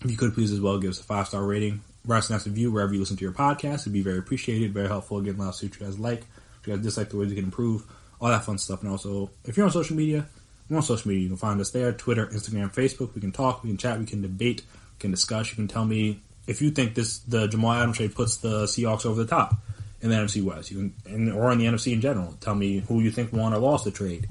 if you could please as well give us a 5-star rating, write us a nice review wherever you listen to your podcast. It'd be very appreciated, very helpful. Again, let us see what you guys like, if you guys dislike, the ways you can improve, all that fun stuff. And also, if you're on social media, we're on social media. You can find us there, Twitter, Instagram, Facebook. We can talk, we can chat, we can debate, we can discuss. You can tell me if you think the Jamal Adams trade puts the Seahawks over the top in the NFC West, or in the NFC in general. Tell me who you think won or lost the trade.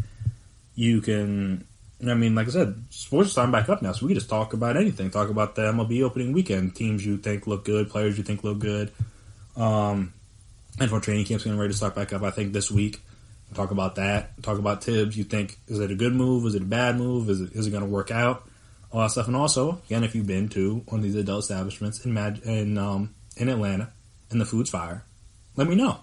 You can, I mean, like I said, sports is starting back up now, so we can just talk about anything. Talk about the MLB opening weekend, teams you think look good, players you think look good. And for training camps getting ready to start back up, I think this week. Talk about that. Talk about Tibbs. You think, is it a good move? Is it a bad move? Is it going to work out? All that stuff. And also, again, if you've been to one of these adult establishments in Atlanta and the food's fire, let me know.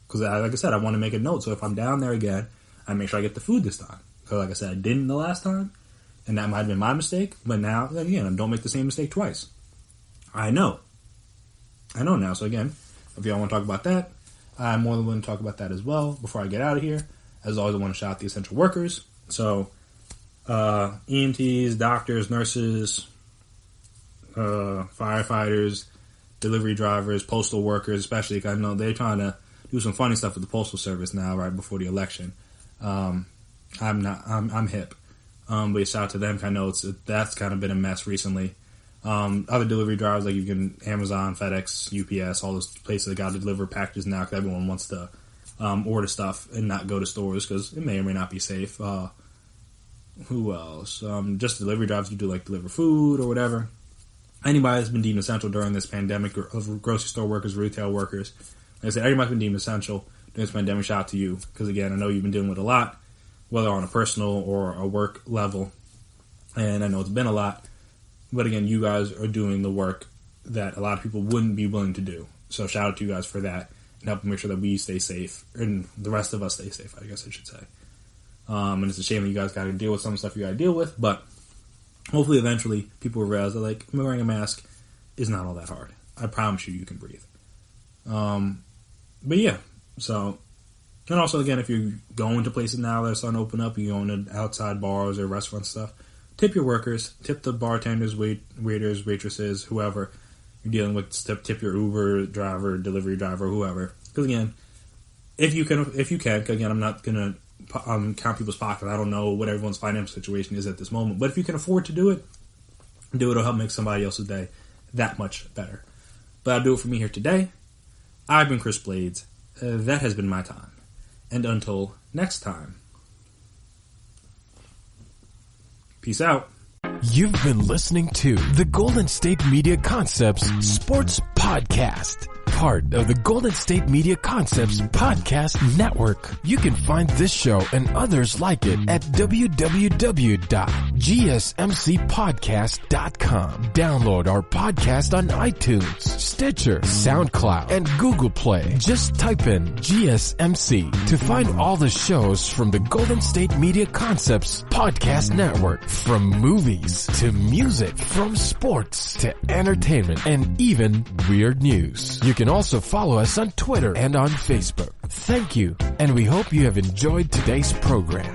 Because, like I said, I want to make a note. So if I'm down there again, I make sure I get the food this time. Because, like I said, I didn't the last time, and that might have been my mistake. But now, again, don't make the same mistake twice. I know now. So, again, if y'all want to talk about that, I'm more than willing to talk about that as well before I get out of here. As always, I want to shout out the essential workers. So, EMTs, doctors, nurses, firefighters, delivery drivers, postal workers, especially because I know they're trying to do some funny stuff with the postal service now, right before the election. I'm hip. But shout out to them. I know that's kind of been a mess recently. Other delivery drivers, like you can Amazon, FedEx, UPS, all those places that got to deliver packages now because everyone wants to order stuff and not go to stores because it may or may not be safe. Who else? Just delivery drivers who do like deliver food or whatever. Anybody that's been deemed essential during this pandemic, or grocery store workers, retail workers, Like I said, everybody's been deemed essential during this pandemic. Shout out to you, because again, I know you've been dealing with a lot, whether on a personal or a work level, and I know it's been a lot, but again, you guys are doing the work that a lot of people wouldn't be willing to do. So shout out to you guys for that, and helping make sure that we stay safe, and the rest of us stay safe, I guess I should say. And it's a shame that you guys got to deal with some stuff you got to deal with, but hopefully eventually people will realize that, like, wearing a mask is not all that hard. I promise you can breathe. But yeah, so, and also again, if you're going to places now that are starting to open up, you're going to outside bars or restaurant stuff, tip your workers, tip the bartenders, waiters, waitresses, whoever you're dealing with. Tip your Uber driver, delivery driver, whoever. Because again, if you can, again, I'm not gonna count people's pockets. I don't know what everyone's financial situation is at this moment, but if you can afford to do it. It'll help make somebody else's day that much better. But I'll do it for me here today. I've been Chris Blades. That has been my time. And until next time, peace out. You've been listening to the Golden State Media Concepts Sports Podcast, part of the Golden State Media Concepts Podcast Network. You can find this show and others like it at www.gsmcpodcast.com. Download our podcast on iTunes, Stitcher, SoundCloud, and Google Play. Just type in GSMC to find all the shows from the Golden State Media Concepts Podcast Network, from movies to music, from sports to entertainment, and even weird news. You can also follow us on Twitter and on Facebook. Thank you, and we hope you have enjoyed today's program.